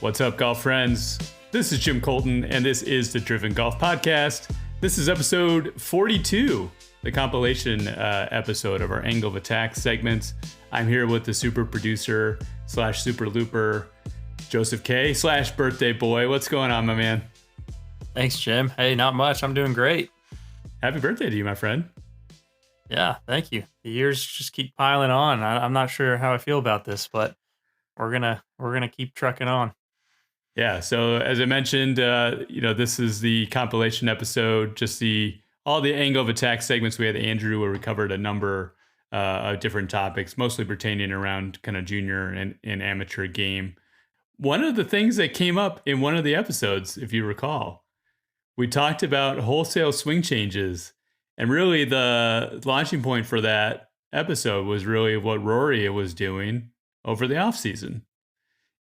What's up, golf friends? This is Jim Colton, and this is the Driven Golf Podcast. This is episode 42, the compilation episode of our Angle of Attack segments. I'm here with the super producer slash super looper, Joseph K slash birthday boy. What's going on, my man? Thanks, Jim. Hey, not much. I'm doing great. Happy birthday to you, my friend. Yeah, thank you. The years just keep piling on. I'm not sure how I feel about this, but we're gonna keep trucking on. Yeah. So as I mentioned, this is the compilation episode, just all the Angle of Attack segments. We had Andrew where we covered a number of different topics, mostly pertaining around kind of junior and amateur game. One of the things that came up in one of the episodes, if you recall, we talked about wholesale swing changes, and really the launching point for that episode was really what Rory was doing over the off season.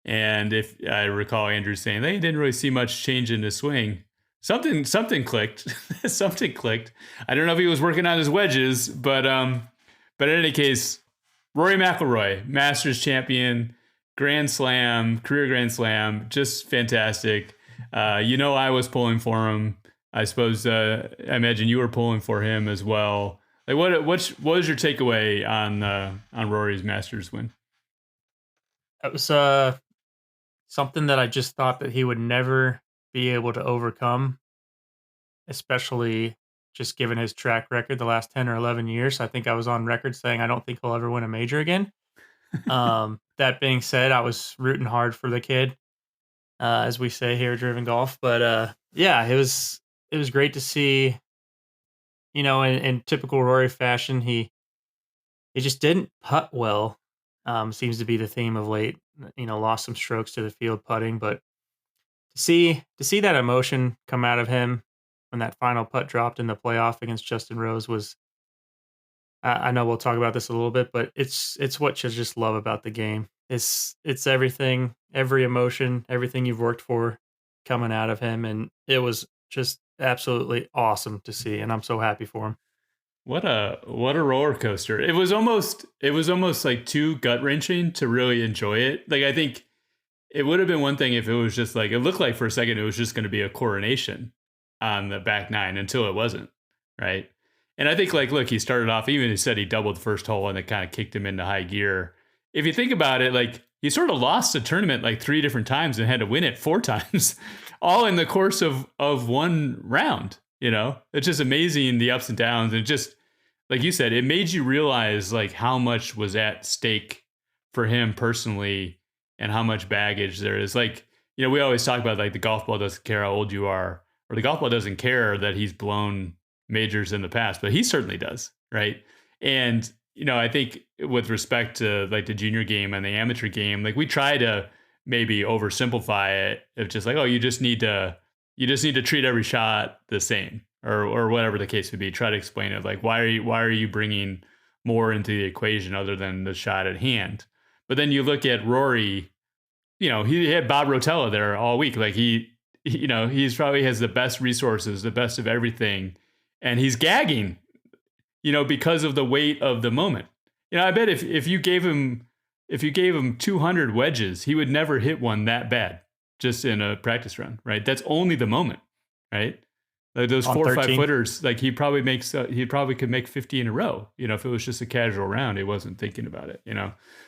And if I recall Andrew saying they didn't really see much change in his swing, something clicked. Something clicked. I don't know if he was working on his wedges, but in any case, Rory McIlroy, Masters champion, Grand Slam, career Grand Slam, just fantastic. I was pulling for him. I suppose I imagine you were pulling for him as well. Like, what was your takeaway on Rory's Masters win? It was something that I just thought that he would never be able to overcome, especially just given his track record the last 10 or 11 years. I think I was on record saying I don't think he'll ever win a major again. That being said, I was rooting hard for the kid, as we say here at Driven Golf. But it was great to see, in typical Rory fashion, he just didn't putt well. Seems to be the theme of late. Lost some strokes to the field putting, but to see that emotion come out of him when that final putt dropped in the playoff against Justin Rose was, I know we'll talk about this a little bit, but it's what you just love about the game. It's everything, every emotion, everything you've worked for coming out of him, and it was just absolutely awesome to see, and I'm so happy for him. What a roller coaster. It was almost like too gut wrenching to really enjoy it. Like, I think it would have been one thing if it was just like, it looked like for a second it was just going to be a coronation on the back nine until it wasn't, right? And I think, like, look, he started off, even he said he doubled the first hole and it kind of kicked him into high gear. If you think about it, like, he sort of lost the tournament like 3 different times and had to win it 4 times, all in the course of one round. It's just amazing, the ups and downs. And just like you said, it made you realize like how much was at stake for him personally and how much baggage there is. Like, we always talk about like the golf ball doesn't care how old you are, or the golf ball doesn't care that he's blown majors in the past, but he certainly does. Right. And, I think with respect to like the junior game and the amateur game, like we try to maybe oversimplify it of just like, oh, you just need to treat every shot the same, or whatever the case would be. Try to explain it, like, why are you bringing more into the equation other than the shot at hand? But then you look at Rory, he had Bob Rotella there all week. Like he's probably has the best resources, the best of everything, and he's gagging, because of the weight of the moment. I bet if you gave him 200 wedges, he would never hit one that bad just in a practice run, right? That's only the moment, right? Like those 4 or 5 footers, like he probably could make 50 in a row, if it was just a casual round, he wasn't thinking about it,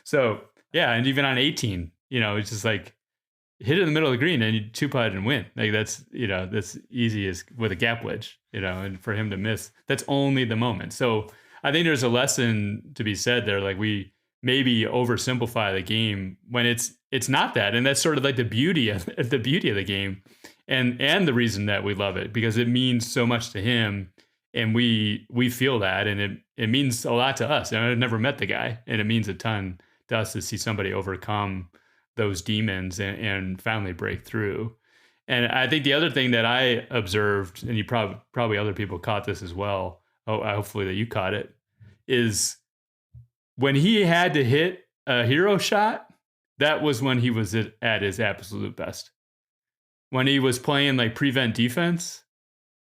So yeah, and even on 18, it's just like hit it in the middle of the green and you 2-putt and win. Like that's easy as with a gap wedge, and for him to miss, that's only the moment. So I think there's a lesson to be said there. Like we maybe oversimplify the game when it's not that, and that's sort of like the beauty of the game. And the reason that we love it, because it means so much to him, and we feel that, and it means a lot to us. And I've never met the guy, and it means a ton to us to see somebody overcome those demons and finally break through. And I think the other thing that I observed, and you probably other people caught this as well, hopefully that you caught it, is when he had to hit a hero shot, that was when he was at his absolute best. When he was playing like prevent defense,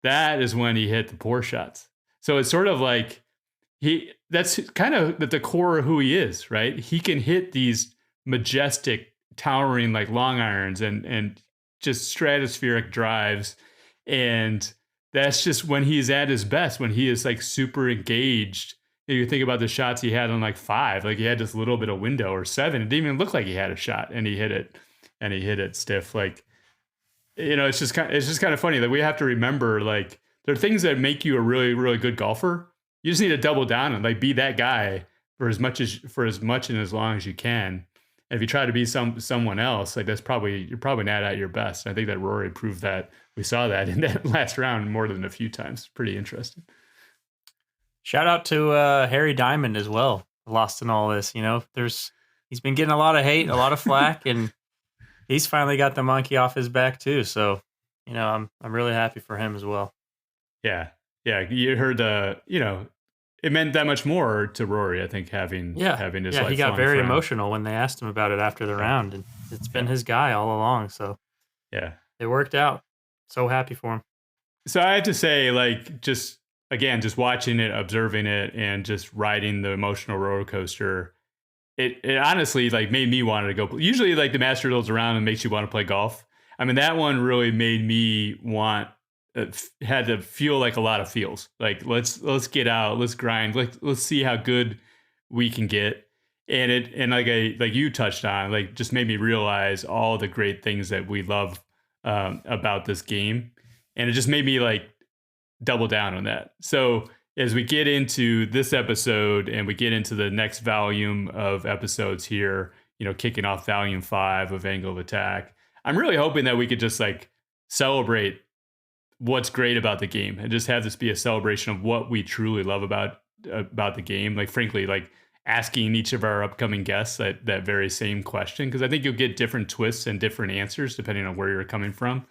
that is when he hit the poor shots. So it's sort of like that's kind of at the core of who he is, right? He can hit these majestic towering like long irons and just stratospheric drives. And that's just when he's at his best, when he is like super engaged. You think about the shots he had on like 5, like he had this little bit of window, or 7. It didn't even look like he had a shot, and he hit it, and he hit it stiff. Like, it's just kind of funny that we have to remember, like, there are things that make you a really, really good golfer. You just need to double down and like be that guy for as much and as long as you can. And if you try to be someone else, like you're probably not at your best. I think that Rory proved that. We saw that in that last round more than a few times. Pretty interesting. Shout out to Harry Diamond as well. Lost in all this, he's been getting a lot of hate, a lot of flack, and he's finally got the monkey off his back too. So, I'm really happy for him as well. Yeah. You heard it meant that much more to Rory, I think, having his he got very friend. emotional when they asked him about it after the round, and it's been his guy all along. So yeah, it worked out. So happy for him. So I have to say, like, just watching it, observing it, and just riding the emotional roller coaster, it honestly like made me want to go. Usually, like, the Masters rolls around and makes you want to play golf. I mean, that one really made me want. Had to feel like a lot of feels. Like, let's get out, let's grind, let's see how good we can get. And like you touched on, like, just made me realize all the great things that we love about this game, and it just made me like double down on that. So as we get into this episode and we get into the next volume of episodes here, kicking off volume 5 of Angle of Attack, I'm really hoping that we could just like celebrate what's great about the game and just have this be a celebration of what we truly love about the game. Like, frankly, like asking each of our upcoming guests that very same question, because I think you'll get different twists and different answers depending on where you're coming from.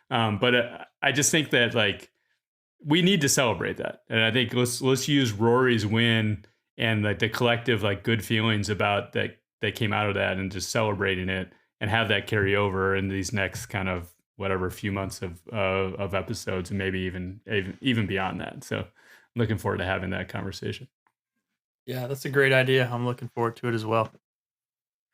But I just think that, like, we need to celebrate that, and I think let's use Rory's win and like the collective like good feelings about that came out of that, and just celebrating it and have that carry over in these next kind of whatever few months of episodes, and maybe even beyond that. So I'm looking forward to having that conversation. Yeah, that's a great idea. I'm looking forward to it as well.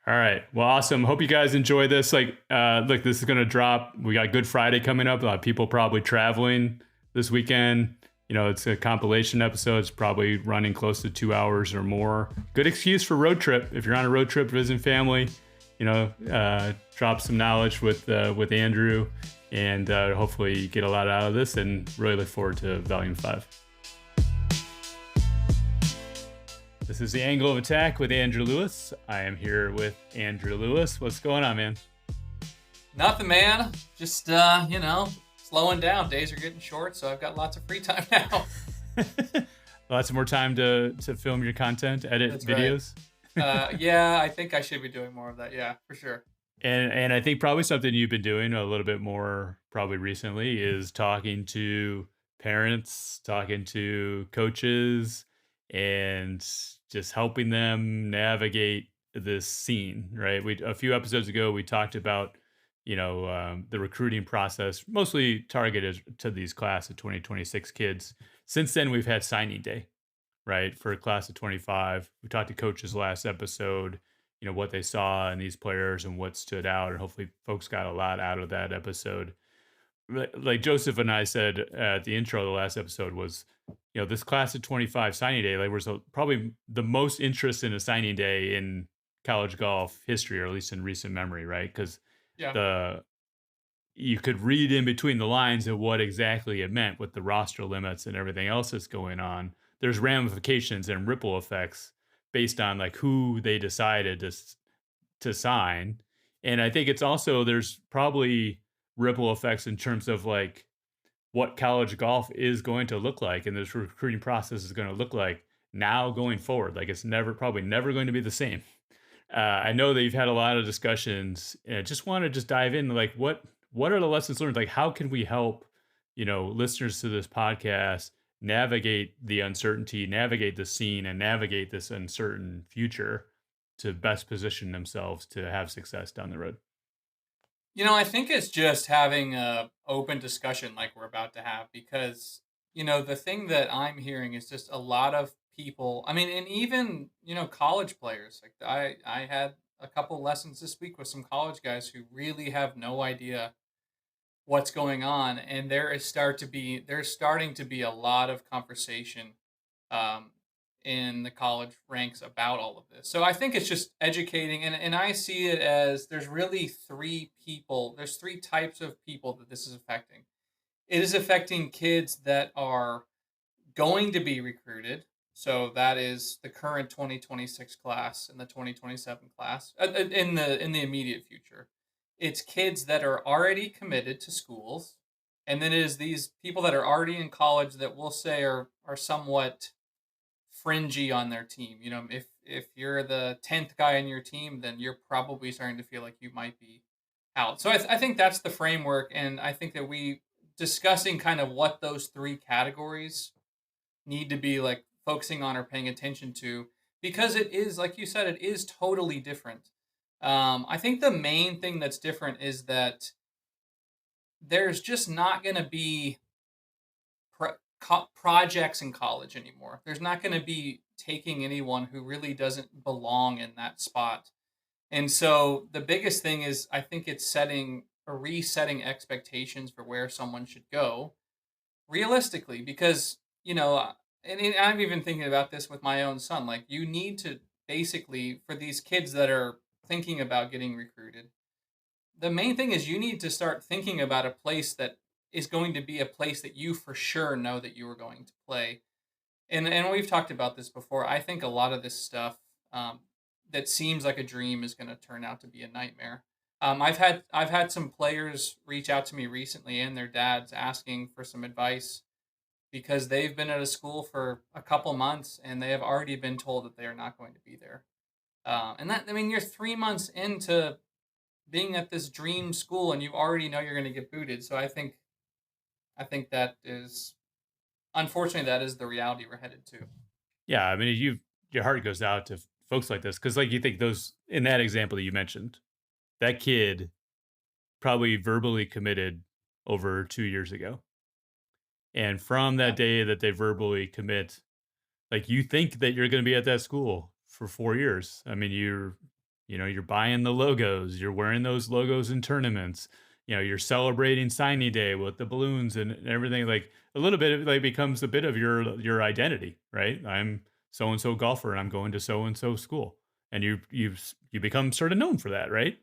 All right. Well, awesome. Hope you guys enjoy this. Like, look, this is going to drop. We got Good Friday coming up. A lot of people probably traveling this weekend. It's a compilation episode. It's probably running close to 2 hours or more. Good excuse for road trip. If you're on a road trip visiting family, drop some knowledge with Andrew, and hopefully you get a lot out of this, and really look forward to volume 5. This is the Angle of Attack with Andrew Lewis. I am here with Andrew Lewis. What's going on, man? Nothing, man. Just slowing down. Days are getting short, so I've got lots of free time now. Lots more time to film your content, edit That's videos. Right. Yeah, I think I should be doing more of that. Yeah, for sure. And I think probably something you've been doing a little bit more probably recently is talking to parents, talking to coaches, and just helping them navigate this scene, right? A few episodes ago, we talked about, the recruiting process, mostly targeted to these class of 2026 kids. Since then, we've had signing day, right, for a class of 25. We talked to coaches last episode, what they saw in these players and what stood out. And hopefully folks got a lot out of that episode. Like Joseph and I said at the intro of the last episode was, this class of 25 signing day, like, was probably the most interest in a signing day in college golf history, or at least in recent memory, right? Because you could read in between the lines of what exactly it meant with the roster limits and everything else that's going on. There's ramifications and ripple effects based on like who they decided to sign. And I think it's also, there's probably ripple effects in terms of like what college golf is going to look like, and this recruiting process is going to look like now going forward. Like, it's probably never going to be the same. I know that you've had a lot of discussions, and I just want to dive in, like, what are the lessons learned? Like, how can we help, listeners to this podcast navigate the uncertainty, navigate the scene, and navigate this uncertain future to best position themselves to have success down the road? I think it's just having a open discussion like we're about to have, because, the thing that I'm hearing is just a lot of people. I mean, and even, college players. Like, I had a couple lessons this week with some college guys who really have no idea what's going on, and there's starting to be a lot of conversation um, in the college ranks about all of this. So I think it's just educating, and I see it as there's really there's three types of people that this is affecting. It is affecting kids that are going to be recruited. So that is the current 2026 class and the 2027 class in the immediate future. It's kids that are already committed to schools, and then it is these people that are already in college that we'll say are somewhat fringy on their team. You know, if you're the 10th guy on your team, then you're probably starting to feel like you might be out. So I think that's the framework, and I think that we discussing kind of what those three categories need to be like focusing on or paying attention to, because it is like you said, it is totally different. I think the main thing that's different is that there's just not going to be projects in college anymore. There's not going to be taking anyone who really doesn't belong in that spot. And so the biggest thing is I think it's setting or resetting expectations for where someone should go realistically, because and I'm even thinking about this with my own son. Like, you need to basically, for these kids that are thinking about getting recruited, the main thing is you need to start thinking about a place that is going to be a place that you for sure know that you are going to play. And we've talked about this before. I think a lot of this stuff that seems like a dream is going to turn out to be a nightmare. I've had some players reach out to me recently and their dads asking for some advice because they've been at a school for a couple months and they have already been told that they are not going to be there. And that, I mean, you're 3 months into being at this dream school and you already know you're going to get booted. So I think that is, unfortunately, that is the reality we're headed to. Yeah, I mean, your heart goes out to folks like this because, like, you think those in that example that you mentioned, that kid probably verbally committed over 2 years ago, and from Yeah. that day that they verbally commit, like, you think that you're going to be at that school for 4 years. I mean, you're buying the logos, you're wearing those logos in tournaments, you're celebrating signing day with the balloons and everything. Like, a little bit of, like, becomes a bit of your identity, right? I'm so and so golfer and I'm going to so and so school, and you become sort of known for that, right?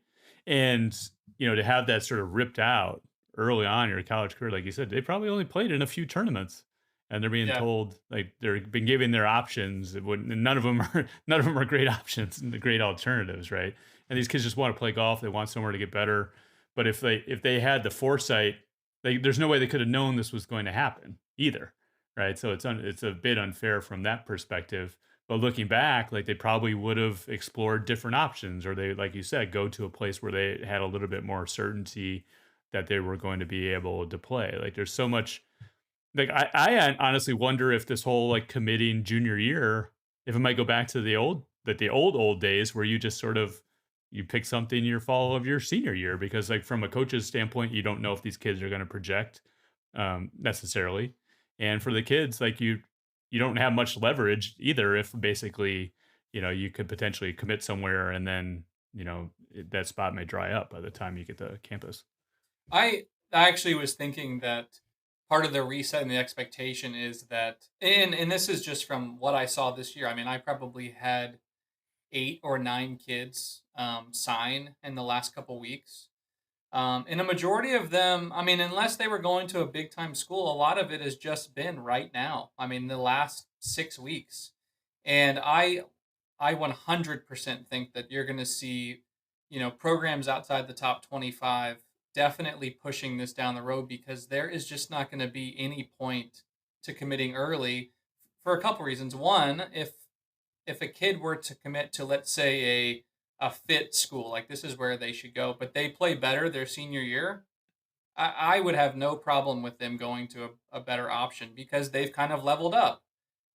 And to have that sort of ripped out early on in your college career, like you said, they probably only played in a few tournaments, and they're being Yeah. told, like, they're been given their options. None of them are great options and the great alternatives, right? And these kids just want to play golf. They want somewhere to get better. But if they had the foresight, there's no way they could have known this was going to happen either, right? So it's a bit unfair from that perspective. But looking back, like, they probably would have explored different options, or they, like you said, go to a place where they had a little bit more certainty that they were going to be able to play. Like, there's so much. Like, I honestly wonder if this whole, like, committing junior year, if it might go back to the old days where you just sort of you pick something your fall of your senior year, because, like, from a coach's standpoint, you don't know if these kids are going to project necessarily, and for the kids, like, you don't have much leverage either if basically you could potentially commit somewhere and then that spot may dry up by the time you get to campus. I actually was thinking that part of the reset and the expectation is that, and this is just from what I saw this year. I mean, I probably had 8 or 9 kids sign in the last couple weeks. And a majority of them, I mean, unless they were going to a big time school, a lot of it has just been right now. I mean, the last 6 weeks. And I 100% think that you're going to see, programs outside the top 25 definitely pushing this down the road, because there is just not going to be any point to committing early for a couple reasons. One, if a kid were to commit to, let's say, a fit school, like this is where they should go, but they play better their senior year, I would have no problem with them going to a better option because they've kind of leveled up.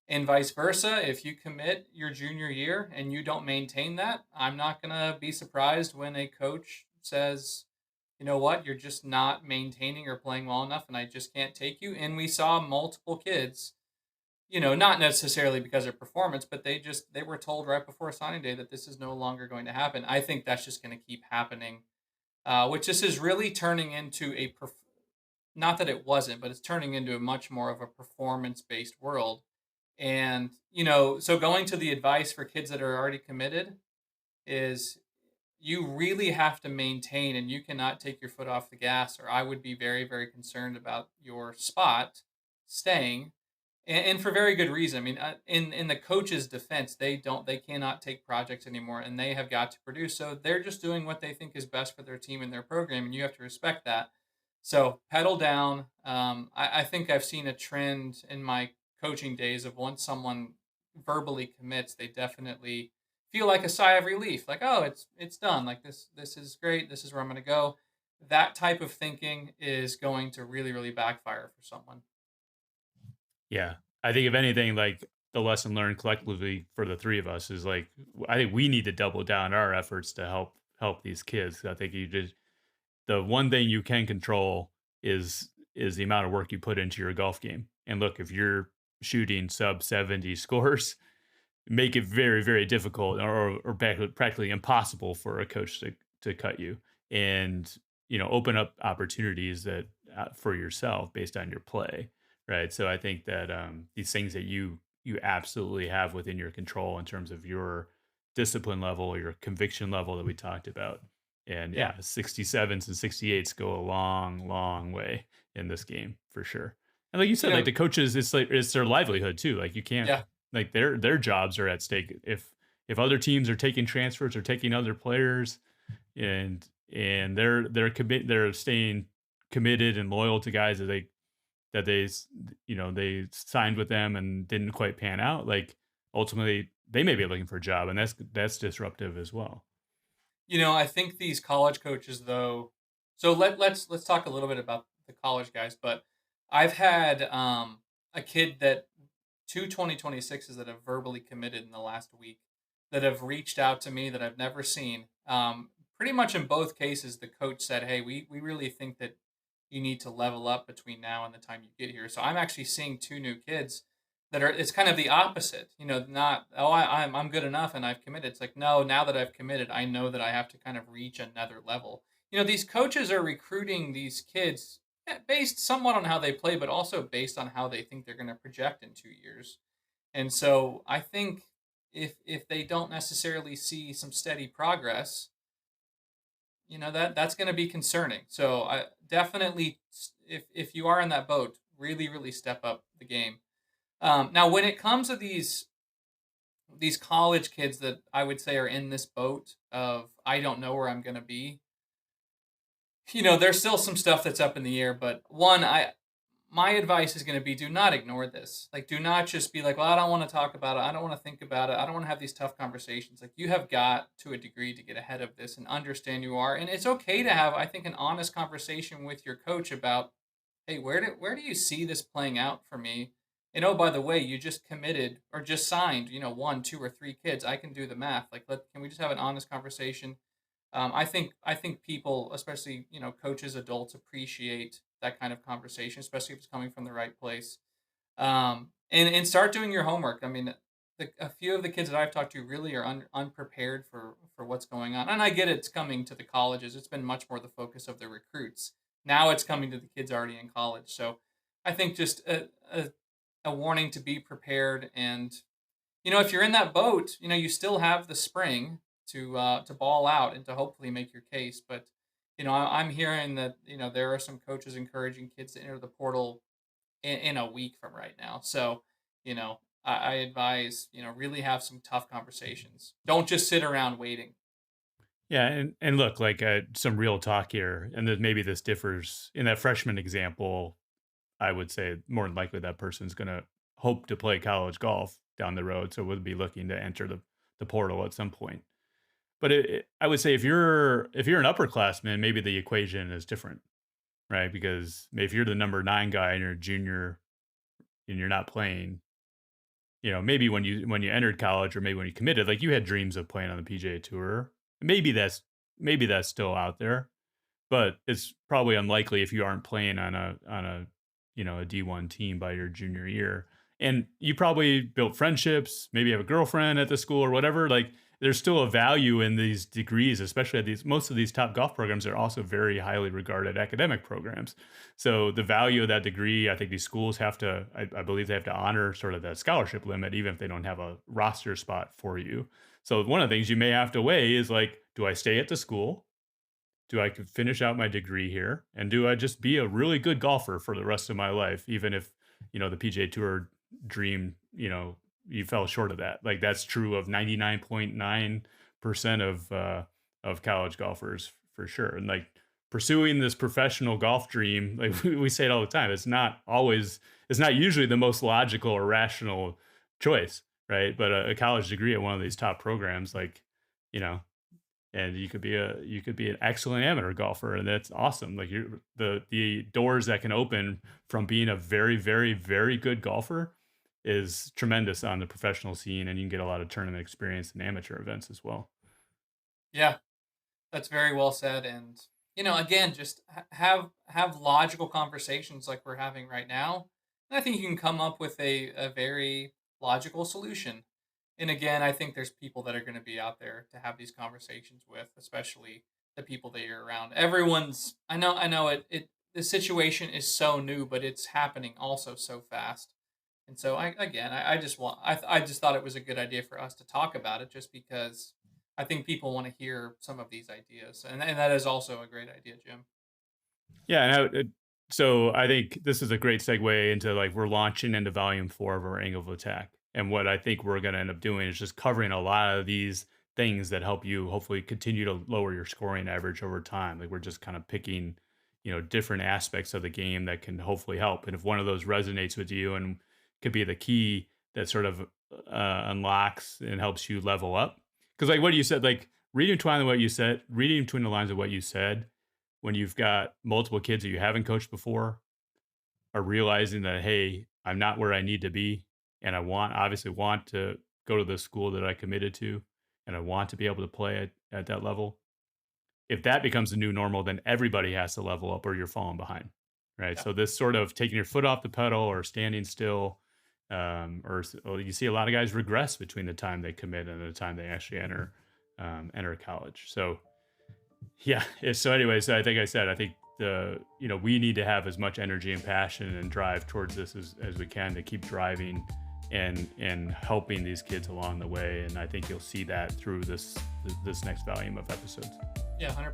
And vice versa, if you commit your junior year and you don't maintain that, I'm not going to be surprised when a coach says, you know what, you're just not maintaining or playing well enough and I just can't take you. And we saw multiple kids not necessarily because of performance, but they were told right before signing day that this is no longer going to happen. I think that's just going to keep happening, which this is really turning into not that it wasn't, but it's turning into a much more of a performance based world. And, so going to the advice for kids that are already committed is you really have to maintain and you cannot take your foot off the gas, or I would be very, very concerned about your spot staying. And for very good reason. I mean, in the coach's defense, they cannot take projects anymore, and they have got to produce. So they're just doing what they think is best for their team and their program, and you have to respect that. So pedal down. I think I've seen a trend in my coaching days of once someone verbally commits, they definitely feel like a sigh of relief, like, oh, it's done. Like this is great. This is where I'm going to go. That type of thinking is going to really, really backfire for someone. Yeah. I think if anything, like the lesson learned collectively for the three of us is like, I think we need to double down our efforts to help these kids. I think the one thing you can control is the amount of work you put into your golf game. And look, if you're shooting sub 70 scores, make it very, very difficult or practically impossible for a coach to cut you, and open up opportunities that for yourself based on your play, right? So I think that these things that you absolutely have within your control in terms of your discipline level, your conviction level that we talked about. And Yeah. 67s and 68s go a long, long way in this game for sure. And like you said, You like know, the coaches, it's their livelihood too. Like you can't, yeah. like their jobs are at stake if other teams are taking transfers or taking other players, and they're staying committed and loyal to guys that they signed with them and didn't quite pan out. Like ultimately they may be looking for a job, and that's disruptive as well. I think these college coaches though. So let's talk a little bit about the college guys, but I've had a kid that two 2026s that have verbally committed in the last week that have reached out to me that I've never seen. Pretty much in both cases, the coach said, "Hey, we really think that you need to level up between now and the time you get here." So I'm actually seeing two new kids that are. It's kind of the opposite. Not, oh, I'm good enough and I've committed. It's like, no, now that I've committed, I know that I have to kind of reach another level. These coaches are recruiting these kids based somewhat on how they play, but also based on how they think they're going to project in 2 years. And so I think if they don't necessarily see some steady progress, that's going to be concerning. So I definitely, if you are in that boat, really, really step up the game. Now, when it comes to these college kids that I would say are in this boat of I don't know where I'm going to be, there's still some stuff that's up in the air. But one, my advice is going to be do not ignore this. Like, do not just be like, well, I don't want to talk about it. I don't want to think about it. I don't want to have these tough conversations. Like, you have got to a degree to get ahead of this and understand you are. And it's okay to have, I think, an honest conversation with your coach about, hey, where do you see this playing out for me? And oh, by the way, you just committed or just signed, one, two, or three kids. I can do the math. Like, can we just have an honest conversation? I think people, especially coaches, adults, appreciate that kind of conversation, especially if it's coming from the right place. And start doing your homework. I mean, a few of the kids that I've talked to really are unprepared for what's going on, and I get it's coming to the colleges. It's been much more the focus of the recruits. Now it's coming to the kids already in college. So I think just a warning to be prepared, and if you're in that boat, you still have the spring to ball out and to hopefully make your case. But I'm hearing that there are some coaches encouraging kids to enter the portal in a week from right now. So I advise really have some tough conversations. Don't just sit around waiting. Yeah, and look, like some real talk here, and that maybe this differs in that freshman example. I would say more than likely that person's going to hope to play college golf down the road, so would be looking to enter the portal at some point. But I would say if you're an upperclassman, maybe the equation is different, right? Because if you're the number 9 guy and you're a junior and you're not playing, maybe when you entered college or maybe when you committed, like you had dreams of playing on the PGA Tour. Maybe that's still out there, but it's probably unlikely if you aren't playing on a D1 team by your junior year. And you probably built friendships, maybe you have a girlfriend at the school or whatever. Like there's still a value in these degrees, especially at these, most of these top golf programs are also very highly regarded academic programs. So the value of that degree, I think these schools have to, I believe they have to honor sort of that scholarship limit, even if they don't have a roster spot for you. So one of the things you may have to weigh is like, do I stay at the school? Do I could finish out my degree here? And do I just be a really good golfer for the rest of my life, even if, the PGA Tour dream, you fell short of that. Like that's true of 99.9% of college golfers for sure. And like pursuing this professional golf dream, like we say it all the time, it's not usually the most logical or rational choice, right? But a college degree at one of these top programs, like, you know, and you could be an excellent amateur golfer, and that's awesome. Like the doors that can open from being a very, very, very good golfer is tremendous on the professional scene, and you can get a lot of tournament experience in amateur events as well. Yeah, that's very well said. And again, just have logical conversations like we're having right now. And I think you can come up with a very logical solution. And again, I think there's people that are going to be out there to have these conversations with, especially the people that you're around. Everyone's, I know the situation is so new, but it's happening also so fast. And so I just I just thought it was a good idea for us to talk about it, just because I think people want to hear some of these ideas, and that is also a great idea, Jim. Yeah, so I think this is a great segue into like we're launching into volume 4 of our angle of attack, and what I think we're going to end up doing is just covering a lot of these things that help you hopefully continue to lower your scoring average over time. Like we're just kind of picking, different aspects of the game that can hopefully help, and if one of those resonates with you and could be the key that sort of unlocks and helps you level up, because like what you said, like reading between the lines of what you said, when you've got multiple kids that you haven't coached before are realizing that, hey, I'm not where I need to be. And I obviously want to go to the school that I committed to, and I want to be able to play at that level. If that becomes the new normal, then everybody has to level up or you're falling behind. Right. Yeah. So this sort of taking your foot off the pedal or standing still, or you see a lot of guys regress between the time they commit and the time they actually enter college. So yeah. So anyways, I think we need to have as much energy and passion and drive towards this as we can to keep driving and helping these kids along the way. And I think you'll see that through this next volume of episodes. Yeah, 100%.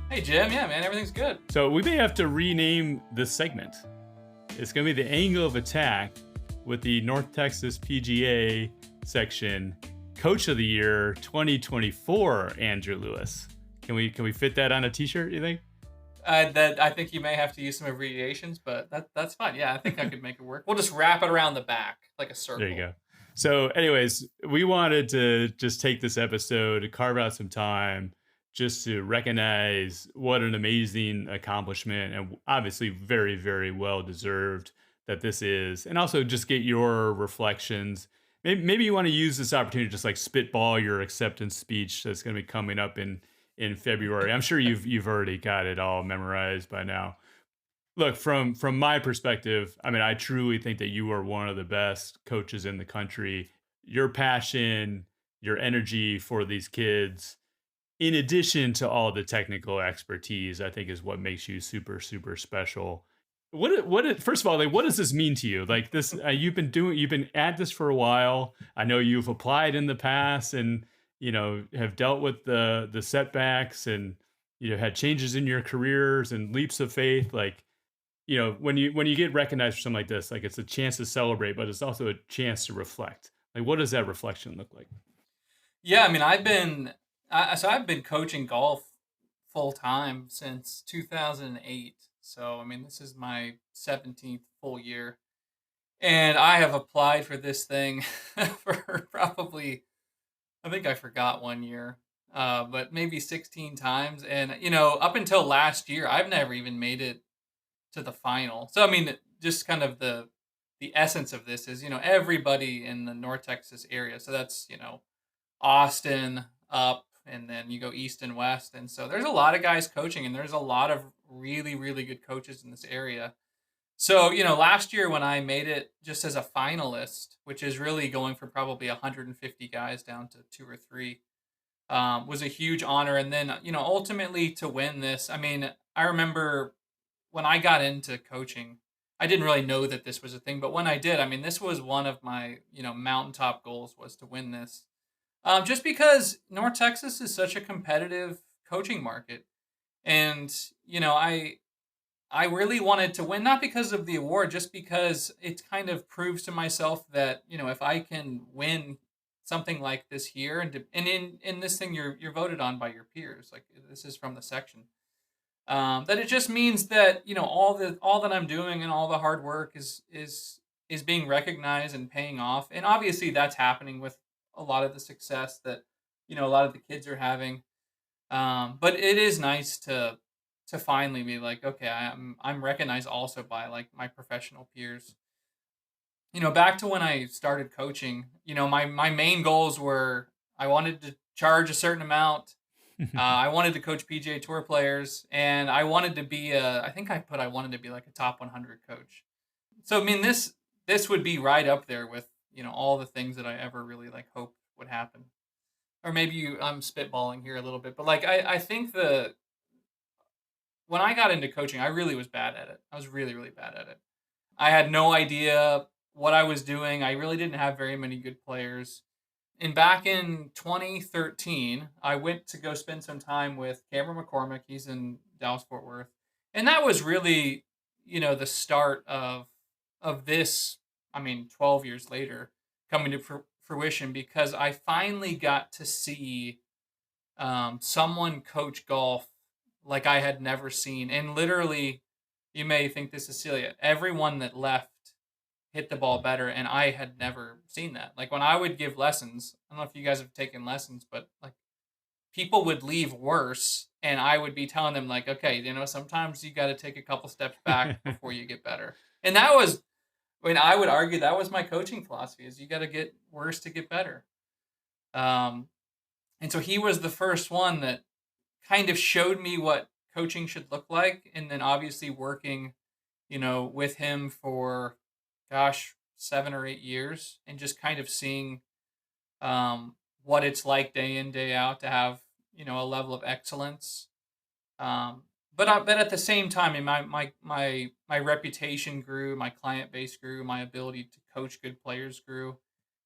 Hey, Jim. Yeah, man, everything's good. So we may have to rename this segment. It's going to be the angle of attack with the North Texas PGA section, Coach of the Year 2024, Andrew Lewis. Can we fit that on a T-shirt, you think? I think you may have to use some abbreviations, but that's fine. Yeah, I think I could make it work. We'll just wrap it around the back like a circle. There you go. So anyways, we wanted to just take this episode to carve out some time just to recognize what an amazing accomplishment, and obviously very, very well deserved that this is, and also just get your reflections. Maybe you want to use this opportunity to just like spitball your acceptance speech that's going to be coming up in February. I'm sure you've already got it all memorized by now. Look, from my perspective, I mean, I truly think that you are one of the best coaches in the country. Your passion, your energy for these kids, in addition to all the technical expertise, I think is what makes you super, super special. First of all, like, what does this mean to you? Like this, you've been at this for a while. I know you've applied in the past and, have dealt with the setbacks and, had changes in your careers and leaps of faith. Like, when you get recognized for something like this, like it's a chance to celebrate, but it's also a chance to reflect. Like, what does that reflection look like? Yeah, I mean, I've been coaching golf full time since 2008. So, I mean, this is my 17th full year. And I have applied for this thing for probably, I think I forgot one year, but maybe 16 times. And, up until last year, I've never even made it to the final. So, I mean, just kind of the essence of this is, everybody in the North Texas area. So that's, Austin up, and then you go east and west. And so there's a lot of guys coaching, and there's a lot of really, really good coaches in this area. So, last year when I made it just as a finalist, which is really going from probably 150 guys down to 2 or 3, was a huge honor. And then, ultimately to win this, I mean, I remember when I got into coaching, I didn't really know that this was a thing, but when I did, I mean, this was one of my, mountaintop goals was to win this. Just because North Texas is such a competitive coaching market. And, I really wanted to win, not because of the award, just because it kind of proves to myself that, if I can win something like this here, and in this thing you're voted on by your peers, like this is from the section, that it just means that, all that I'm doing and all the hard work is being recognized and paying off. And obviously that's happening with a lot of the success that, a lot of the kids are having. But it is nice to finally be like, okay, I'm recognized also by like my professional peers. Back to when I started coaching, my main goals were I wanted to charge a certain amount. I wanted to coach PGA Tour players, and I wanted to be I wanted to be like a top 100 coach. So I mean, this would be right up there with all the things that I ever really like hoped would happen. Or maybe I'm spitballing here a little bit, but like I think when I got into coaching, I really was bad at it. I was really, really bad at it. I had no idea what I was doing. I really didn't have very many good players. And back in 2013, I went to go spend some time with Cameron McCormick. He's in Dallas Fort Worth, and that was really, the start of this. I mean, 12 years later, coming to fruition, because I finally got to see someone coach golf like I had never seen. And literally, you may think this is silly, everyone that left hit the ball better, and I had never seen that. Like when I would give lessons, I don't know if you guys have taken lessons, but like people would leave worse, and I would be telling them like, okay, sometimes you got to take a couple steps back before you get better. And that was when I would argue that was my coaching philosophy: is you got to get worse to get better. And so he was the first one that kind of showed me what coaching should look like, and then obviously working, with him for, gosh, 7 or 8 years, and just kind of seeing what it's like day in, day out to have, a level of excellence. But at the same time, my reputation grew, my client base grew, my ability to coach good players grew.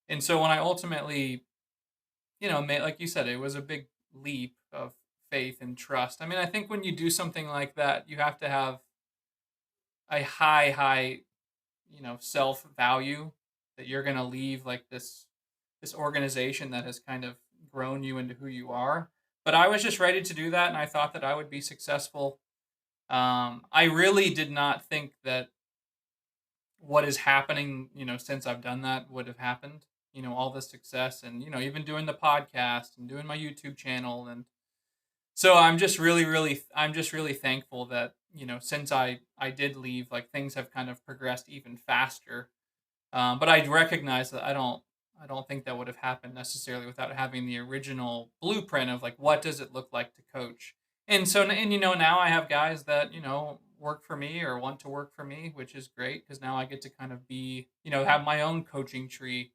And so when I ultimately, made, like you said, it was a big leap of faith and trust. I mean, I think when you do something like that, you have to have a high, self value, that you're going to leave like this organization that has kind of grown you into who you are. But I was just ready to do that, and I thought that I would be successful. I really did not think that what is happening, since I've done that would have happened. All the success, and even doing the podcast and doing my YouTube channel. And so I'm just really thankful that, since I did leave, like things have kind of progressed even faster. But I recognize that I don't think that would have happened necessarily without having the original blueprint of like, what does it look like to coach? And so, and now I have guys that, work for me or want to work for me, which is great, because now I get to kind of be, have my own coaching tree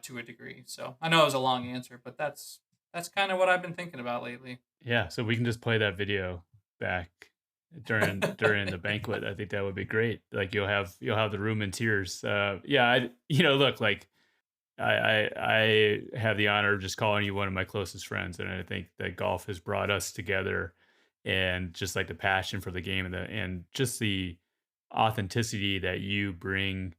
to a degree. So I know it was a long answer, but that's kind of what I've been thinking about lately. Yeah, so we can just play that video back during the banquet. I think that would be great. Like you'll have the room in tears. Yeah, look, like I have the honor of just calling you one of my closest friends, and I think that golf has brought us together, and just like the passion for the game, and just the authenticity that you bring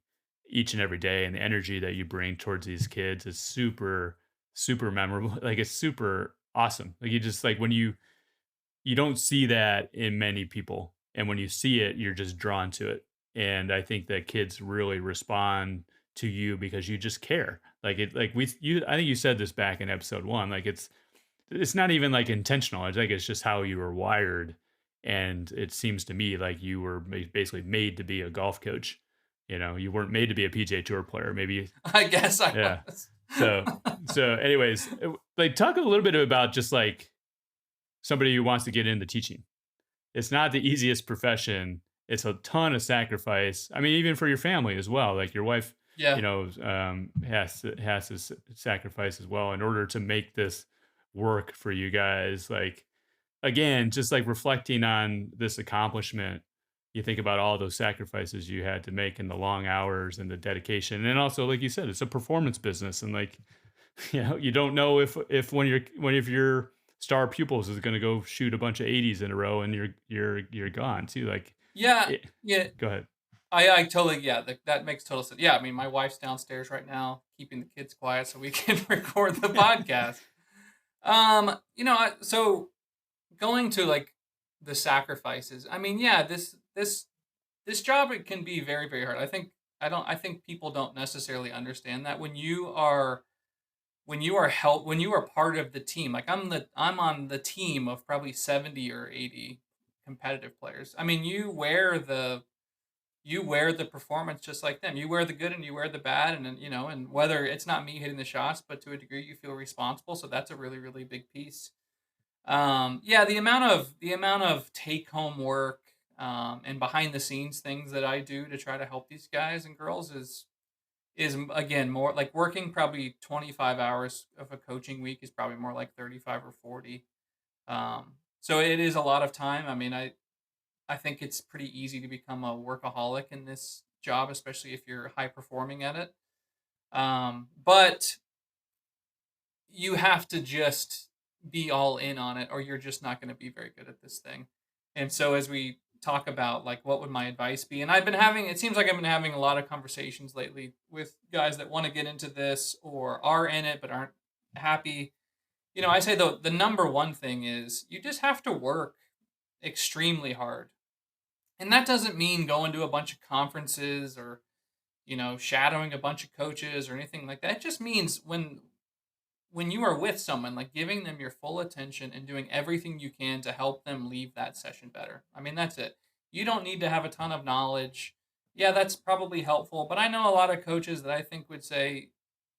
each and every day, and the energy that you bring towards these kids is super, super memorable. Like it's super awesome. Like you just like when you don't see that in many people, and when you see it, you're just drawn to it. And I think that kids really respond to you because you just care. Like it, like I think you said this back in episode 1. Like it's not even like intentional. I think it's just how you were wired. And it seems to me like you were basically made to be a golf coach. You weren't made to be a PGA Tour player. Maybe I guess I was. So anyways, like talk a little bit about just like somebody who wants to get into teaching. It's not the easiest profession. It's a ton of sacrifice. I mean, even for your family as well. Like your wife, Yeah. has to sacrifice as well in order to make this work for you guys. Like again, just like reflecting on this accomplishment, you think about all those sacrifices you had to make and the long hours and the dedication. And also, like you said, it's a performance business. And like, you don't know if if your star pupils is going to go shoot a bunch of 80s in a row and you're gone too. Like, Yeah. it, Yeah. go ahead. I totally, yeah, that makes total sense. Yeah, I mean, my wife's downstairs right now keeping the kids quiet so we can record the podcast. So going to like the sacrifices. I mean, yeah, this job, it can be very, very hard. I think people don't necessarily understand that when you are part of the team. Like I'm on the team of probably 70 or 80 competitive players. I mean, you wear the performance just like them. You wear the good and you wear the bad, and then, and whether it's not me hitting the shots, but to a degree you feel responsible. So that's a really, really big piece. Yeah, the amount of take home work, and behind the scenes things that I do to try to help these guys and girls is again more like working probably 25 hours of a coaching week is probably more like 35 or 40. So it is a lot of time. I mean, I think it's pretty easy to become a workaholic in this job, especially if you're high performing at it. But you have to just be all in on it, or you're just not going to be very good at this thing. And so, as we talk about like what would my advice be, and it seems like I've been having a lot of conversations lately with guys that want to get into this or are in it but aren't happy. I say the number one thing is you just have to work extremely hard. And that doesn't mean going to a bunch of conferences or, shadowing a bunch of coaches or anything like that. It just means when you are with someone, like giving them your full attention and doing everything you can to help them leave that session better. I mean, that's it. You don't need to have a ton of knowledge. Yeah, that's probably helpful, but I know a lot of coaches that I think would say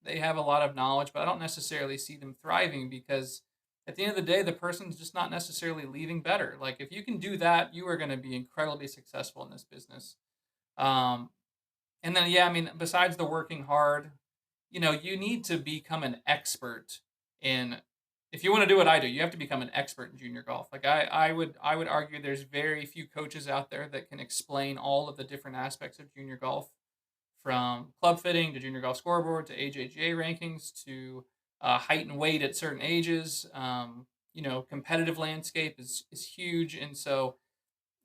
they have a lot of knowledge, but I don't necessarily see them thriving because at the end of the day, the person's just not necessarily leaving better. Like if you can do that, you are going to be incredibly successful in this business. Um, and then, yeah, I mean, besides the working hard, you need to become an expert in. If you want to do what I do, you have to become an expert in junior golf. Like I would argue there's very few coaches out there that can explain all of the different aspects of junior golf, from club fitting to junior golf scoreboard to AJGA rankings to height and weight at certain ages. Competitive landscape is huge, and so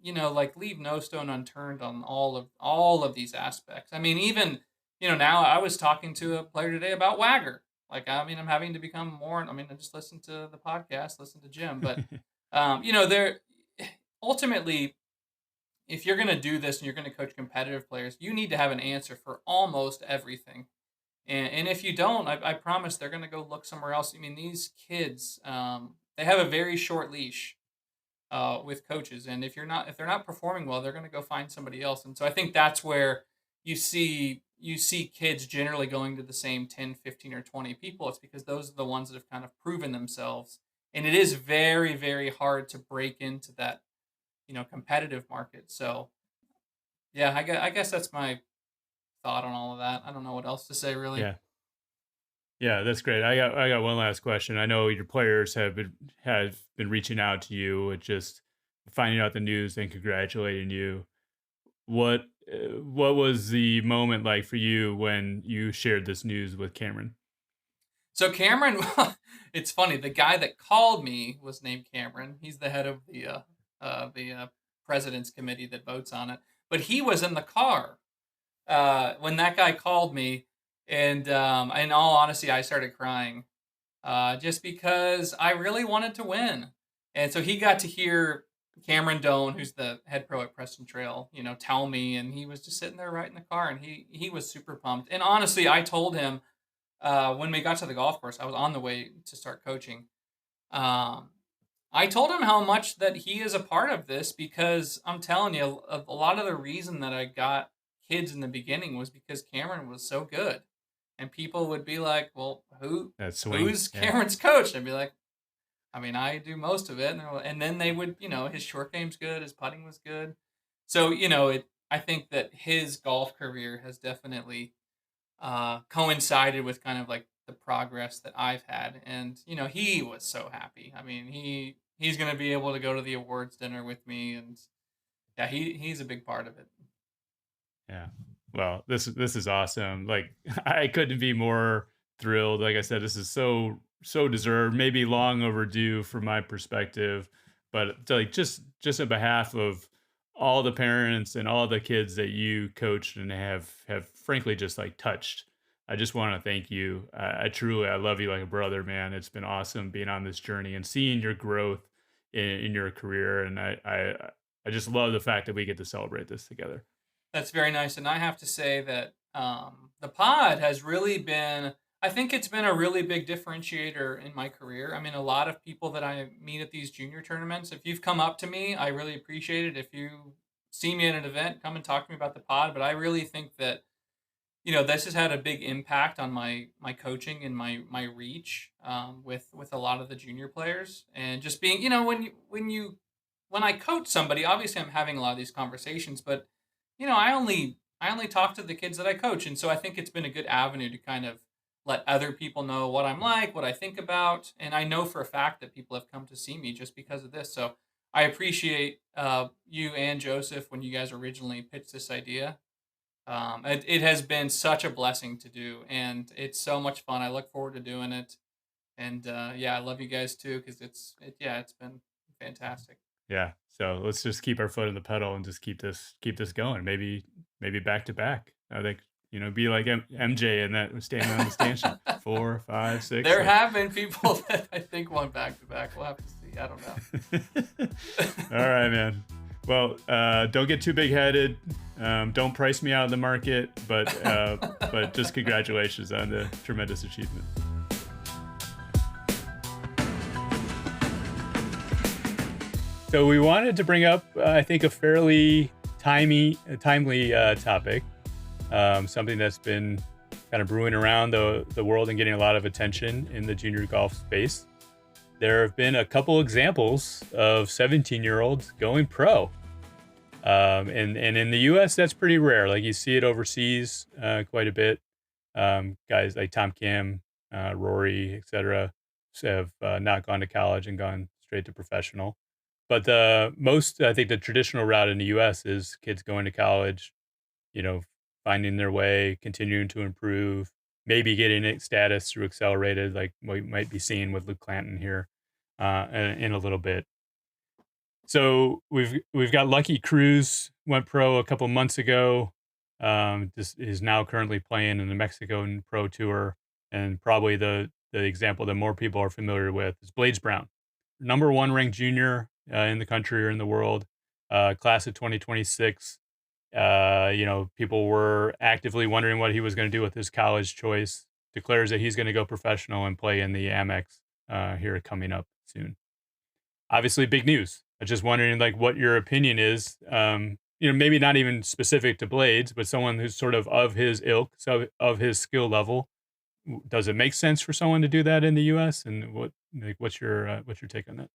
like leave no stone unturned on all of these aspects. I mean, even now I was talking to a player today about Wagger. Like, I mean, I'm having to become more. I mean, I just listen to the podcast, listen to Jim, but there ultimately, if you're going to do this and you're going to coach competitive players, you need to have an answer for almost everything. And if you don't, I promise they're going to go look somewhere else. I mean, these kids, they have a very short leash with coaches, and if they're not performing well, they're going to go find somebody else. And so I think that's where you see kids generally going to the same 10, 15, or 20 people. It's because those are the ones that have kind of proven themselves, and it is very, very hard to break into that competitive market. So yeah, I guess that's my thought on all of that. I don't know what else to say really. Yeah. Yeah, that's great. I got one last question. I know your players have been reaching out to you with just finding out the news and congratulating you. What was the moment like for you when you shared this news with Cameron? So Cameron, it's funny. The guy that called me was named Cameron. He's the head of the president's committee that votes on it. But he was in the car when that guy called me, and in all honesty, I started crying just because I really wanted to win. And so he got to hear Cameron Doan, who's the head pro at Preston Trail, tell me, and he was just sitting there right in the car, and he was super pumped. And honestly, I told him when we got to the golf course, I was on the way to start coaching. Um, I told him how much that he is a part of this, because I'm telling you, a lot of the reason that I got kids in the beginning was because Cameron was so good. And people would be like, well, That swing. who's Yeah. Cameron's coach? And I'd be like, I mean, I do most of it. And then they would, his short game's good, his putting was good. So, I think that his golf career has definitely coincided with kind of like the progress that I've had. And, he was so happy. I mean, he's going to be able to go to the awards dinner with me. And yeah, he's a big part of it. Yeah. Well, this is awesome. Like I couldn't be more thrilled. Like I said, this is so deserved, maybe long overdue from my perspective, but like just on behalf of all the parents and all the kids that you coached and have frankly just like touched. I just want to thank you. I truly I love you like a brother, man. It's been awesome being on this journey and seeing your growth in your career, and I just love the fact that we get to celebrate this together. That's very nice. And I have to say that the pod has really been, I think it's been a really big differentiator in my career. I mean, a lot of people that I meet at these junior tournaments, if you've come up to me, I really appreciate it. If you see me at an event, come and talk to me about the pod. But I really think that, this has had a big impact on my coaching and my reach with a lot of the junior players. And just being, when I coach somebody, obviously I'm having a lot of these conversations, but I only talk to the kids that I coach, and so I think it's been a good avenue to kind of let other people know what I'm like, what I think about, and I know for a fact that people have come to see me just because of this. So I appreciate you and Joseph when you guys originally pitched this idea. It has been such a blessing to do, and it's so much fun. I look forward to doing it, and yeah, I love you guys too because it's been fantastic. Yeah. So let's just keep our foot on the pedal and just keep this going. Maybe back to back. I think be like MJ and that standing on the stanchion 4, 5, 6. There have been people that I think went back to back. We'll have to see. I don't know. All right, man. Well, don't get too big headed. Don't price me out of the market, but just congratulations on the tremendous achievement. So we wanted to bring up, I think, a fairly timely topic, something that's been kind of brewing around the world and getting a lot of attention in the junior golf space. There have been a couple examples of 17-year-olds going pro. And in the U.S., that's pretty rare. Like you see it overseas quite a bit. Guys like Tom Kim, Rory, etc., have not gone to college and gone straight to professional. But I think the traditional route in the U.S. is kids going to college, finding their way, continuing to improve, maybe getting status through accelerated, like we might be seeing with Luke Clanton here in a little bit. So we've got Lucky Cruz, went pro a couple months ago. This is now currently playing in the Mexican Pro Tour, and probably the example that more people are familiar with is Blades Brown, number 1 ranked junior in the country or in the world, class of 2026. People were actively wondering what he was going to do with his college choice. Declares that he's going to go professional and play in the Amex here coming up soon. Obviously, big news. I'm just wondering, like, what your opinion is. Maybe not even specific to Blades, but someone who's sort of his ilk, so of his skill level. Does it make sense for someone to do that in the U.S.? And what's your take on that?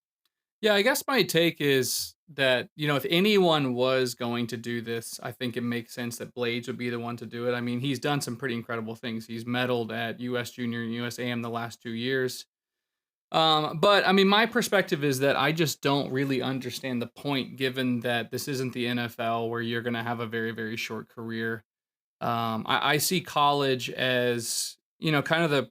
Yeah, I guess my take is that, if anyone was going to do this, I think it makes sense that Blades would be the one to do it. I mean, he's done some pretty incredible things. He's medaled at US Junior and USAM the last 2 years. But I mean, my perspective is that I just don't really understand the point, given that this isn't the NFL where you're going to have a very, very short career. I see college as, kind of the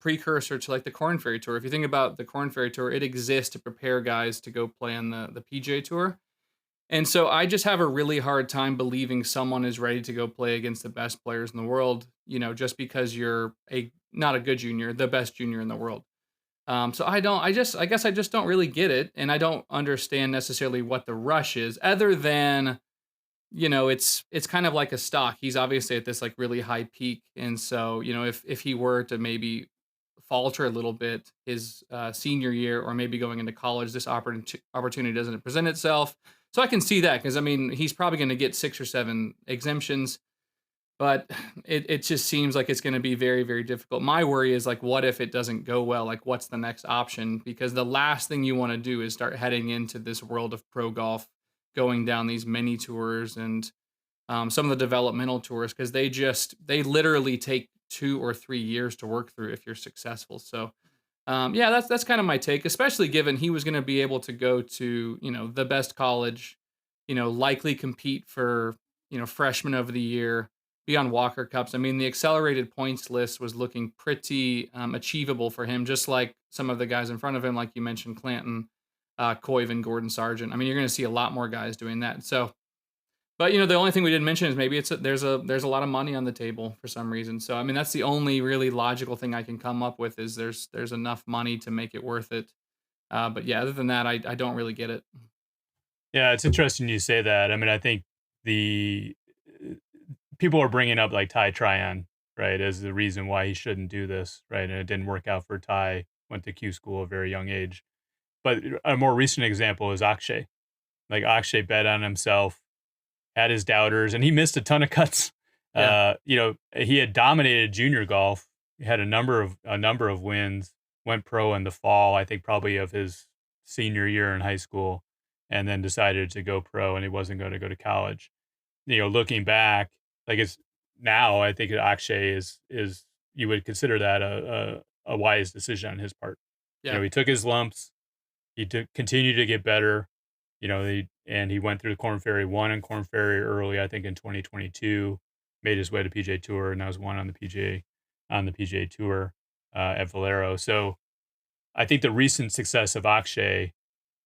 precursor to like the Corn Ferry Tour. If you think about the Corn Ferry Tour, it exists to prepare guys to go play on the PGA Tour. And so I just have a really hard time believing someone is ready to go play against the best players in the world, just because you're not a good junior, the best junior in the world. So I guess I just don't really get it. And I don't understand necessarily what the rush is, other than, it's kind of like a stock. He's obviously at this like really high peak. And so, if he were to maybe falter a little bit his senior year or maybe going into college, this opportunity doesn't present itself. So I can see that, because I mean, he's probably going to get 6 or 7 exemptions. But it just seems like it's going to be very, very difficult. My worry is like, what if it doesn't go well? Like, what's the next option? Because the last thing you want to do is start heading into this world of pro golf, going down these mini tours and some of the developmental tours, because they literally take 2 or 3 years to work through if you're successful. So yeah, that's kind of my take, especially given he was going to be able to go to, the best college, likely compete for, freshman of the year, be on Walker Cups. I mean, the accelerated points list was looking pretty achievable for him, just like some of the guys in front of him, like you mentioned, Clanton, Coyven, Gordon Sargent. I mean, you're going to see a lot more guys doing that. So, but the only thing we didn't mention is maybe there's a lot of money on the table for some reason. So I mean that's the only really logical thing I can come up with is there's enough money to make it worth it. But yeah, other than that, I don't really get it. Yeah, it's interesting you say that. I mean, I think the people are bringing up like Ty Tryon, right, as the reason why he shouldn't do this, right? And it didn't work out for Ty. Went to Q school at a very young age. But a more recent example is Akshay. Like Akshay bet on himself, had his doubters, and he missed a ton of cuts. Yeah. He had dominated junior golf. He had a number of wins. Went pro in the fall, I think probably of his senior year in high school, and then decided to go pro, and he wasn't going to go to college. Looking back, like it's now, I think Akshay is you would consider that a wise decision on his part. Yeah. He took his lumps. He continued to get better. And he went through the Korn Ferry, won in Korn Ferry early, I think in 2022, made his way to PGA Tour, and that was one on the PGA Tour at Valero. So I think the recent success of Akshay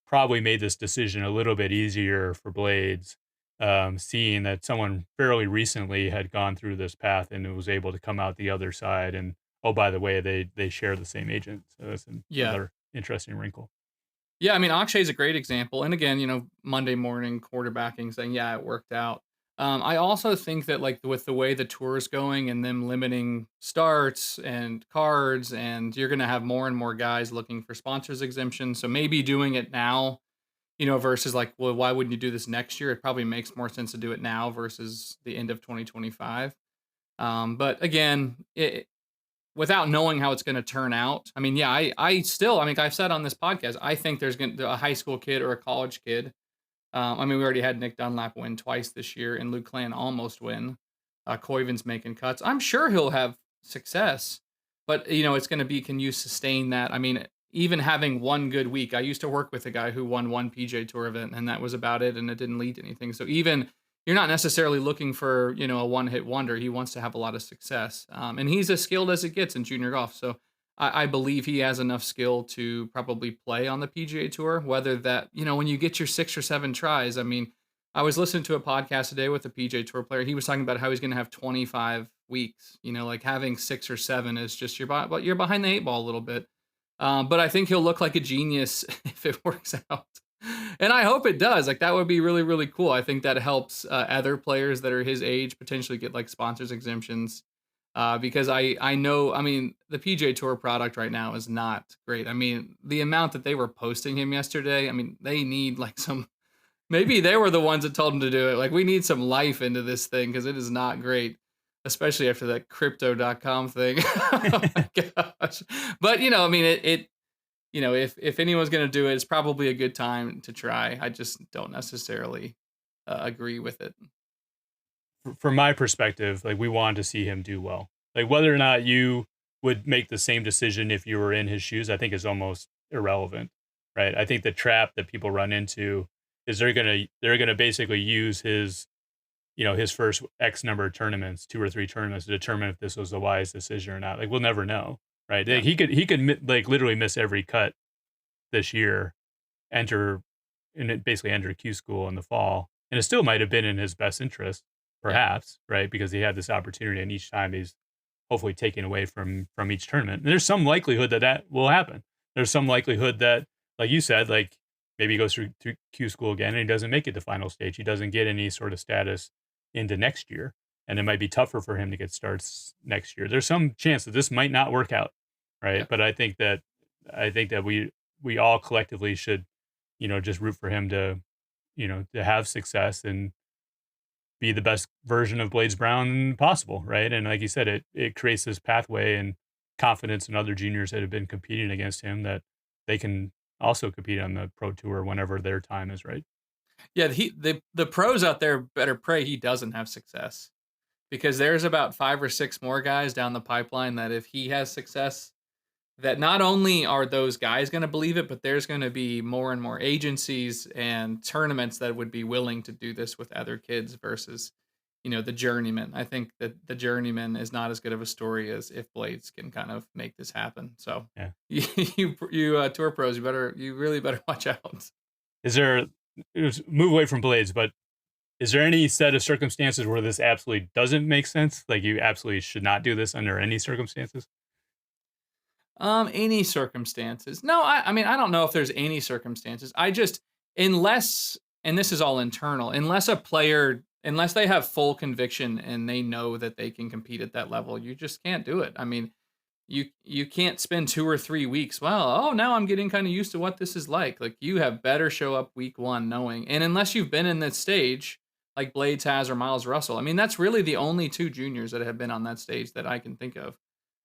probably made this decision a little bit easier for Blades, seeing that someone fairly recently had gone through this path and was able to come out the other side. And oh, by the way, they share the same agent, so that's another interesting wrinkle. Yeah, I mean, Akshay is a great example. And again, Monday morning quarterbacking saying, yeah, it worked out. I also think that like with the way the tour is going and them limiting starts and cards, and you're going to have more and more guys looking for sponsors exemption. So maybe doing it now, versus like, well, why wouldn't you do this next year? It probably makes more sense to do it now versus the end of 2025. But again, without knowing how it's going to turn out. I mean, yeah, I mean, I've said on this podcast, I think there's going to a high school kid or a college kid. I mean, we already had Nick Dunlap win twice this year and Luke Clan almost win. Coyven's making cuts. I'm sure he'll have success, but it's going to be, can you sustain that? I mean, even having one good week, I used to work with a guy who won one PGA Tour event and that was about it. And it didn't lead to anything. So even you're not necessarily looking for, a one-hit wonder. He wants to have a lot of success. And he's as skilled as it gets in junior golf. So I believe he has enough skill to probably play on the PGA Tour, whether that, when you get your 6 or 7 tries. I mean, I was listening to a podcast today with a PGA Tour player. He was talking about how he's going to have 25 weeks, like having 6 or 7 is just you're behind the 8 ball a little bit. But I think he'll look like a genius if it works out. And I hope it does. Like that would be really, really cool. I think that helps other players that are his age potentially get like sponsors exemptions. Because I know, I mean, the PGA Tour product right now is not great. I mean, the amount that they were posting him yesterday, I mean, they need like maybe they were the ones that told him to do it. Like we need some life into this thing because it is not great, especially after that crypto.com thing. Oh my gosh. But, I mean, if anyone's going to do it, it's probably a good time to try. I just don't necessarily agree with it. From my perspective, like we want to see him do well. Like whether or not you would make the same decision if you were in his shoes, I think is almost irrelevant, right? I think the trap that people run into is they're gonna basically use his first X number of tournaments, 2 or 3 tournaments, to determine if this was a wise decision or not. Like we'll never know, right? Yeah. Like, he could like literally miss every cut this year, basically enter Q school in the fall, and it still might have been in his best interest. Perhaps, right? Because he had this opportunity, and each time he's hopefully taking away from each tournament. And there's some likelihood that will happen. There's some likelihood that, like you said, like maybe he goes through Q school again and he doesn't make it to final stage. He doesn't get any sort of status into next year, and it might be tougher for him to get starts next year. There's some chance that this might not work out, right? Yeah. But I think that we all collectively should, just root for him to have success and be the best version of Blades Brown possible, right? And like you said, it creates this pathway and confidence in other juniors that have been competing against him that they can also compete on the pro tour whenever their time is right. Yeah, the pros out there better pray he doesn't have success, because there's about 5 or 6 more guys down the pipeline that if he has success, that not only are those guys going to believe it, but there's going to be more and more agencies and tournaments that would be willing to do this with other kids versus, the journeyman. I think that the journeyman is not as good of a story as if Blades can kind of make this happen. So Yeah. you tour pros, you really better watch out. Move away from Blades, but is there any set of circumstances where this absolutely doesn't make sense? Like you absolutely should not do this under any circumstances? Any circumstances? No, I mean, I don't know if there's any circumstances. Unless, and this is all internal, unless they have full conviction and they know that they can compete at that level, you just can't do it. I mean, you can't spend 2 or 3 weeks. Well, now I'm getting kind of used to what this is like. Like, you have better show up week 1 knowing, and unless you've been in this stage like Blades has or Miles Russell, I mean, that's really the only 2 juniors that have been on that stage that I can think of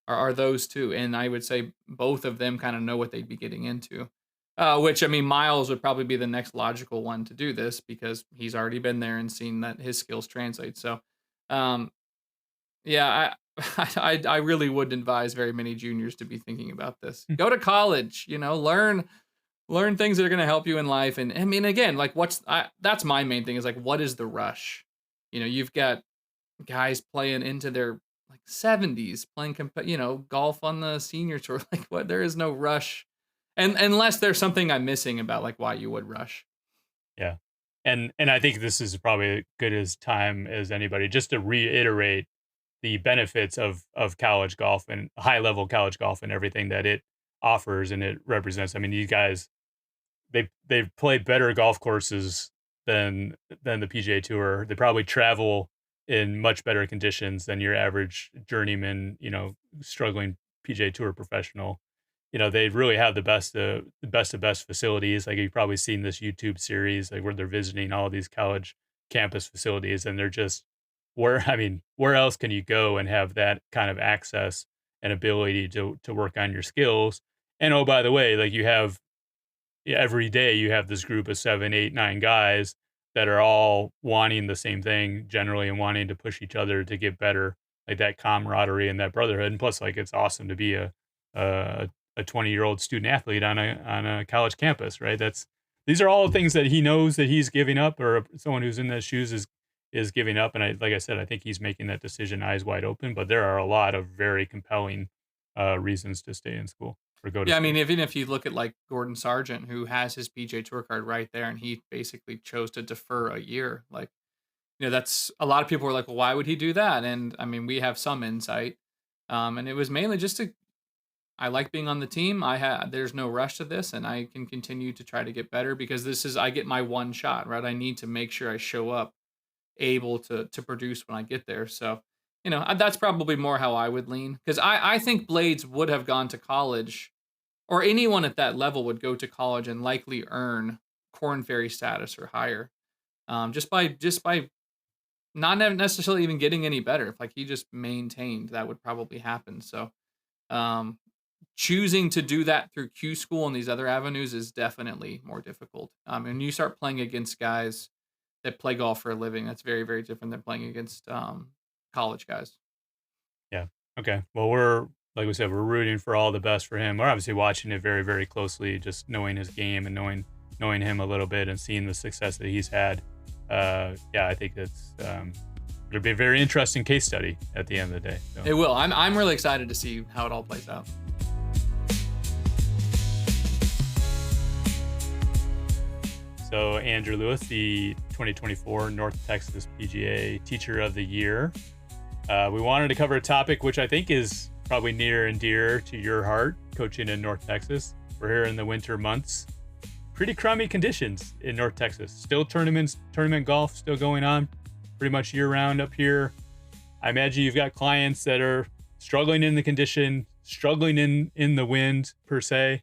are those 2. And I would say both of them kind of know what they'd be getting into. Which, I mean, Miles would probably be the next logical one to do this because he's already been there and seen that his skills translate. So, yeah, I really wouldn't advise very many juniors to be thinking about this. Go to college, learn things that are going to help you in life. And I mean, again, like that's my main thing is like, what is the rush? You've got guys playing into their like 70s playing, golf on the senior tour. Like, what? There is no rush. And unless there's something I'm missing about like why you would rush. Yeah. And I think this is probably as good as time as anybody just to reiterate the benefits of college golf and high level college golf and everything that it offers and it represents. I mean, these guys, they've played better golf courses than the PGA Tour. They probably travel in much better conditions than your average journeyman, struggling PGA Tour professional. They really have the best of best facilities. Like you've probably seen this YouTube series, like where they're visiting all these college campus facilities, and they're just where else can you go and have that kind of access and ability to work on your skills? And oh, by the way, like every day you have this group of 7, 8, 9 guys that are all wanting the same thing generally and wanting to push each other to get better, like that camaraderie and that brotherhood. And plus, like, it's awesome to be a 20-year-old student athlete on a college campus, right? These are all things that he knows that he's giving up, or someone who's in those shoes is giving up. And like I said, I think he's making that decision eyes wide open, but there are a lot of very compelling reasons to stay in school or go to school. I mean, even if you look at like Gordon Sargent, who has his PGA Tour card right there, and he basically chose to defer a year. Like, that's a lot of people were like, well, why would he do that? And I mean, we have some insight. And it was mainly just I like being on the team. There's no rush to this, and I can continue to try to get better because I get my one shot, right? I need to make sure I show up able to produce when I get there. So, that's probably more how I would lean, because I think Blades would have gone to college, or anyone at that level would go to college and likely earn Korn Ferry status or higher, just by not necessarily even getting any better. If like he just maintained, that would probably happen. So, choosing to do that through Q school and these other avenues is definitely more difficult. And you start playing against guys that play golf for a living. That's very, very different than playing against college guys. Yeah. Okay. Well, like we said, we're rooting for all the best for him. We're obviously watching it very, very closely, just knowing his game and knowing him a little bit and seeing the success that he's had. I think it's it'll be a very interesting case study at the end of the day. So. It will. I'm really excited to see how it all plays out. So Andrew Lewis, the 2024 North Texas PGA Teacher of the Year. We wanted to cover a topic which I think is probably near and dear to your heart, coaching in North Texas. We're here in the winter months. Pretty crummy conditions in North Texas. Still tournament golf still going on pretty much year round up here. I imagine you've got clients that are struggling in the condition, struggling in the wind per se,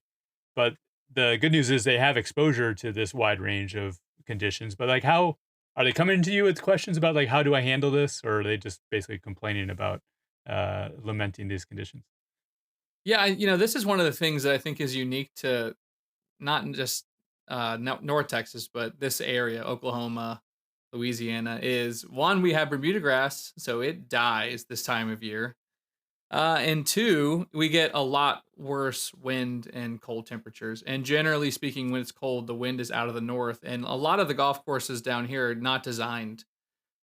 but the good news is they have exposure to this wide range of conditions. But like how Are they coming to you with questions about like how do I handle this, or are they just basically complaining about lamenting these conditions? Yeah, this is one of the things that I think is unique to not just North Texas, but this area, Oklahoma, Louisiana, is one, we have Bermuda grass, so it dies this time of year. And two, we get a lot worse wind and cold temperatures. And generally speaking, when it's cold, the wind is out of the north. And a lot of the golf courses down here are not designed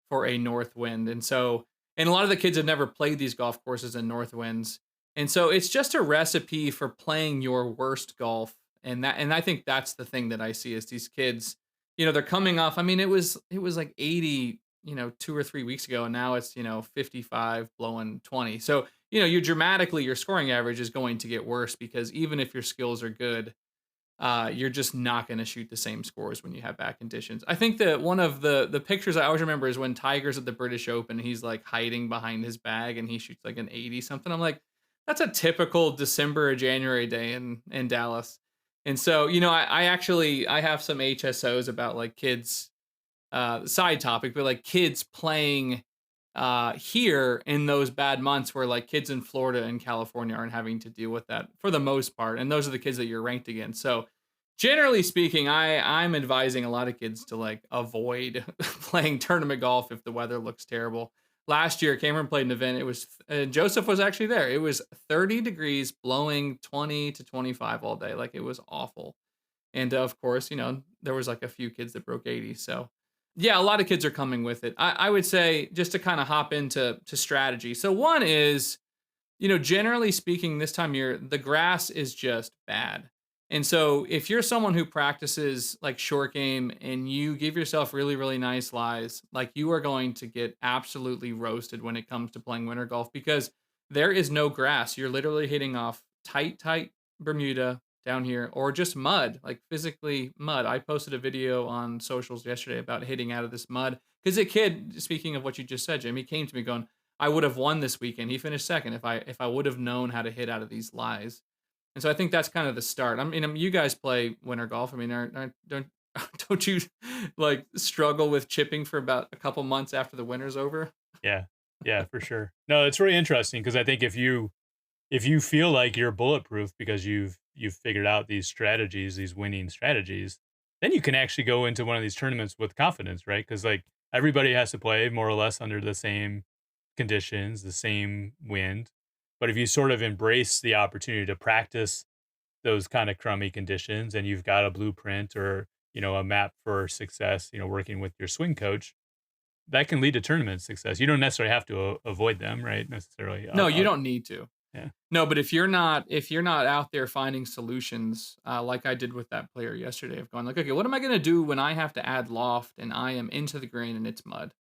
for a north wind. And a lot of the kids have never played these golf courses in north winds. And so it's just a recipe for playing your worst golf. And I think that's the thing that I see is these kids, they're coming off. I mean, it was like 80, 2 or 3 weeks ago, and now it's, 55 blowing 20. So, your scoring average is going to get worse because even if your skills are good, you're just not going to shoot the same scores when you have bad conditions. I think that one of the pictures I always remember is when Tiger's at the British Open, he's like hiding behind his bag and he shoots like an 80 something. I'm like, that's a typical December or January day in Dallas. And so, I have some HSOs about like kids, side topic, but like kids playing here in those bad months where like kids in Florida and California aren't having to deal with that for the most part. And those are the kids that you're ranked against. So generally speaking, I'm advising a lot of kids to like avoid playing tournament golf if the weather looks terrible. Last year, Cameron played an event. It was Joseph was actually there. It was 30 degrees, blowing 20 to 25 all day. Like it was awful. And of course, there was like a few kids that broke 80. So yeah, a lot of kids are coming with it. I would say just to kind of hop into strategy. So one is, generally speaking, this time of year, the grass is just bad. And so if you're someone who practices like short game and you give yourself really, really nice lies, like you are going to get absolutely roasted when it comes to playing winter golf because there is no grass. You're literally hitting off tight Bermuda down here or just mud, like physically mud. I posted a video on socials yesterday about hitting out of this mud because a kid, speaking of what you just said, Jim, he came to me going, I would have won this weekend. He finished second if I would have known how to hit out of these lies. And so I think that's kind of the start. I mean, you guys play winter golf. I mean, don't you like struggle with chipping for about a couple months after the winter's over? Yeah, yeah, for sure. No, it's really interesting because I think if you feel like you're bulletproof because you've figured out these strategies, these winning strategies, then you can actually go into one of these tournaments with confidence, right? Because like everybody has to play more or less under the same conditions, the same wind. But if you sort of embrace the opportunity to practice those kind of crummy conditions and you've got a blueprint or, a map for success, working with your swing coach, that can lead to tournament success. You don't necessarily have to avoid them, right? Necessarily. No, you don't need to. Yeah. No, but if you're not out there finding solutions, like I did with that player yesterday, of going like, okay, what am I going to do when I have to add loft and I am into the green and it's mud,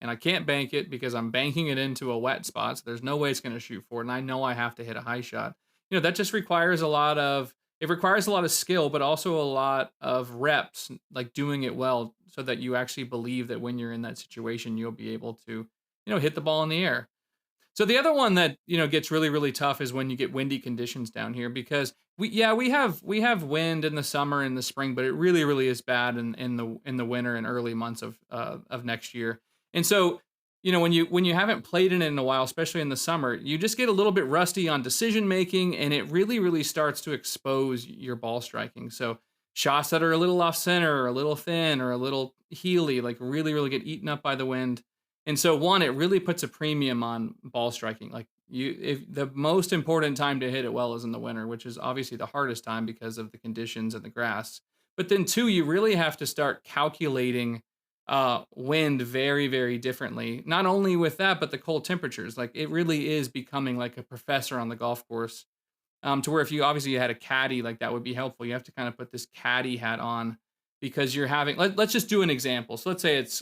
and I can't bank it because I'm banking it into a wet spot, so there's no way it's going to shoot for it, and I know I have to hit a high shot. That just requires a lot of skill, but also a lot of reps, like doing it well, so that you actually believe that when you're in that situation, you'll be able to, hit the ball in the air. So the other one that gets really really tough is when you get windy conditions down here because we have wind in the summer and the spring, but it really really is bad in the winter and early months of next year. And so when you haven't played in it in a while, especially in the summer, you just get a little bit rusty on decision making, and it really really starts to expose your ball striking. So shots that are a little off center or a little thin or a little heely, like really really get eaten up by the wind. And so one, it really puts a premium on ball striking. Like if the most important time to hit it well is in the winter, which is obviously the hardest time because of the conditions and the grass. But then two, you really have to start calculating wind very, very differently. Not only with that, but the cold temperatures. Like it really is becoming like a professor on the golf course. To where if you obviously had a caddy, like that would be helpful. You have to kind of put this caddy hat on because you're having, let's just do an example. So let's say it's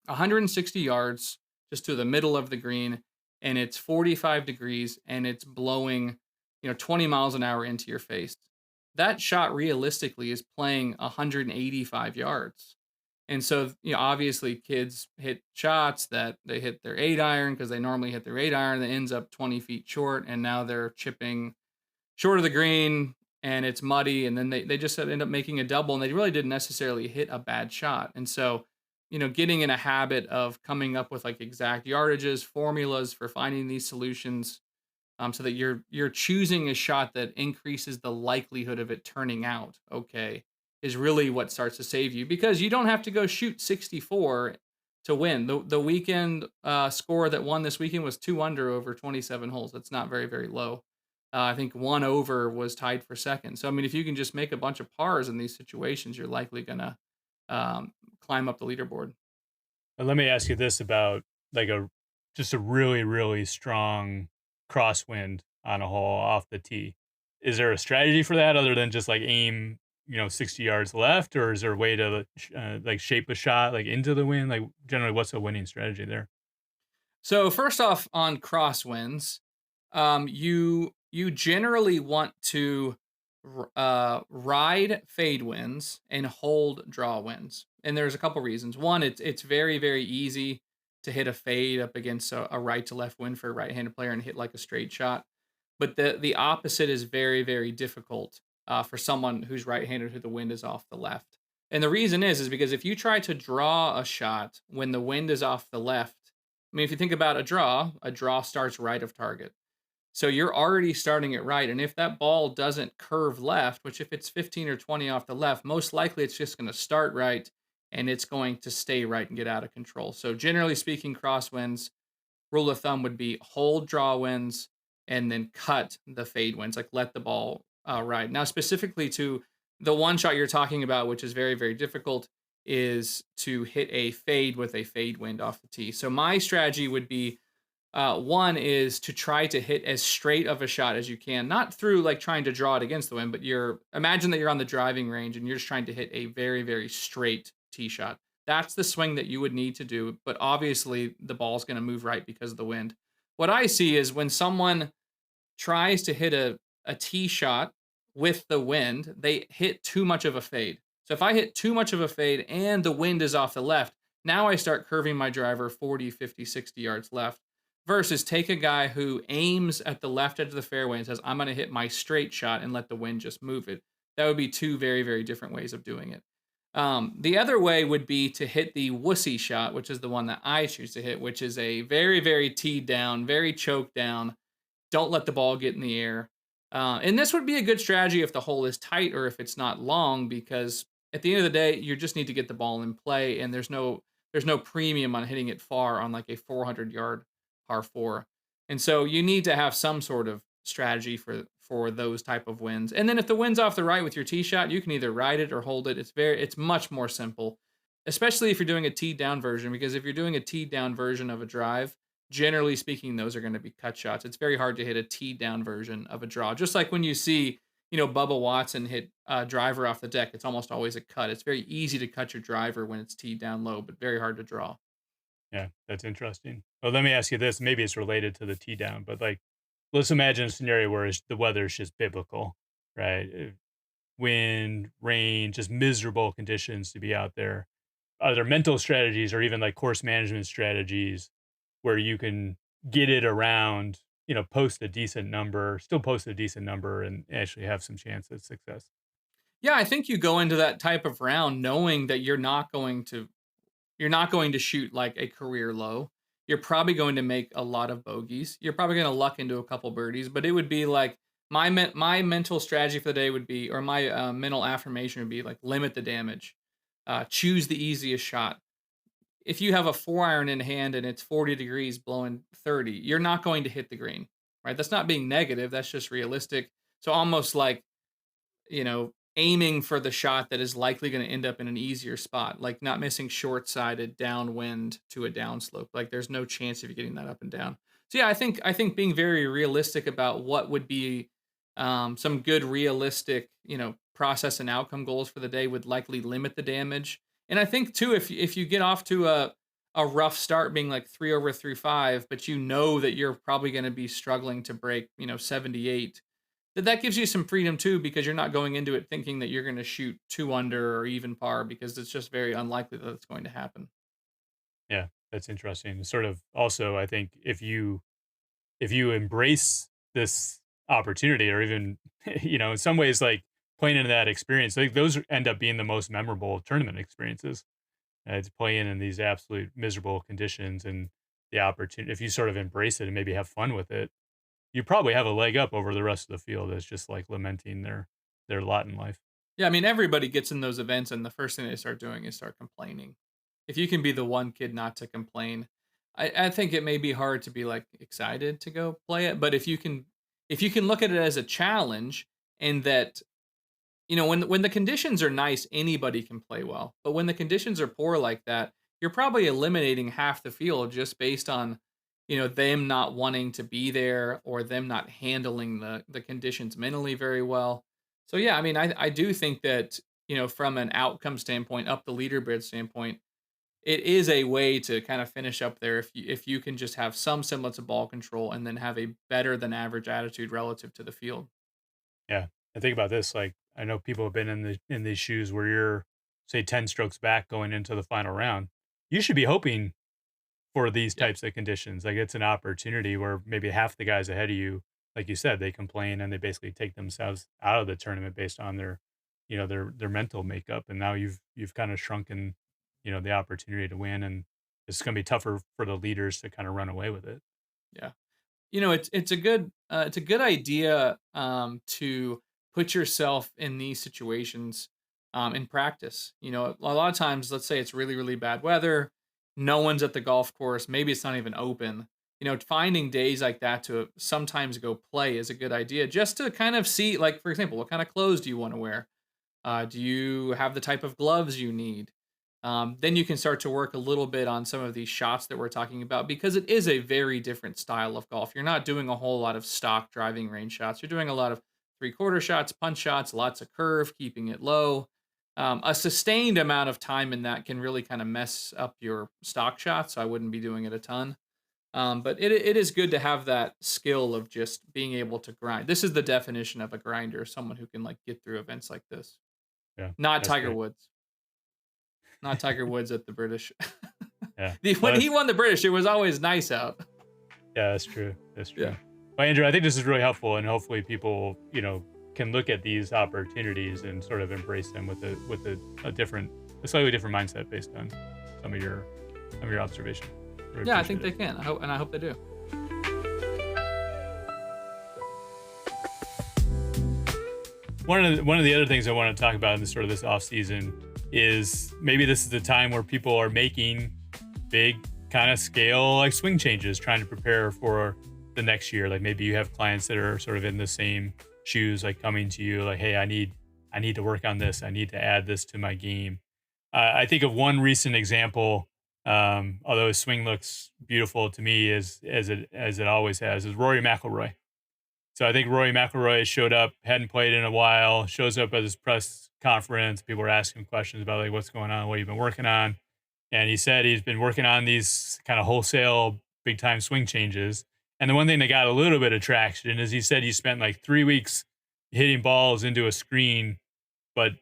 160 yards just to the middle of the green, and it's 45 degrees and it's blowing 20 miles an hour into your face. That shot realistically is playing 185 yards. And so obviously kids hit shots that they hit their 8-iron because they normally hit their 8-iron that ends up 20 feet short, and now they're chipping short of the green and it's muddy, and then they just end up making a double, and they really didn't necessarily hit a bad shot. And so getting in a habit of coming up with like exact yardages, formulas for finding these solutions, so that you're choosing a shot that increases the likelihood of it turning out okay, is really what starts to save you, because you don't have to go shoot 64 to win. The weekend score that won this weekend was 2 under over 27 holes. That's not very low. I think 1 over was tied for second. So I mean, if you can just make a bunch of pars in these situations, you're likely gonna climb up the leaderboard. Let me ask you this about like just a really, really strong crosswind on a hole off the tee. Is there a strategy for that other than just like aim, 60 yards left, or is there a way to like shape a shot like into the wind? Like generally, what's a winning strategy there? So first off, on crosswinds, you generally want to ride fade winds and hold draw winds, and there's a couple reasons. One, it's very easy to hit a fade up against a right to left wind for a right-handed player and hit like a straight shot, but the opposite is very difficult for someone who's right-handed who the wind is off the left. And the reason is because if you try to draw a shot when the wind is off the left, I mean, if you think about a draw starts right of target. So you're already starting it right. And if that ball doesn't curve left, which if it's 15 or 20 off the left, most likely it's just going to start right and it's going to stay right and get out of control. So generally speaking, crosswinds, rule of thumb would be hold draw winds and then cut the fade winds, like let the ball ride. Now, specifically to the one shot you're talking about, which is very difficult, is to hit a fade with a fade wind off the tee. So my strategy would be one is to try to hit as straight of a shot as you can, not through like trying to draw it against the wind, but imagine that you're on the driving range and you're just trying to hit a very straight tee shot. That's the swing that you would need to do, but obviously the ball's going to move right because of the wind. What I see is when someone tries to hit a tee shot with the wind, they hit too much of a fade. So if I hit too much of a fade and the wind is off the left, now I start curving my driver 40, 50, 60 yards left. Versus take a guy who aims at the left edge of the fairway and says, I'm going to hit my straight shot and let the wind just move it. That would be two very different ways of doing it. The other way would be to hit the wussy shot, which is the one that I choose to hit, which is a very teed down, very choked down. Don't let the ball get in the air. And this would be a good strategy if the hole is tight or if it's not long, because at the end of the day, you just need to get the ball in play, and there's no premium on hitting it far on like a 400-yard par four. And so you need to have some sort of strategy for those type of wins. And then if the wind's off the right with your tee shot, you can either ride it or hold it. It's much more simple, especially if you're doing a teed down version, because if you're doing a teed down version of a drive, generally speaking, those are going to be cut shots. It's very hard to hit a teed down version of a draw. Just like when you see, Bubba Watson hit a driver off the deck, it's almost always a cut. It's very easy to cut your driver when it's teed down low, but very hard to draw. Yeah, that's interesting. Well, let me ask you this. Maybe it's related to the tee down, but like, let's imagine a scenario where the weather is just biblical, right? Wind, rain, just miserable conditions to be out there. Are there mental strategies or even like course management strategies where you can get it around, still post a decent number and actually have some chance at success? Yeah, I think you go into that type of round knowing that you're not going to shoot like a career low. You're probably going to make a lot of bogeys. You're probably going to luck into a couple birdies, but it would be like my mental strategy for the day would be, or my mental affirmation would be like limit the damage, choose the easiest shot. If you have a 4-iron in hand and it's 40 degrees blowing 30, you're not going to hit the green, right? That's not being negative. That's just realistic. So almost like, aiming for the shot that is likely going to end up in an easier spot, like not missing short-sided downwind to a downslope. Like there's no chance of you getting that up and down. So yeah, I think being very realistic about what would be some good realistic, process and outcome goals for the day would likely limit the damage. And I think too, if you get off to a rough start, being like 3 over through 5, but you know that you're probably going to be struggling to break, 78, that gives you some freedom too, because you're not going into it thinking that you're going to shoot 2 under or even par, because it's just very unlikely that it's going to happen. Yeah, that's interesting. Sort of also, I think if you embrace this opportunity, or even, in some ways, like playing into that experience, like those end up being the most memorable tournament experiences. to play in these absolute miserable conditions, and the opportunity, if you sort of embrace it and maybe have fun with it, you probably have a leg up over the rest of the field that's just like lamenting their lot in life. Yeah, I mean, everybody gets in those events, and the first thing they start doing is start complaining. If you can be the one kid not to complain, I think it may be hard to be like excited to go play it. But if you can look at it as a challenge, and that when the conditions are nice, anybody can play well. But when the conditions are poor like that, you're probably eliminating half the field just based on them not wanting to be there, or them not handling the conditions mentally very well. So yeah, I mean, I do think that from an outcome standpoint, up the leaderboard standpoint, it is a way to kind of finish up there if you can just have some semblance of ball control and then have a better than average attitude relative to the field. Yeah. I think about this, like, I know people have been in these shoes where you're, say, 10 strokes back going into the final round. You should be hoping for these Yeah. types of conditions. Like, it's an opportunity where maybe half the guys ahead of you, like you said, they complain and they basically take themselves out of the tournament based on their mental makeup. And now you've kind of shrunken, the opportunity to win, and it's going to be tougher for the leaders to kind of run away with it. Yeah. It's a good idea to put yourself in these situations in practice. A lot of times, let's say it's really really bad weather, no one's at the golf course, maybe it's not even open. Finding days like that to sometimes go play is a good idea, just to kind of see, like, for example, what kind of clothes do you want to wear? Do you have the type of gloves you need? Then you can start to work a little bit on some of these shots that we're talking about, because it is a very different style of golf. You're not doing a whole lot of stock driving range shots. You're doing a lot of three-quarter shots, punch shots, lots of curve, keeping it low. A sustained amount of time in that can really kind of mess up your stock shots, so I wouldn't be doing it a ton. But it is good to have that skill of just being able to grind. This is the definition of a grinder, someone who can like get through events like this. Yeah. Not That's Tiger great. Woods. Not Tiger Woods at the British. Yeah. Well, When he won the British, it was always nice out. yeah, that's true. That's true. Yeah. Well, Andrew, I think this is really helpful, and hopefully people, can look at these opportunities and sort of embrace them with a slightly different mindset based on some of your observation. Really Yeah, I think they appreciate can. I hope they do. it. One of the other things I want to talk about in this off season is maybe this is the time where people are making big kind of scale like swing changes, trying to prepare for the next year. Like maybe you have clients that are sort of in the same shoes, like coming to you like, hey, I need to work on this. I need to add this to my game. I think of one recent example, although his swing looks beautiful to me as it always has, is Rory McIlroy. So I think Rory McIlroy showed up, hadn't played in a while, shows up at his press conference. People were asking him questions about like what's going on, what you've been working on. And he said he's been working on these kind of wholesale big time swing changes. And the one thing that got a little bit of traction is he said he spent like 3 weeks hitting balls into a screen, but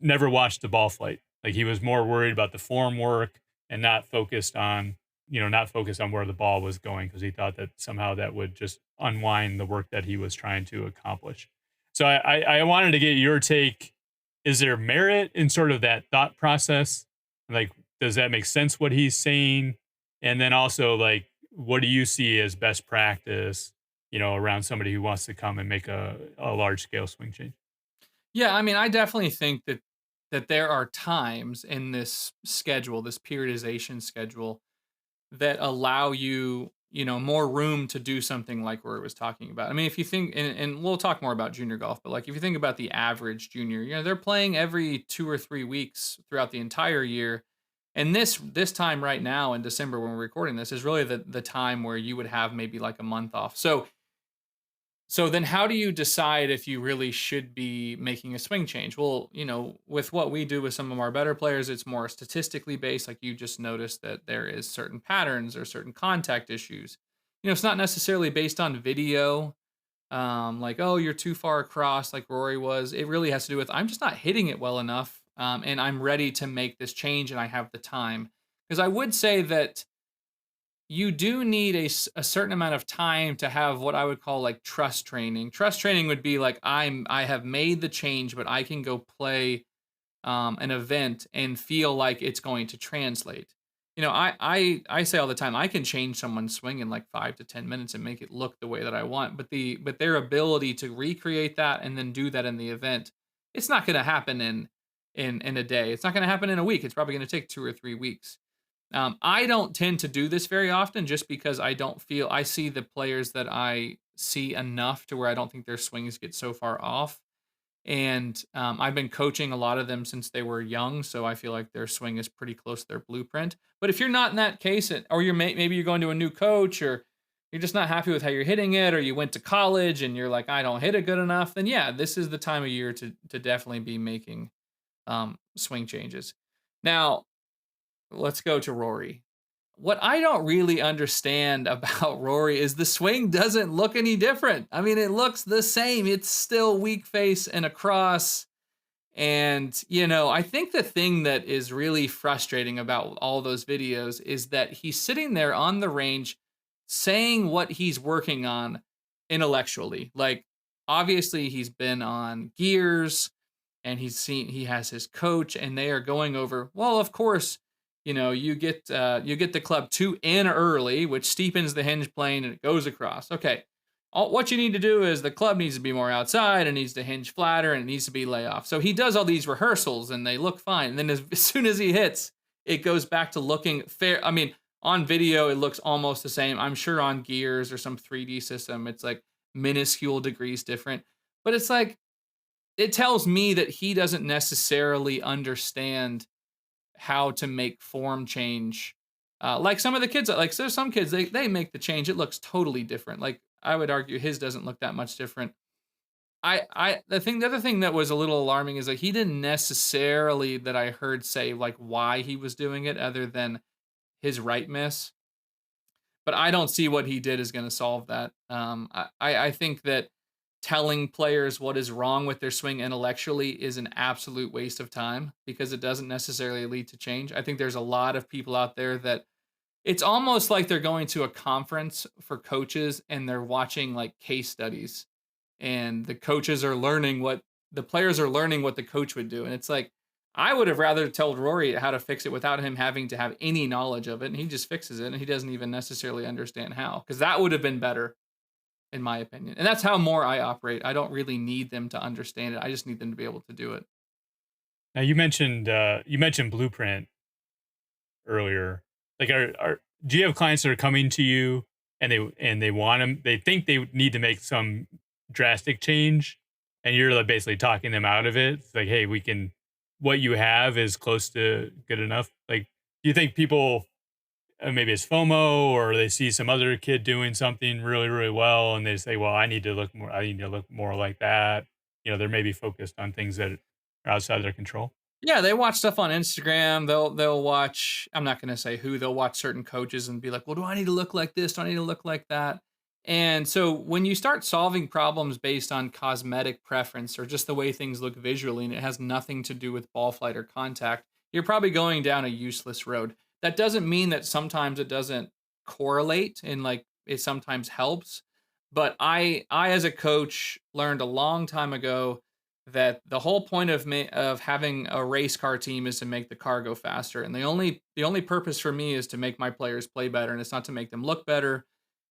never watched the ball flight. Like he was more worried about the form work and not focused on where the ball was going, because he thought that somehow that would just unwind the work that he was trying to accomplish. So I wanted to get your take. Is there merit in sort of that thought process? Like, does that make sense what he's saying? And then also, like, what do you see as best practice, around somebody who wants to come and make a large scale swing change? Yeah, I mean, I definitely think that there are times in this schedule, this periodization schedule, that allow you, more room to do something like Rory was talking about. I mean, if you think, and we'll talk more about junior golf, but like if you think about the average junior, they're playing every 2 or 3 weeks throughout the entire year. And this time right now in December when we're recording this is really the time where you would have maybe like a month off. So then how do you decide if you really should be making a swing change? Well, with what we do with some of our better players, it's more statistically based. Like you just noticed that there is certain patterns or certain contact issues. It's not necessarily based on video. Like, oh, you're too far across like Rory was. It really has to do with, I'm just not hitting it well enough. And I'm ready to make this change and I have the time. Because I would say that you do need a certain amount of time to have what I would call like trust training. Trust training would be like I have made the change, but I can go play an event and feel like it's going to translate. I say all the time, I can change someone's swing in like 5 to 10 minutes and make it look the way that I want. But their ability to recreate that and then do that in the event, it's not going to happen in a day. It's not going to happen in a week. It's probably going to take 2 or 3 weeks. I don't tend to do this very often just because I see the players that I see enough to where I don't think their swings get so far off. And I've been coaching a lot of them since they were young, so I feel like their swing is pretty close to their blueprint. But if you're not in that case, or maybe you're going to a new coach, or you're just not happy with how you're hitting it, or you went to college and you're like, I don't hit it good enough, then yeah, this is the time of year to definitely be making swing changes. Now, let's go to Rory. What I don't really understand about Rory is the swing doesn't look any different. I mean, it looks the same. It's still weak face and across. And, I think the thing that is really frustrating about all those videos is that he's sitting there on the range saying what he's working on intellectually. Like, obviously, he's been on gears and he has his coach and they are going over, well, of course, you get the club too in early, which steepens the hinge plane and it goes across. Okay. What you need to do is the club needs to be more outside and needs to hinge flatter and it needs to be lay off. So he does all these rehearsals and they look fine. And then as soon as he hits, it goes back to looking fair. I mean, on video, it looks almost the same. I'm sure on gears or some 3D system, it's like minuscule degrees different. But it's like, it tells me that he doesn't necessarily understand how to make form change. Like some of the kids, like there's some kids, they make the change. It looks totally different. Like I would argue his doesn't look that much different. The other thing that was a little alarming is like he didn't necessarily that I heard say like why he was doing it other than his right miss. But I don't see what he did is going to solve that. I think that telling players what is wrong with their swing intellectually is an absolute waste of time because it doesn't necessarily lead to change. I think there's a lot of people out there that it's almost like they're going to a conference for coaches and they're watching like case studies and the coaches are learning what the players are learning what the coach would do. And it's like, I would have rather told Rory how to fix it without him having to have any knowledge of it. And he just fixes it and he doesn't even necessarily understand how, because that would have been better in my opinion. And that's how more I operate. I don't really need them to understand it. I just need them to be able to do it. Now you mentioned blueprint earlier. Like, do you have clients that are coming to you and they think they need to make some drastic change, and you're like basically talking them out of it? It's like, hey, what you have is close to good enough. Like, do you think people maybe it's FOMO or they see some other kid doing something really, really well and they say, well, I need to look more like that. They're maybe focused on things that are outside their control. Yeah, they watch stuff on Instagram. They'll watch, I'm not going to say who, they'll watch certain coaches and be like, well, do I need to look like this? Do I need to look like that? And so when you start solving problems based on cosmetic preference or just the way things look visually, and it has nothing to do with ball flight or contact, you're probably going down a useless road. That doesn't mean that sometimes it doesn't correlate and like it sometimes helps. But I as a coach learned a long time ago that the whole point of having a race car team is to make the car go faster, and the only purpose for me is to make my players play better, and it's not to make them look better.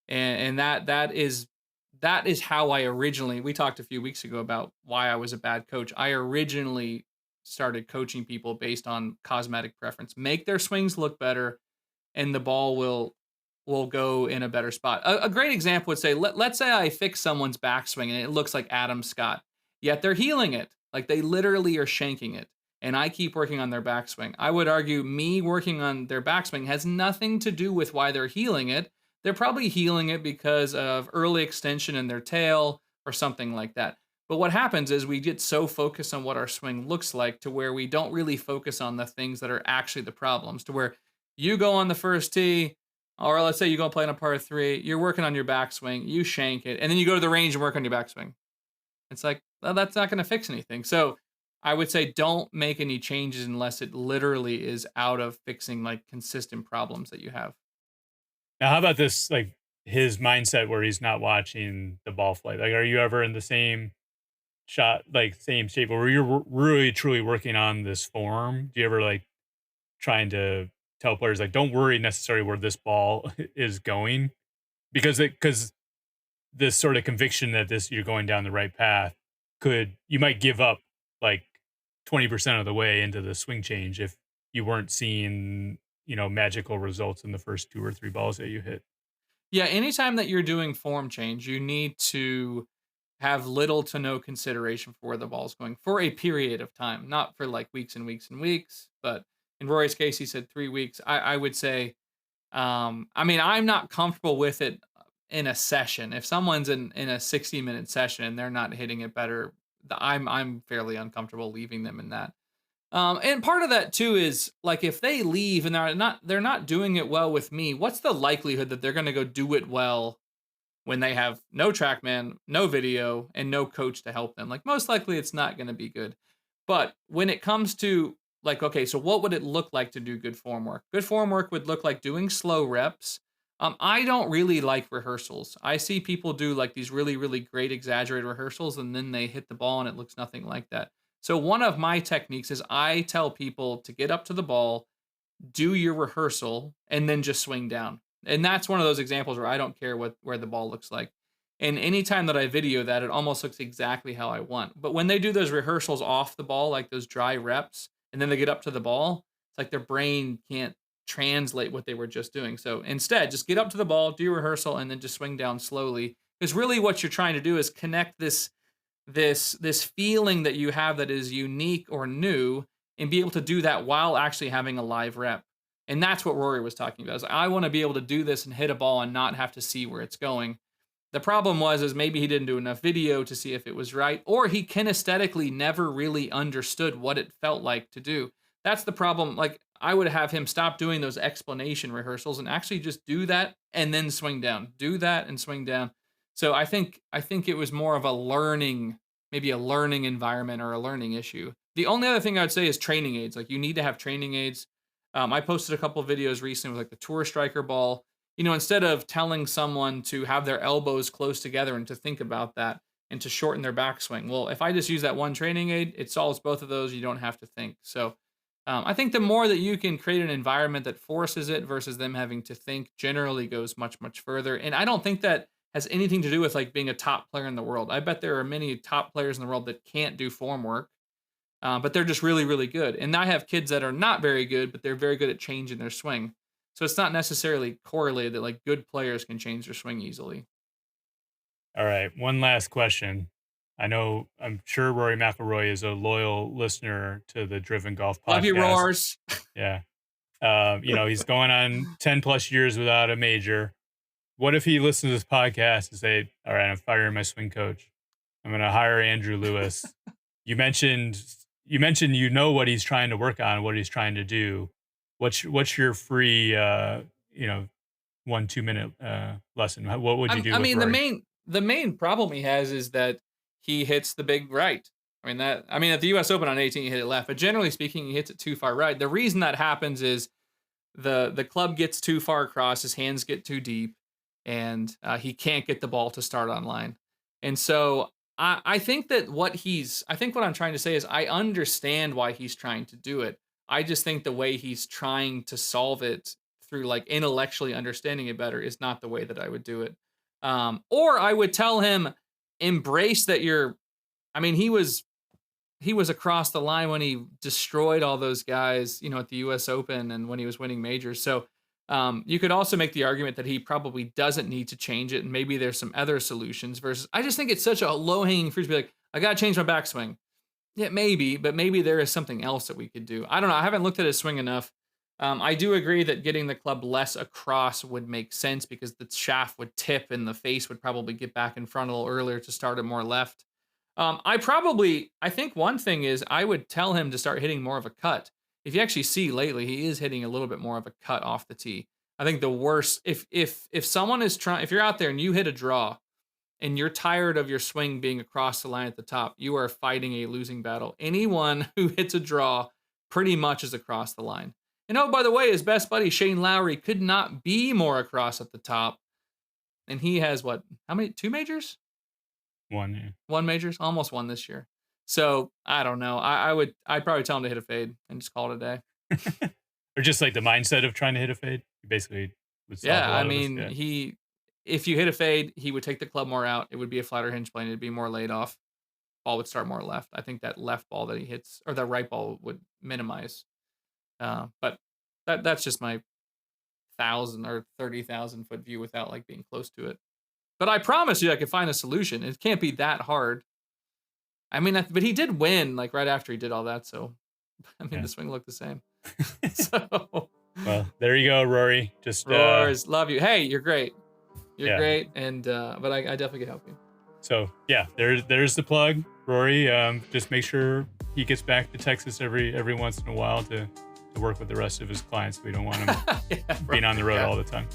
And that is how I originally, we talked a few weeks ago about why I was a bad coach. I originally started coaching people based on cosmetic preference. Make their swings look better and the ball will go in a better spot. A great example would say, let's say I fix someone's backswing and it looks like Adam Scott, yet they're healing it. Like they literally are shanking it. And I keep working on their backswing. I would argue me working on their backswing has nothing to do with why they're healing it. They're probably healing it because of early extension in their tail or something like that. But what happens is we get so focused on what our swing looks like to where we don't really focus on the things that are actually the problems, to where you go on the first tee, or let's say you go play on a par three, you're working on your backswing, you shank it, and then you go to the range and work on your backswing. It's like, well, that's not going to fix anything. So I would say don't make any changes unless it literally is out of fixing like consistent problems that you have. Now, how about this, like his mindset where he's not watching the ball flight? Like, are you ever in the same shot, like same shape, or you're really truly working on this form? Do you ever like trying to tell players like, don't worry necessarily where this ball is going, because this sort of conviction that this you're going down the right path could you might give up like 20% of the way into the swing change if you weren't seeing magical results in the first two or three balls that you hit. Yeah, anytime that you're doing form change, you need to have little to no consideration for where the ball's going for a period of time, not for like weeks and weeks and weeks. But in Rory's case, he said 3 weeks. I would say, I mean, I'm not comfortable with it in a session. If someone's in a 60-minute session and they're not hitting it better, I'm fairly uncomfortable leaving them in that. And part of that too is like if they leave and they're not doing it well with me, what's the likelihood that they're going to go do it well when they have no TrackMan, no video, and no coach to help them? Like most likely it's not going to be good. But when it comes to like, okay, so what would it look like to do good form work? Good form work would look like doing slow reps. I don't really like rehearsals. I see people do like these really, really great exaggerated rehearsals and then they hit the ball and it looks nothing like that. So one of my techniques is I tell people to get up to the ball, do your rehearsal, and then just swing down. And that's one of those examples where I don't care where the ball looks like. And anytime that I video that, it almost looks exactly how I want. But when they do those rehearsals off the ball, like those dry reps, and then they get up to the ball, it's like their brain can't translate what they were just doing. So instead, just get up to the ball, do your rehearsal, and then just swing down slowly. Because really what you're trying to do is connect this feeling that you have that is unique or new and be able to do that while actually having a live rep. And that's what Rory was talking about. Is I want to be able to do this and hit a ball and not have to see where it's going. The problem is maybe he didn't do enough video to see if it was right, or he kinesthetically never really understood what it felt like to do. That's the problem. Like I would have him stop doing those explanation rehearsals and actually just do that and then swing down. Do that and swing down. So I think it was more of a learning, maybe a learning environment or a learning issue. The only other thing I would say is training aids. Like you need to have training aids. I posted a couple of videos recently with like the tour striker ball. Instead of telling someone to have their elbows close together and to think about that and to shorten their backswing. Well, if I just use that one training aid, it solves both of those. You don't have to think. So I think the more that you can create an environment that forces it versus them having to think generally goes much, much further. And I don't think that has anything to do with like being a top player in the world. I bet there are many top players in the world that can't do form work, but they're just really, really good. And I have kids that are not very good, but they're very good at changing their swing. So it's not necessarily correlated that like good players can change their swing easily. All right, one last question. I'm sure Rory McIlroy is a loyal listener to the Driven Golf podcast. Love you, Roars. Yeah. He's going on 10 plus years without a major. What if he listens to this podcast and say, all right, I'm firing my swing coach. I'm going to hire Andrew Lewis. You mentioned what he's trying to work on, what he's trying to do. What's your free 1-2 minute lesson? What would you do? I mean, Rory? the main problem he has is that he hits the big right. I mean at the US Open on 18 he hit it left, but generally speaking he hits it too far right. The reason that happens is the club gets too far across, his hands get too deep, and he can't get the ball to start on line. And so I think what I'm trying to say is I understand why he's trying to do it. I just think the way he's trying to solve it through like intellectually understanding it better is not the way that I would do it. Or I would tell him, embrace that he was across the line when he destroyed all those guys, at the US Open and when he was winning majors. So you could also make the argument that he probably doesn't need to change it. And maybe there's some other solutions versus I just think it's such a low hanging fruit to be like, I got to change my backswing. Yeah, maybe, but maybe there is something else that we could do. I don't know. I haven't looked at his swing enough. I do agree that getting the club less across would make sense because the shaft would tip and the face would probably get back in front a little earlier to start it more left. I think one thing is I would tell him to start hitting more of a cut. If you actually see lately, he is hitting a little bit more of a cut off the tee. I think the worst, if someone is trying, if you're out there and you hit a draw and you're tired of your swing being across the line at the top, you are fighting a losing battle. Anyone who hits a draw pretty much is across the line. And oh, by the way, his best buddy, Shane Lowry, could not be more across at the top. And he has how many, 2 majors? One majors, almost one this year. So I don't know. I'd probably tell him to hit a fade and just call it a day. Or just like the mindset of trying to hit a fade. He basically would solve a lot of this. Yeah. If you hit a fade, he would take the club more out. It would be a flatter hinge plane. It'd be more laid off. Ball would start more left. I think that left ball that he hits, or that right ball, would minimize. But that's just my 1,000 or 30,000 foot view without like being close to it. But I promise you, I could find a solution. It can't be that hard. I mean, but he did win like right after he did all that. So, I mean, the swing looked the same. So, well, there you go, Rory. Just Roars, love you. Hey, you're great. You're great, and but I definitely can help you. So yeah, there's the plug, Rory. Just make sure he gets back to Texas every once in a while to work with the rest of his clients. We don't want him being on the road all the time.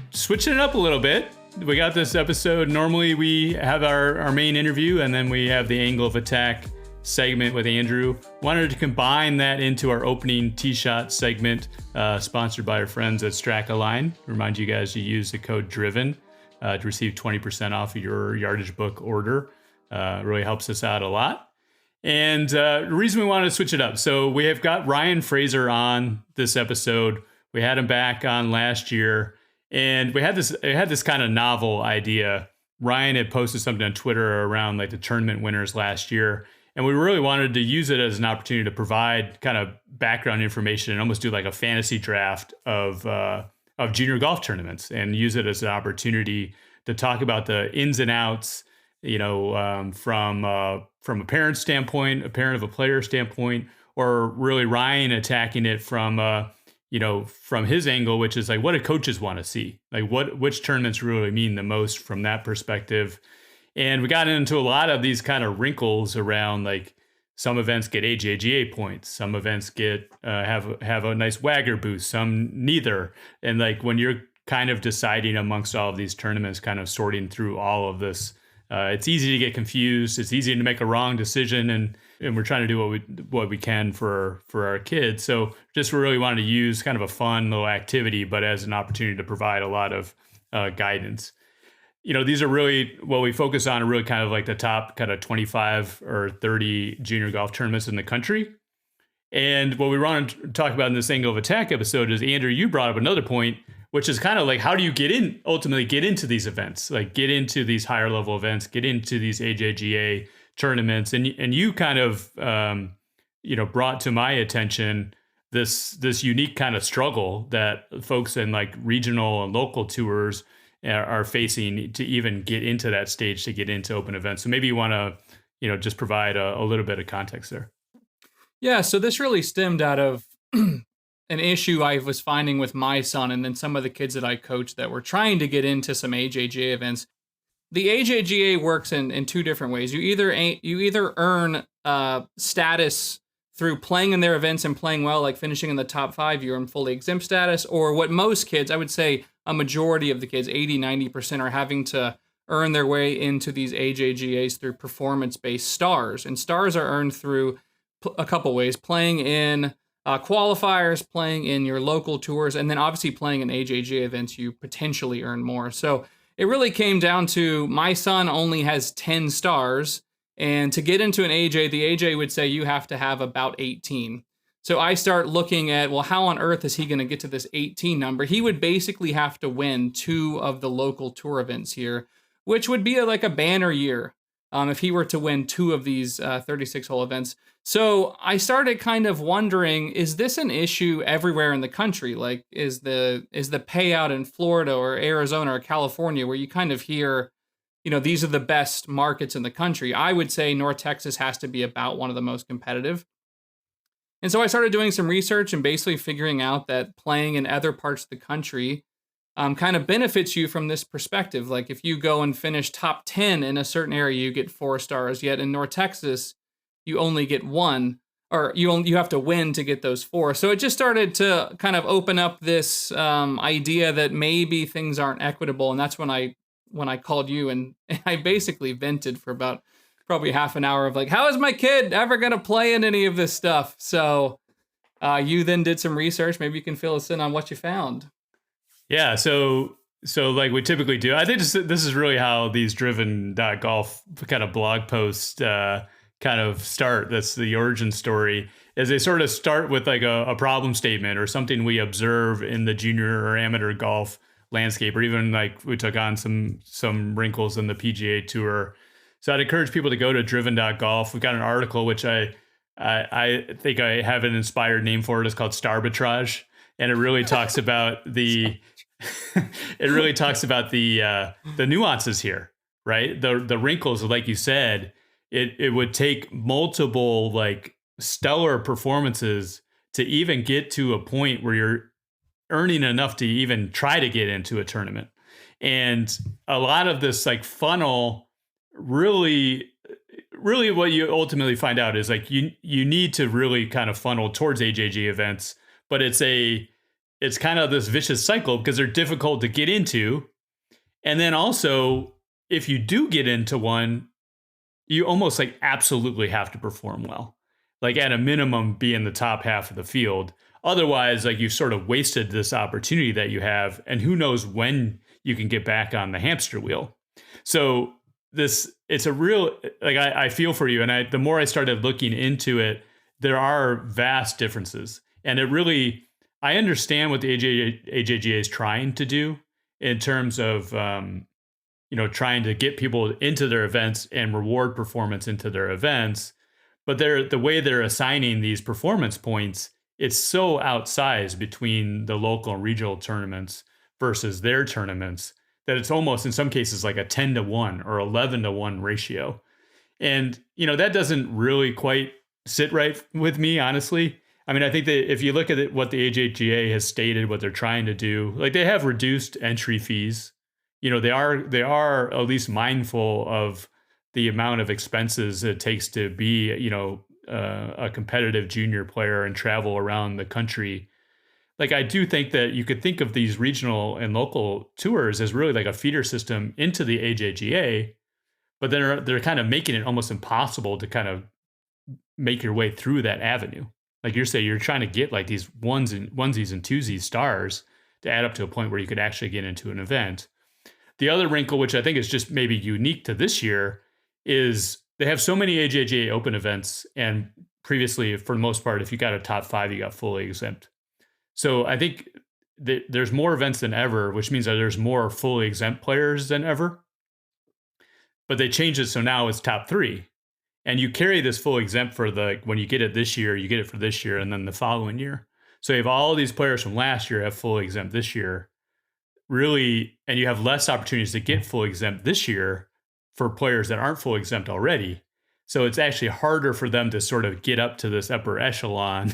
Switching it up a little bit, we got this episode. Normally we have our main interview, and then we have the angle of attack segment with Andrew. Wanted to combine that into our opening tee shot segment, sponsored by our friends at StrackaLine. Remind you guys to use the code DRIVEN to receive 20% off of your yardage book order. Really helps us out a lot. And the reason we wanted to switch it up, so we have got Ryan Fraser on this episode. We had him back on last year, and it had this kind of novel idea. Ryan had posted something on Twitter around like the tournament winners last year, and we really wanted to use it as an opportunity to provide kind of background information and almost do like a fantasy draft of junior golf tournaments, and use it as an opportunity to talk about the ins and outs, from a parent standpoint, a parent of a player standpoint, or really Ryan attacking it from his angle, which is like, what do coaches want to see? Like which tournaments really mean the most from that perspective? And we got into a lot of these kind of wrinkles around, like, some events get AJGA points, some events get have a nice Wagger boost, some neither. And like when you're kind of deciding amongst all of these tournaments, kind of sorting through all of this, it's easy to get confused. It's easy to make a wrong decision, and we're trying to do what we can for our kids. So just really wanted to use kind of a fun little activity, but as an opportunity to provide a lot of guidance. These are really what we focus on, are really kind of like the top kind of 25 or 30 junior golf tournaments in the country. And what we want to talk about in this angle of attack episode is, Andrew, you brought up another point, which is kind of like, how do you ultimately get into these events, like get into these higher level events, get into these AJGA tournaments. And you kind of, brought to my attention this unique kind of struggle that folks in like regional and local tours are facing to even get into that stage, to get into open events. So maybe you want to, just provide a little bit of context there. Yeah. So this really stemmed out of an issue I was finding with my son, and then some of the kids that I coach that were trying to get into some AJGA events. The AJGA works in two different ways. You either earn status through playing in their events and playing well, like finishing in the top 5, you're in fully exempt status, or what most kids, I would say a majority of the kids, 80-90%, are having to earn their way into these AJGAs through performance-based stars. And stars are earned through a couple ways: playing in qualifiers, playing in your local tours, and then obviously playing in AJGA events, you potentially earn more. So it really came down to, my son only has 10 stars, and to get into an AJ, the AJ would say you have to have about 18. So I start looking at, well, how on earth is he going to get to this 18 number? He would basically have to win 2 of the local tour events here, which would be like a banner year if he were to win 2 of these 36-hole events. So I started kind of wondering, is this an issue everywhere in the country? Like, is the payout in Florida or Arizona or California, where you kind of hear, these are the best markets in the country? I would say North Texas has to be about one of the most competitive. And so I started doing some research and basically figuring out that playing in other parts of the country kind of benefits you from this perspective. Like, if you go and finish top 10 in a certain area, you get 4 stars. Yet in North Texas, you only get 1, or you have to win to get those 4. So it just started to kind of open up this idea that maybe things aren't equitable. And that's when I called you, and I basically vented for about probably half an hour of like, how is my kid ever going to play in any of this stuff? So you then did some research. Maybe you can fill us in on what you found. Yeah, so like we typically do. I think this is really how these driven.golf kind of blog posts kind of start. That's the origin story. Is they sort of start with like a problem statement or something we observe in the junior or amateur golf landscape, or even like we took on some wrinkles in the PGA Tour. So I'd encourage people to go to driven.golf. We've got an article which I think I have an inspired name for it. It's called Starbitrage, and it really talks about the the nuances here, right? The wrinkles, like you said, it would take multiple like stellar performances to even get to a point where you're earning enough to even try to get into a tournament. And a lot of this like funnel really what you ultimately find out is like you need to really kind of funnel towards AJG events, but it's kind of this vicious cycle because they're difficult to get into. And then also, if you do get into one, you almost like absolutely have to perform well. Like at a minimum, be in the top half of the field. Otherwise, like you've sort of wasted this opportunity that you have, and who knows when you can get back on the hamster wheel. So it's a real, like I feel for you. And the more I started looking into it, there are vast differences. And it really, I understand what the AJGA is trying to do in terms of, trying to get people into their events and reward performance into their events. But the way they're assigning these performance points, it's so outsized between the local and regional tournaments versus their tournaments that it's almost in some cases like a 10-1 or 11-1 ratio. And, that doesn't really quite sit right with me, honestly. I mean, I think that if you look at what the AJGA has stated, what they're trying to do, like they have reduced entry fees. They are at least mindful of the amount of expenses it takes to be, a competitive junior player and travel around the country. Like I do think that you could think of these regional and local tours as really like a feeder system into the AJGA, but they're kind of making it almost impossible to kind of make your way through that avenue. Like you're saying, you're trying to get like these onesies and twosies stars to add up to a point where you could actually get into an event. The other wrinkle, which I think is just maybe unique to this year, is they have so many AJGA open events. And previously, for the most part, if you got a top 5, you got fully exempt. So I think there's more events than ever, which means that there's more fully exempt players than ever. But they changed it so now it's top 3. And you carry this full exempt for when you get it this year, you get it for this year and then the following year. So you have all these players from last year have full exempt this year. Really, and you have less opportunities to get full exempt this year for players that aren't full exempt already. So it's actually harder for them to sort of get up to this upper echelon,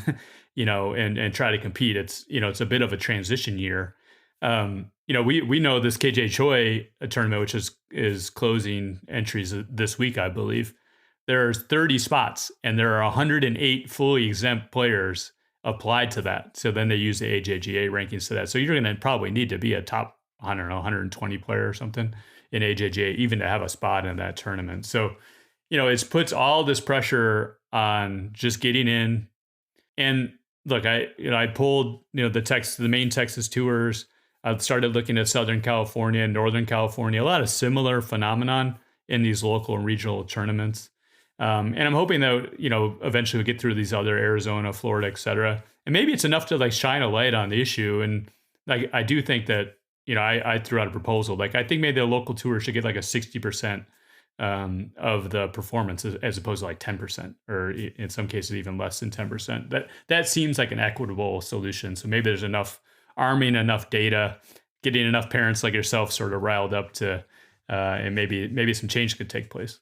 and try to compete. It's a bit of a transition year. We know this KJ Choi tournament, which is closing entries this week, I believe. There's 30 spots and there are 108 fully exempt players applied to that. So then they use the AJGA rankings to that. So you're going to probably need to be a top, 120 player or something in AJGA, even to have a spot in that tournament. So, it puts all this pressure on just getting in. And look, I pulled, the main Texas tours. I started looking at Southern California and Northern California, a lot of similar phenomenon in these local and regional tournaments. And I'm hoping that, eventually we get through these other Arizona, Florida, et cetera. And maybe it's enough to like shine a light on the issue. And like, I do think that, I threw out a proposal. Like, I think maybe the local tour should get like a 60% of the performance as opposed to like 10%, or in some cases, even less than 10%. That seems like an equitable solution. So maybe there's enough data, getting enough parents like yourself sort of riled up to, and maybe some change could take place.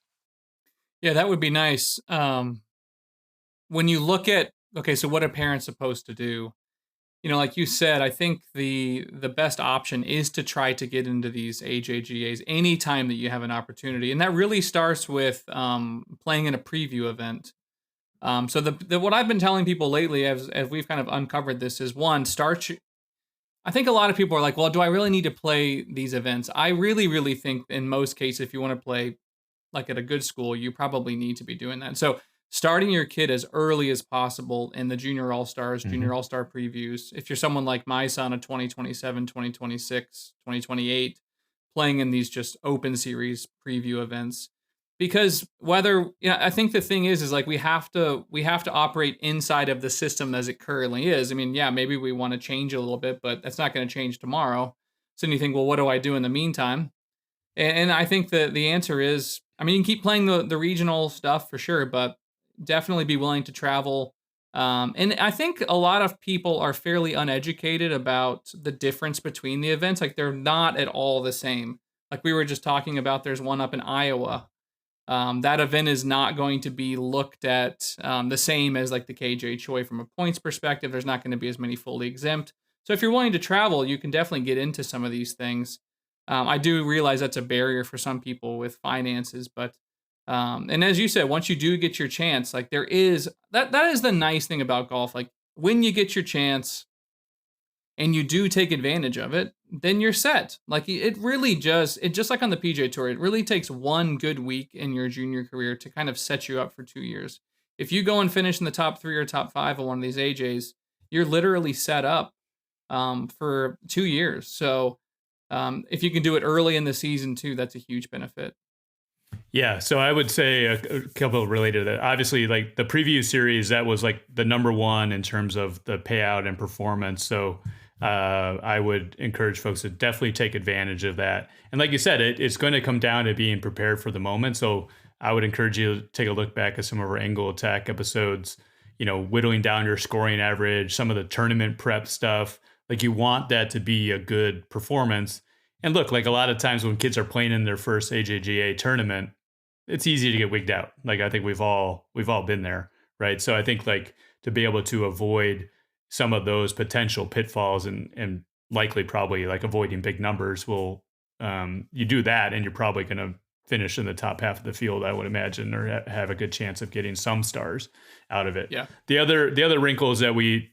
Yeah, that would be nice. When you look at, okay, so what are parents supposed to do? Like you said, I think the best option is to try to get into these AJGAs anytime that you have an opportunity. And that really starts with playing in a preview event. So what I've been telling people lately, as we've kind of uncovered this, is one, I think a lot of people are like, well, do I really need to play these events? I really, really think in most cases, if you want to play like at a good school, you probably need to be doing that. So starting your kid as early as possible in the junior all-stars, junior Mhm. all-star previews. If you're someone like my son, a 2027, 2026, 2028, playing in these just open series preview events. Because I think the thing is like we have to operate inside of the system as it currently is. I mean, yeah, maybe we want to change a little bit, but that's not going to change tomorrow. So then you think, well, what do I do in the meantime? And I think that the answer is, I mean, you can keep playing the regional stuff for sure, but definitely be willing to travel. And I think a lot of people are fairly uneducated about the difference between the events. Like they're not at all the same. Like we were just talking about, there's one up in Iowa. That event is not going to be looked at the same as like the KJ Choi from a points perspective. There's not going to be as many fully exempt. So if you're willing to travel, you can definitely get into some of these things. I do realize that's a barrier for some people with finances, but and as you said, once you do get your chance, like there is that is the nice thing about golf. Like when you get your chance and you do take advantage of it, then you're set. Like it just like on the PJ Tour, it really takes one good week in your junior career to kind of set you up for 2 years. If you go and finish in the top 3 or top 5 of one of these AJs, you're literally set up for 2 years. So if you can do it early in the season too, that's a huge benefit. Yeah, so I would say a couple related to that. Obviously, like the preview series, that was like the number one in terms of the payout and performance. So I would encourage folks to definitely take advantage of that. And like you said, it's going to come down to being prepared for the moment. So I would encourage you to take a look back at some of our angle attack episodes, whittling down your scoring average, some of the tournament prep stuff. Like you want that to be a good performance. And look, like a lot of times when kids are playing in their first AJGA tournament, it's easy to get wigged out. Like I think we've all been there, right? So I think like to be able to avoid some of those potential pitfalls and likely probably like avoiding big numbers will you do that and you're probably going to finish in the top half of the field, I would imagine, or have a good chance of getting some stars out of it. Yeah. The other wrinkles that we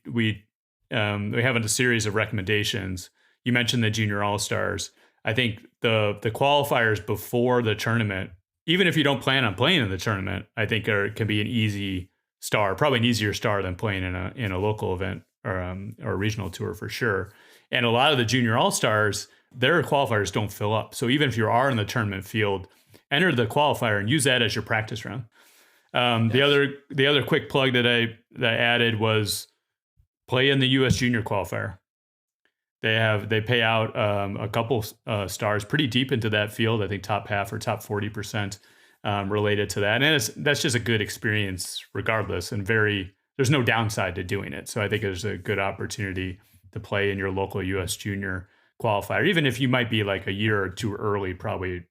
have in a series of recommendations. You mentioned the junior all-stars. I think the qualifiers before the tournament, even if you don't plan on playing in the tournament, I think can be an easy star, probably an easier star than playing in a local event or a regional tour for sure. And a lot of the junior all-stars, their qualifiers don't fill up. So even if you are in the tournament field, enter the qualifier and use that as your practice round. Yes. The other quick plug that I added was play in the U.S. Junior qualifier. They pay out a couple stars pretty deep into that field. I think top half or top 40% related to that, and that's just a good experience regardless. And there's no downside to doing it. So I think there's a good opportunity to play in your local U.S. Junior qualifier, even if you might be like a year or two early, probably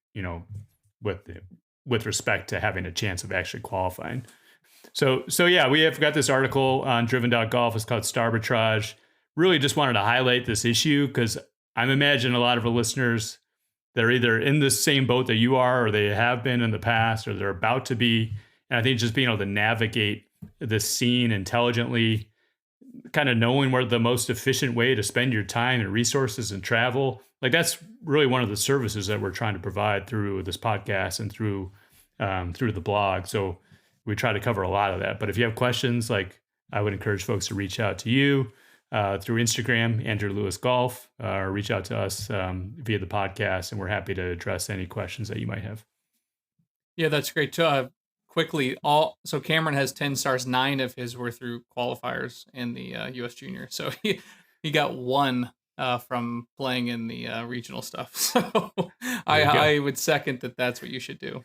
with respect to having a chance of actually qualifying. So yeah, we have got this article on driven.golf. It's called Starbitrage. Really just wanted to highlight this issue because I'm imagining a lot of the listeners, they're either in the same boat that you are, or they have been in the past, or they're about to be. And I think just being able to navigate this scene intelligently, kind of knowing where the most efficient way to spend your time and resources and travel, like that's really one of the services that we're trying to provide through this podcast and through the blog. So we try to cover a lot of that. But if you have questions, like I would encourage folks to reach out to you through Instagram, Andrew Lewis Golf, or reach out to us via the podcast, and we're happy to address any questions that you might have. Yeah, that's great too. Quickly, so Cameron has 10 stars. 9 of his were through qualifiers in the U.S. Junior. So he got 1 from playing in the regional stuff. So I would second that. That's what you should do.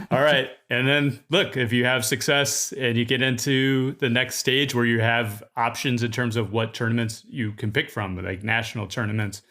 All right. And then look, if you have success and you get into the next stage where you have options in terms of what tournaments you can pick from, like national tournaments,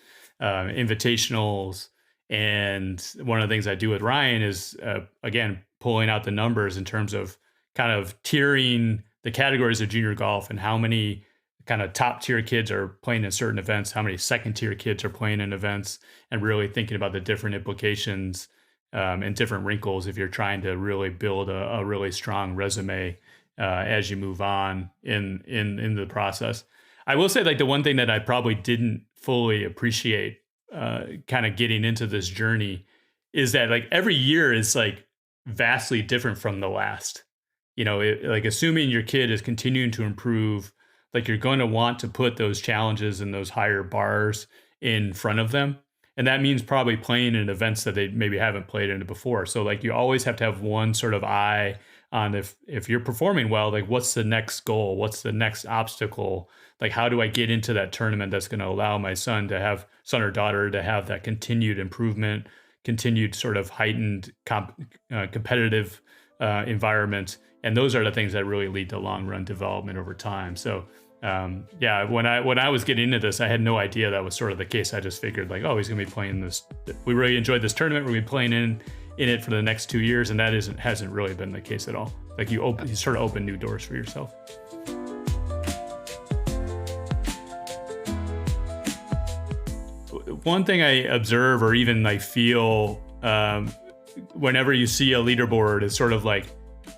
invitationals. And one of the things I do with Ryan is, again, pulling out the numbers in terms of kind of tiering the categories of junior golf and how many kind of top tier kids are playing in certain events, how many second tier kids are playing in events, and really thinking about the different implications and different wrinkles if you're trying to really build a really strong resume as you move on in the process. I will say, like, the one thing that I probably didn't fully appreciate kind of getting into this journey is that, like, every year is like vastly different from the last. like assuming your kid is continuing to improve, like you're going to want to put those challenges and those higher bars in front of them. And that means probably playing in events that they maybe haven't played in before. So like you always have to have one sort of eye on if you're performing well, like what's the next goal? What's the next obstacle? Like how do I get into that tournament that's going to allow my son or daughter to have that continued improvement, continued sort of heightened competitive environment. And those are the things that really lead to long run development over time. So when I was getting into this, I had no idea that was sort of the case. I just figured like, oh, he's gonna be playing this. We really enjoyed this tournament. We're gonna be playing in it for the next 2 years, and that hasn't really been the case at all. Like you sort of open new doors for yourself. One thing I observe or even like feel whenever you see a leaderboard is sort of like,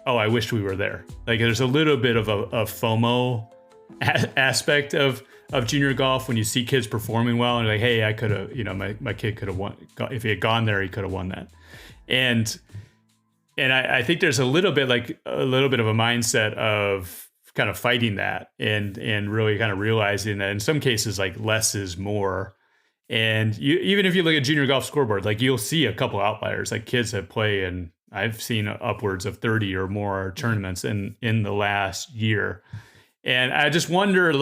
oh, I wish we were there. Like there's a little bit of a FOMO aspect of junior golf when you see kids performing well and like, hey, I could have, my kid could have won. If he had gone there, he could have won that. And I think there's a little bit of a mindset of kind of fighting that and really kind of realizing that in some cases, like less is more. And even if you look at junior golf scoreboard, like you'll see a couple outliers, like kids that play, and I've seen upwards of 30 or more tournaments in the last year. And I just wonder,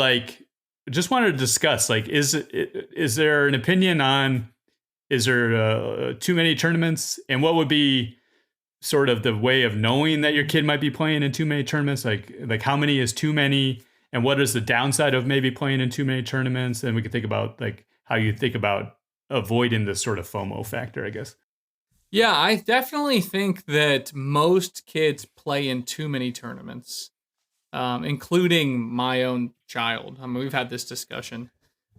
just wanted to discuss, like, is there an opinion on, is there too many tournaments? And what would be sort of the way of knowing that your kid might be playing in too many tournaments? Like how many is too many? And what is the downside of maybe playing in too many tournaments? And we could think about like how you think about avoiding this sort of FOMO factor, I guess. Yeah, I definitely think that most kids play in too many tournaments, including my own child. I mean, we've had this discussion.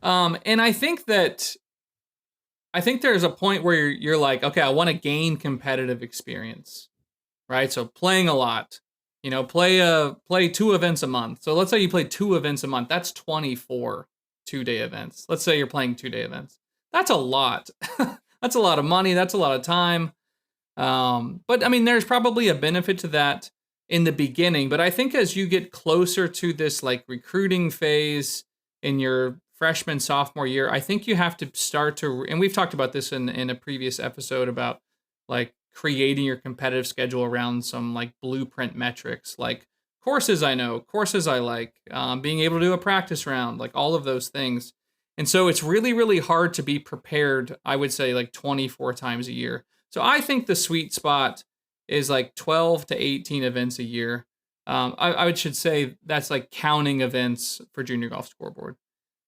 And I think there's a point where you're like, okay, I want to gain competitive experience, right? So playing a lot, play 2 events a month. So let's say you play 2 events a month. That's 24 2-day events. Let's say you're playing 2-day events. That's a lot. That's a lot of money. That's a lot of time. But I mean, there's probably a benefit to that in the beginning. But I think as you get closer to this like recruiting phase in your freshman, sophomore year, I think you have to start to, and we've talked about this in a previous episode about like creating your competitive schedule around some like blueprint metrics, like courses I know, courses I like, being able to do a practice round, like all of those things. And so it's really, really hard to be prepared, I would say, like 24 times a year. So I think the sweet spot is like 12 to 18 events a year. I should say that's like counting events for junior golf scoreboard.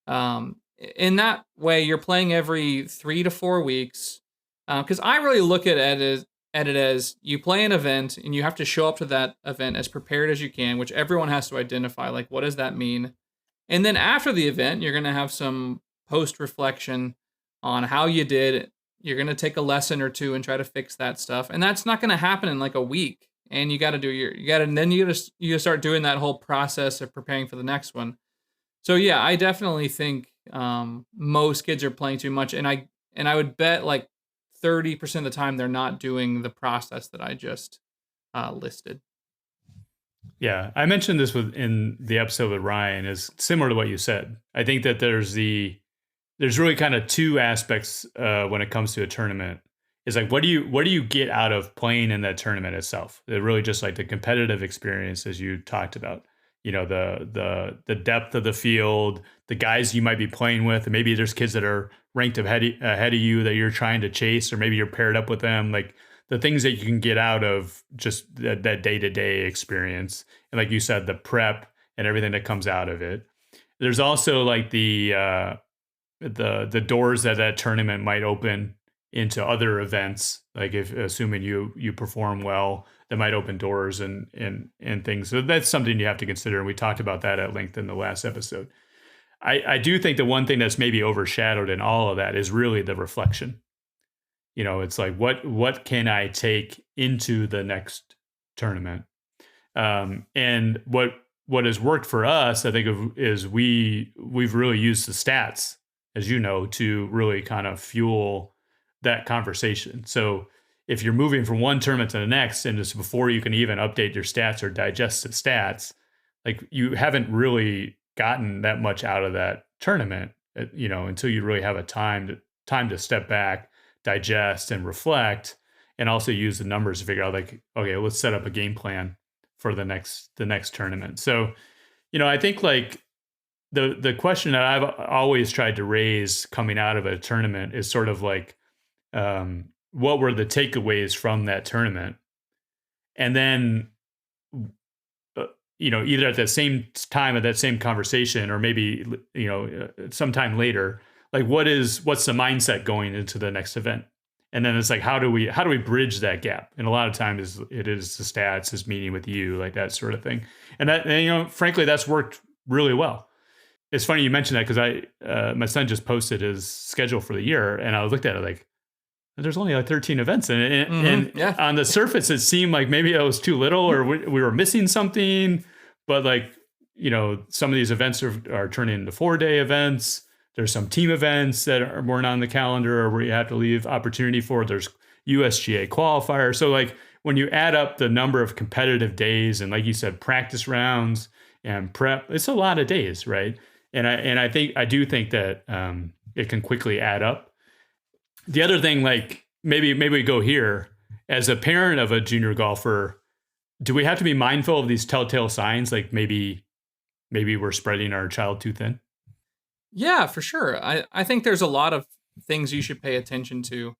In that way, you're playing every 3 to 4 weeks. Because I really look at it as you play an event and you have to show up to that event as prepared as you can, which everyone has to identify, like, what does that mean? And then after the event, you're going to have some post-reflection on how you did. You're going to take a lesson or two and try to fix that stuff. And that's not going to happen in like a week. And you got to start doing that whole process of preparing for the next one. So yeah, I definitely think most kids are playing too much. And I would bet like 30% of the time they're not doing the process that I just listed. Yeah, I mentioned this in the episode with Ryan, is similar to what you said. I think that there's really kind of 2 aspects when it comes to a tournament. It's like, what do you get out of playing in that tournament itself? They're really just like the competitive experience, as you talked about. The depth of the field, the guys you might be playing with, and maybe there's kids that are ranked ahead of you that you're trying to chase, or maybe you're paired up with them. Like the things that you can get out of just that day-to-day experience. And like you said, the prep and everything that comes out of it. There's also like the doors that tournament might open into other events. Like assuming you perform well, that might open doors and things. So that's something you have to consider. And we talked about that at length in the last episode. I do think the one thing that's maybe overshadowed in all of that is really the reflection. It's like, what can I take into the next tournament? And what has worked for us, I think, is we've really used the stats, as you know, to really kind of fuel that conversation. So if you're moving from one tournament to the next, and just before you can even update your stats or digest the stats, like you haven't really gotten that much out of that tournament, until you really have a time to step back, digest, and reflect, and also use the numbers to figure out, like, okay, let's set up a game plan for the next tournament. So, I think like the question that I've always tried to raise coming out of a tournament is sort of like, what were the takeaways from that tournament? And then, either at the same time of that same conversation, or maybe, sometime later, like what's the mindset going into the next event? And then it's like, how do we bridge that gap? And a lot of times it is the stats, is meeting with you, like that sort of thing. And frankly, that's worked really well. It's funny you mentioned that, because my son just posted his schedule for the year, and I looked at it like, there's only like 13 events, and on the surface it seemed like maybe it was too little, or we were missing something. But like, some of these events are turning into 4-day events. There's some team events that weren't on the calendar, or where you have to leave opportunity for. There's USGA qualifiers. So like when you add up the number of competitive days, and like you said, practice rounds and prep, it's a lot of days, right? And I do think that it can quickly add up. The other thing, like maybe we go here, as a parent of a junior golfer, do we have to be mindful of these telltale signs? Like maybe we're spreading our child too thin? Yeah, for sure. I think there's a lot of things you should pay attention to.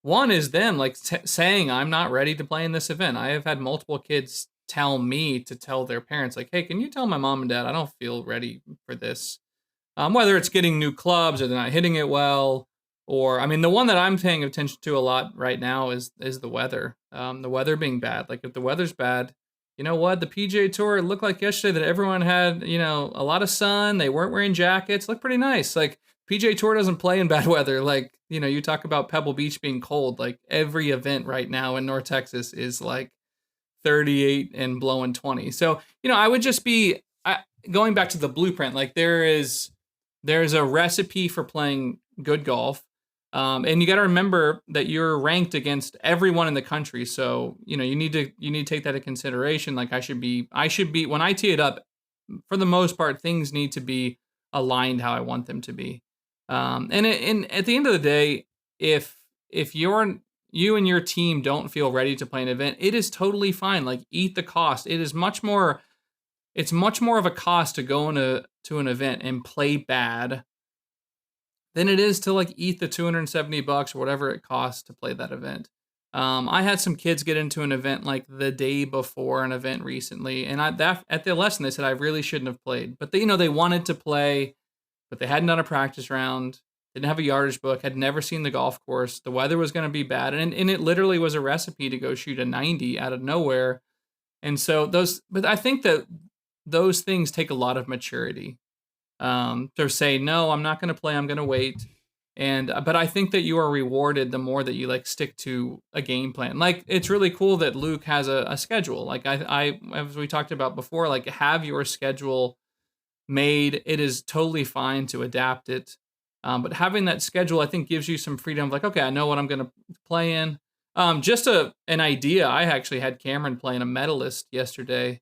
One is them like saying, I'm not ready to play in this event. I have had multiple kids tell me to tell their parents, like, hey, can you tell my mom and dad I don't feel ready for this? Whether it's getting new clubs, or they're not hitting it well, or, I mean, the one that I'm paying attention to a lot right now is the weather. The weather being bad. Like if the weather's bad, you know what? The PGA Tour, it looked like yesterday that everyone had, a lot of sun. They weren't wearing jackets. Looked pretty nice. Like PGA Tour doesn't play in bad weather. Like, you talk about Pebble Beach being cold. Like every event right now in North Texas is like 38 and blowing 20. So, I would just be going back to the blueprint. Like there's a recipe for playing good golf. And you got to remember that you're ranked against everyone in the country. So, you need to take that into consideration. Like I should be, when I tee it up, for the most part, things need to be aligned how I want them to be. And at the end of the day, if you and your team don't feel ready to play an event, it is totally fine. Like eat the cost. It's much more of a cost to go to an event and play bad than it is to like eat the $270 or whatever it costs to play that event. I had some kids get into an event like the day before an event recently, and at the lesson they said I really shouldn't have played, but they wanted to play, but they hadn't done a practice round, didn't have a yardage book, had never seen the golf course. The weather was going to be bad, and it literally was a recipe to go shoot a 90 out of nowhere. And so but I think that those things take a lot of maturity. To say, no, I'm not going to play, I'm going to wait. But I think that you are rewarded the more that you like stick to a game plan. Like it's really cool that Luke has a schedule. Like I, as we talked about before, like have your schedule made. It is totally fine to adapt it. But having that schedule, I think gives you some freedom of like, okay, I know what I'm going to play in. Just an idea. I actually had Cameron playing a medalist yesterday.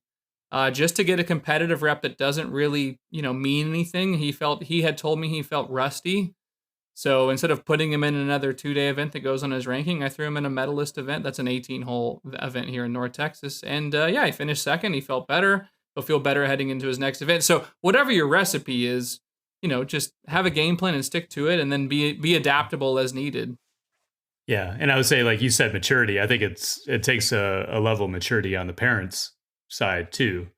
Just to get a competitive rep that doesn't really, mean anything. He had told me he felt rusty. So instead of putting him in another 2-day event that goes on his ranking, I threw him in a medalist event. That's an 18-hole event here in North Texas. And he finished second. He felt better. He'll feel better heading into his next event. So whatever your recipe is, just have a game plan and stick to it, and then be adaptable as needed. Yeah. And I would say, like you said, maturity. I think it takes a level of maturity on the parents' side too,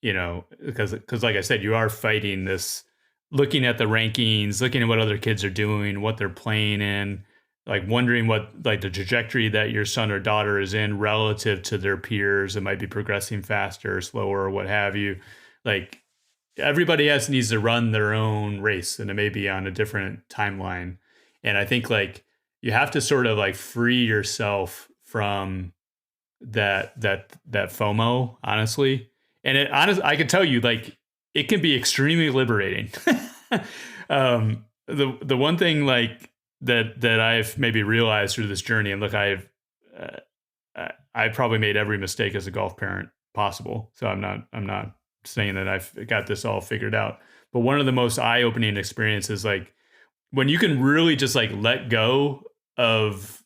because like I said, you are fighting this, looking at the rankings, looking at what other kids are doing, what they're playing in, like wondering what like the trajectory that your son or daughter is in relative to their peers. It might be progressing faster or slower or what have you. Like everybody needs to run their own race, and it may be on a different timeline. And I think like you have to sort of like free yourself from that FOMO, honestly. And I can tell you, like, it can be extremely liberating. The one thing like that I've maybe realized through this journey, and look, I've I probably made every mistake as a golf parent possible. So I'm not saying that I've got this all figured out. But one of the most eye-opening experiences, like when you can really just like let go of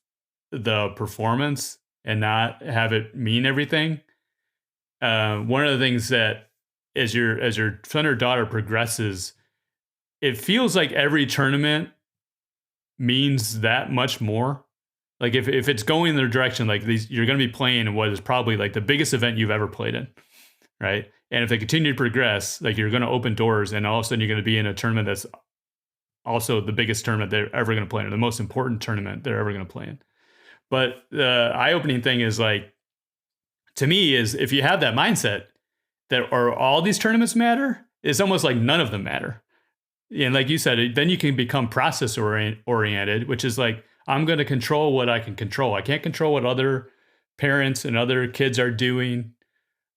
the performance and not have it mean everything. One of the things that as your son or daughter progresses, it feels like every tournament means that much more. Like if it's going in their direction, like you're going to be playing in what is probably like the biggest event you've ever played in, right? And if they continue to progress, like you're going to open doors, and all of a sudden you're going to be in a tournament that's also the biggest tournament they're ever going to play in, or the most important tournament they're ever going to play in. But the eye-opening thing is like, to me, is if you have that mindset that are all these tournaments matter, it's almost like none of them matter. And like you said, then you can become process oriented, which is like, I'm going to control what I can control. I can't control what other parents and other kids are doing.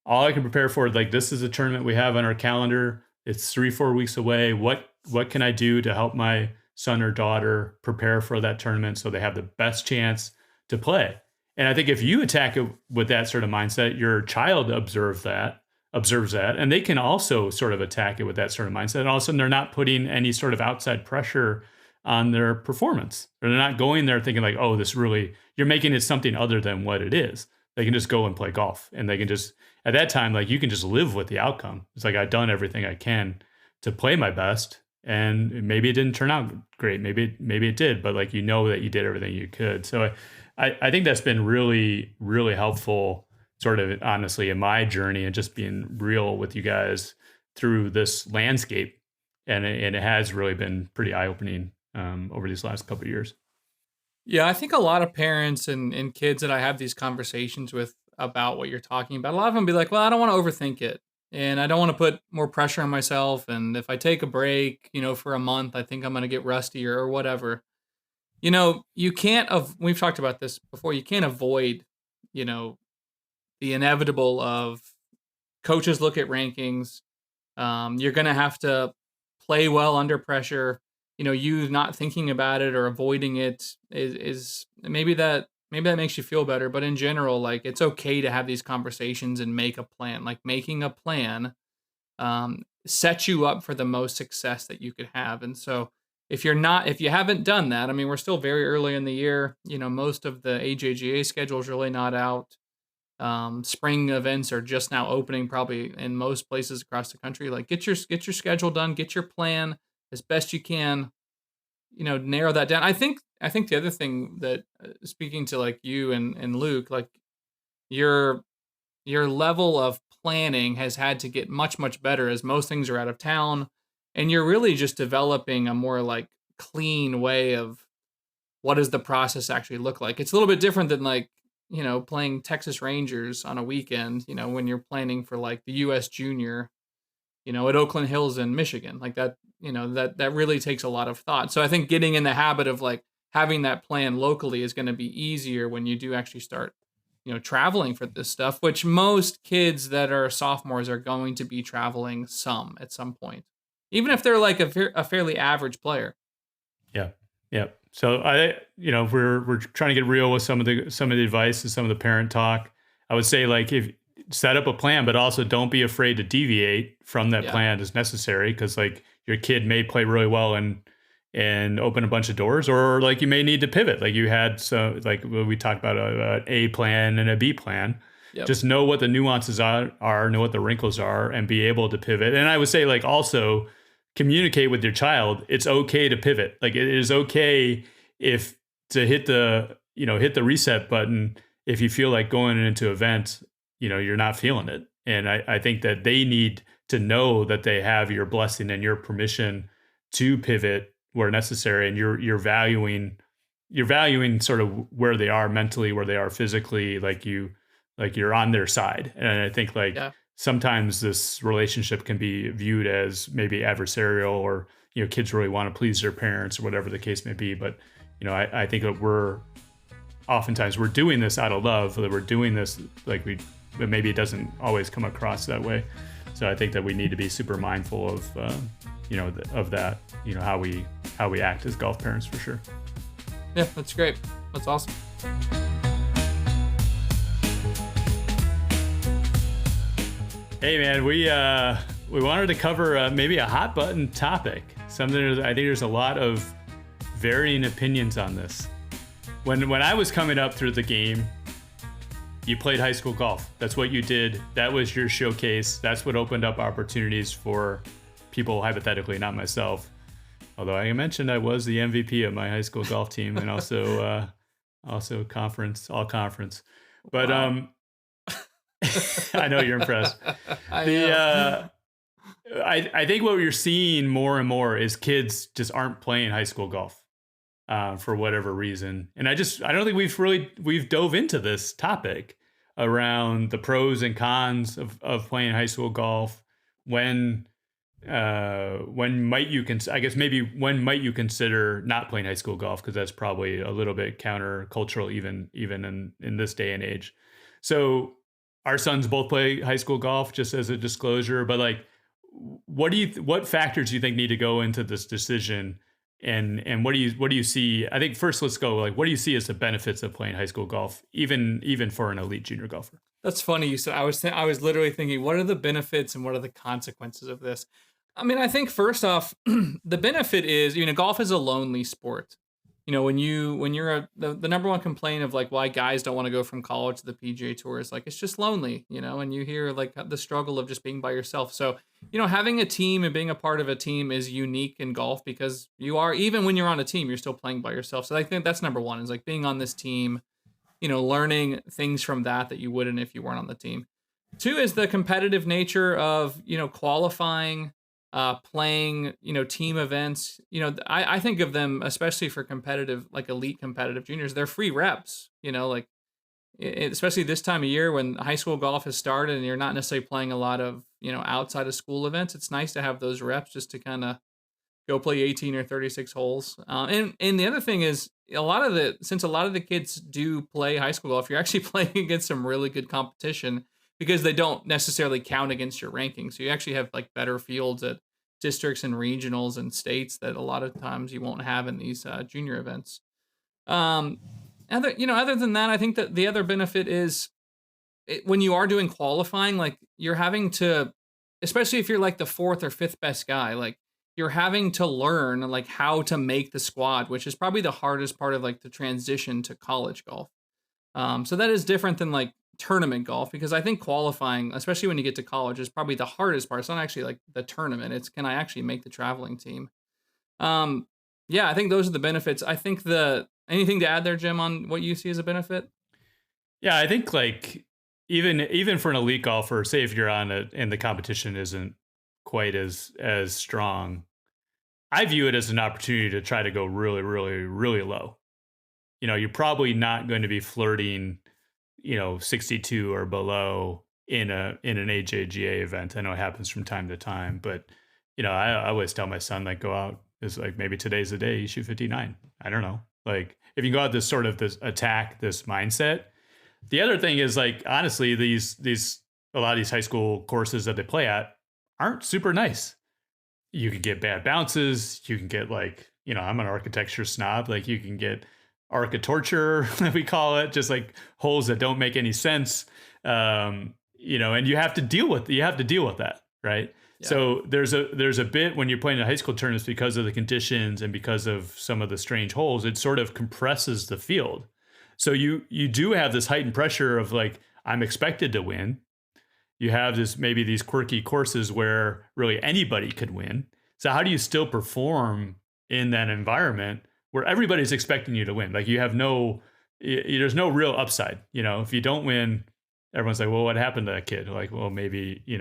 All I can prepare for is like, this is a tournament we have on our calendar. It's 3-4 weeks away. What can I do to help my son or daughter prepare for that tournament so they have the best chance to play? And I think if you attack it with that sort of mindset, your child observes that, and they can also sort of attack it with that sort of mindset. And all of a sudden they're not putting any sort of outside pressure on their performance, or they're not going there thinking like, oh, you're making it something other than what it is. They can just go and play golf, and they can just, at that time, like you can just live with the outcome. It's like, I've done everything I can to play my best, and maybe it didn't turn out great. Maybe it did, but like, you know that you did everything you could. So I think that's been really, really helpful, sort of honestly, in my journey, and just being real with you guys through this landscape. And it has really been pretty eye-opening over these last couple of years. Yeah, I think a lot of parents and kids that I have these conversations with about what you're talking about, a lot of them be like, well, I don't want to overthink it. And I don't want to put more pressure on myself. And if I take a break, for a month, I think I'm going to get rusty or whatever. You can't, we've talked about this before, you can't avoid, the inevitable of coaches look at rankings. You're going to have to play well under pressure. You not thinking about it or avoiding it is maybe that makes you feel better. But in general, like, it's okay to have these conversations and make a plan. Like, making a plan sets you up for the most success that you could have. And so if you haven't done that, I mean, we're still very early in the year. Most of the AJGA schedule is really not out. Spring events are just now opening, probably in most places across the country. Like, get your schedule done, get your plan as best you can, narrow that down. I think the other thing that, speaking to like you and Luke, like your level of planning has had to get much, much better as most things are out of town. And you're really just developing a more like clean way of what does the process actually look like. It's a little bit different than like, playing Texas Rangers on a weekend, when you're planning for like the US Junior, at Oakland Hills in Michigan, like that, that really takes a lot of thought. So I think getting in the habit of like having that plan locally is going to be easier when you do actually start, traveling for this stuff, which most kids that are sophomores are going to be traveling at some point, even if they're like a fairly average player. Yeah. Yeah. So we're trying to get real with some of the advice and some of the parent talk. I would say, like, if set up a plan, but also don't be afraid to deviate from that plan as necessary. Cause like your kid may play really well and open a bunch of doors, or like you may need to pivot. Like you had, so like we talked about an A plan and a B plan. Yep. Just know what the nuances are, know what the wrinkles are, and be able to pivot. And I would say, like, also communicate with your child. It's okay to pivot. Like, it is okay to hit the reset button if you feel like going into events, you're not feeling it. And I think that they need to know that they have your blessing and your permission to pivot where necessary. And you're valuing sort of where they are mentally, where they are physically, like you're on their side. And I think sometimes this relationship can be viewed as maybe adversarial, or, kids really want to please their parents or whatever the case may be. But, I think that we're doing this out of love, that we're doing this but maybe it doesn't always come across that way. So I think that we need to be super mindful of, of that, how we act as golf parents, for sure. Yeah, that's great. That's awesome. Hey man, we wanted to cover maybe a hot button topic. Something I think there's a lot of varying opinions on this. When I was coming up through the game, you played high school golf. That's what you did. That was your showcase. That's what opened up opportunities for people, hypothetically, not myself. Although I mentioned I was the MVP of my high school golf team and also all conference. But Wow. I know you're impressed. I think what you're seeing more and more is kids just aren't playing high school golf for whatever reason. And I don't think we've dove into this topic around the pros and cons of playing high school golf. When might you when might you consider not playing high school golf? Because that's probably a little bit countercultural even in this day and age. So our sons both play high school golf, just as a disclosure, but like, what factors do you think need to go into this decision? And what do you see? I think first let's go, like, what do you see as the benefits of playing high school golf, even for an elite junior golfer? That's funny you said. I was literally thinking, what are the benefits and what are the consequences of this? I mean, I think first off, the benefit is, golf is a lonely sport. When you're the number one complaint of like why guys don't want to go from college to the PGA Tour is like it's just lonely, and you hear like the struggle of just being by yourself. So, having a team and being a part of a team is unique in golf because even when you're on a team, you're still playing by yourself. So I think that's number one is like being on this team, learning things from that you wouldn't if you weren't on the team. Two is the competitive nature of, qualifying, playing, team events. I think of them, especially for competitive, like elite competitive juniors, they're free reps, especially this time of year when high school golf has started and you're not necessarily playing a lot of, outside of school events. It's nice to have those reps just to kind of go play 18 or 36 holes. And the other thing is since a lot of the kids do play high school golf, you're actually playing against some really good competition because they don't necessarily count against your ranking. So you actually have like better fields at districts and regionals and states that a lot of times you won't have in these junior events. Other than that, I think that the other benefit is when you are doing qualifying, like you're having to, especially if you're like the fourth or fifth best guy, like you're having to learn like how to make the squad, which is probably the hardest part of like the transition to college golf. So that is different than like tournament golf because I think qualifying, especially when you get to college, is probably the hardest part. It's not actually like the tournament. It's can I actually make the traveling team? I think those are the benefits. I think anything to add there, Jim, on what you see as a benefit? Yeah, I think like even for an elite golfer, say if you're on it and the competition isn't quite as strong, I view it as an opportunity to try to go really, really, really low. You're probably not going to be flirting, 62 or below in an AJGA event. I know it happens from time to time, but I always tell my son, like, go out. It's like maybe today's the day you shoot 59. I don't know. Like if you go out this attack, this mindset. The other thing is like honestly, a lot of these high school courses that they play at aren't super nice. You can get bad bounces. You can get like, I'm an architecture snob. Like you can get architorture, we call it, just like holes that don't make any sense. And you have to deal with that, right? Yeah. So there's a bit when you're playing in high school tournaments because of the conditions and because of some of the strange holes, it sort of compresses the field. So you do have this heightened pressure of like, I'm expected to win. You have maybe these quirky courses where really anybody could win. So how do you still perform in that environment where everybody's expecting you to win? Like you have there's no real upside. If you don't win, everyone's like, well, what happened to that kid? Like, well, maybe, you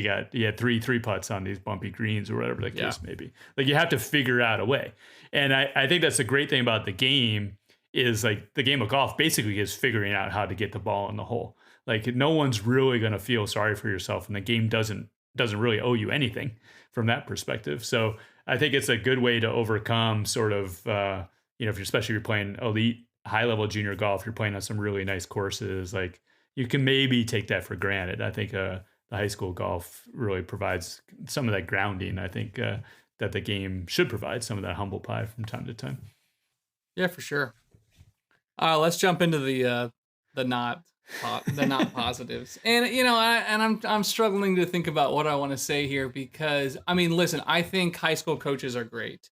had three putts on these bumpy greens or whatever the case may be. Like you have to figure out a way. And I think that's the great thing about the game is like the game of golf basically is figuring out how to get the ball in the hole. Like no one's really going to feel sorry for yourself, and the game doesn't really owe you anything from that perspective. So I think it's a good way to overcome sort of, especially if you're playing elite high level junior golf, you're playing on some really nice courses. Like you can maybe take that for granted. I think the high school golf really provides some of that grounding. I think that the game should provide some of that humble pie from time to time. Yeah, for sure. Let's jump into the not they're not positives. And I'm struggling to think about what I want to say here because I mean, listen, I think high school coaches are great.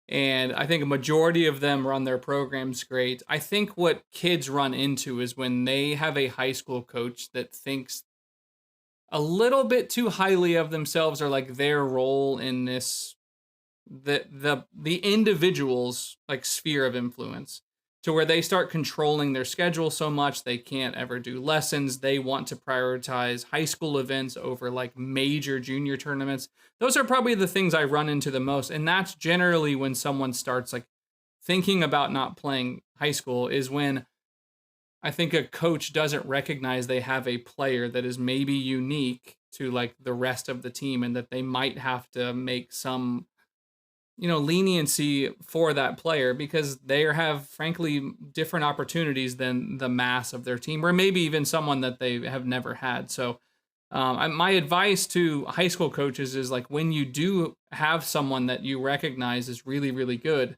And I think a majority of them run their programs great. I think what kids run into is when they have a high school coach that thinks a little bit too highly of themselves or like their role in this the individual's like sphere of influence to where they start controlling their schedule so much they can't ever do lessons. They want to prioritize high school events over like major junior tournaments. Those are probably the things I run into the most. And that's generally when someone starts like thinking about not playing high school is when I think a coach doesn't recognize they have a player that is maybe unique to like the rest of the team and that they might have to make some leniency for that player because they have frankly different opportunities than the mass of their team or maybe even someone that they have never had. So my advice to high school coaches is like when you do have someone that you recognize is really, really good,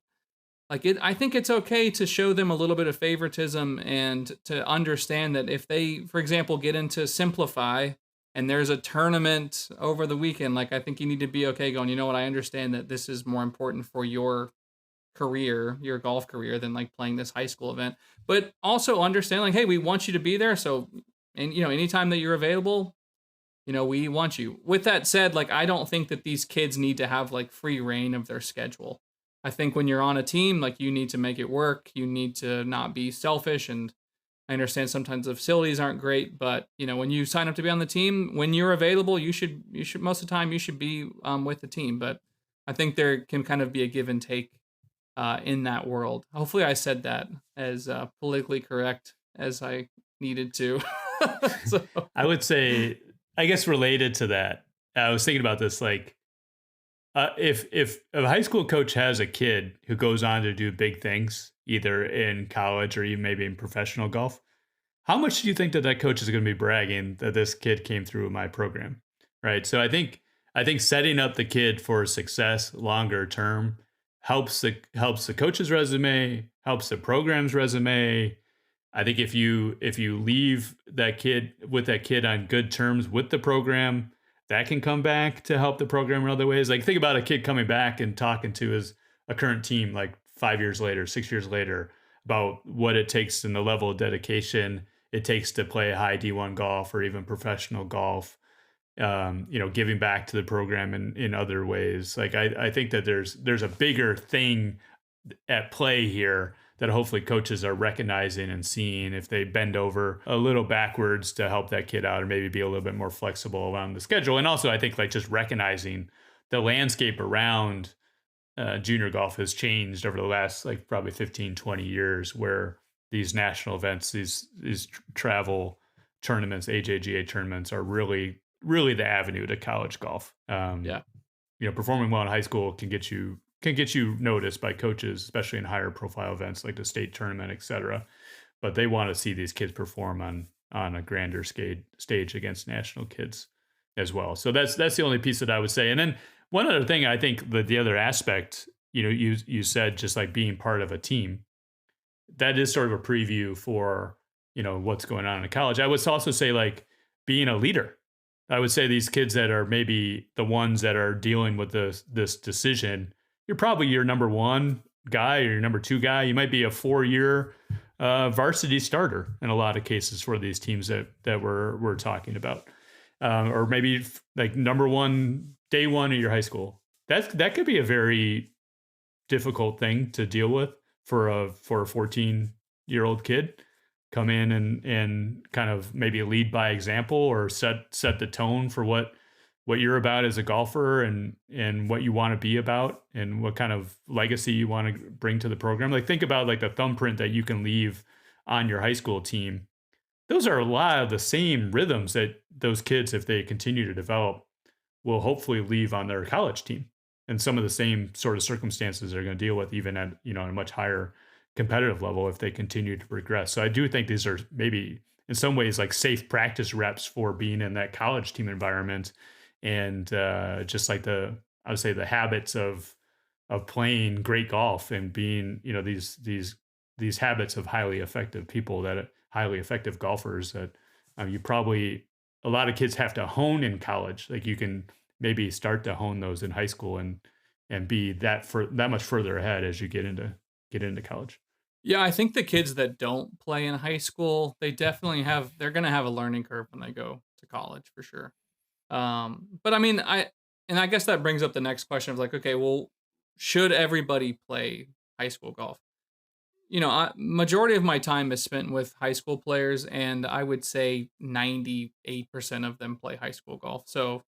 I think it's okay to show them a little bit of favoritism and to understand that if they, for example, get into Simplify and there's a tournament over the weekend, like I think you need to be okay going, you know what, I understand that this is more important for your career, your golf career, than like playing this high school event. But also understand like, hey, we want you to be there. So, and anytime that you're available, we want you. With that said, like I don't think that these kids need to have like free reign of their schedule. I think when you're on a team, like you need to make it work. You need to not be selfish. And I understand sometimes the facilities aren't great, but when you sign up to be on the team, when you're available, you should most of the time you should be with the team. But I think there can kind of be a give and take in that world. Hopefully, I said that as politically correct as I needed to. So. I would say, I guess related to that, I was thinking about this like. If a high school coach has a kid who goes on to do big things, either in college or even maybe in professional golf, how much do you think that coach is going to be bragging that this kid came through my program, right? So I think setting up the kid for success longer term helps the coach's resume, helps the program's resume. I think if you leave that kid on good terms with the program, that can come back to help the program in other ways. Like think about a kid coming back and talking to a current team like 5 years later, 6 years later about what it takes and the level of dedication it takes to play high D1 golf or even professional golf. Giving back to the program in other ways. Like I think that there's a bigger thing at play here that hopefully coaches are recognizing and seeing if they bend over a little backwards to help that kid out or maybe be a little bit more flexible around the schedule. And also I think like just recognizing the landscape around junior golf has changed over the last like probably 15, 20 years where these national events, these travel tournaments, AJGA tournaments are really, really the avenue to college golf. Performing well in high school can get you noticed by coaches, especially in higher profile events like the state tournament, et cetera. But they want to see these kids perform on a grander stage against national kids as well. So that's the only piece that I would say. And then one other thing, I think the other aspect, you said just like being part of a team, that is sort of a preview for, what's going on in college. I would also say like being a leader. I would say these kids that are maybe the ones that are dealing with this decision, you're probably your number one guy or your number two guy. You might be a 4-year varsity starter in a lot of cases for these teams that we're talking about, or maybe like number one day one of your high school. That could be a very difficult thing to deal with for a 14-year-old kid. Come in and kind of maybe lead by example or set the tone for what you're about as a golfer and what you want to be about and what kind of legacy you want to bring to the program. Like think about like the thumbprint that you can leave on your high school team. Those are a lot of the same rhythms that those kids, if they continue to develop, will hopefully leave on their college team. And some of the same sort of circumstances they're going to deal with even at, a much higher competitive level if they continue to progress. So I do think these are maybe in some ways like safe practice reps for being in that college team environment. And just like I would say the habits of playing great golf and being, these habits of highly effective people that highly effective golfers that you probably, a lot of kids have to hone in college. Like you can maybe start to hone those in high school and be that much further ahead as you get into college. Yeah, I think the kids that don't play in high school, they're going to have a learning curve when they go to college for sure. But I mean, I guess that brings up the next question of like, okay, well, should everybody play high school golf? Majority of my time is spent with high school players, and I would say 98% of them play high school golf. So,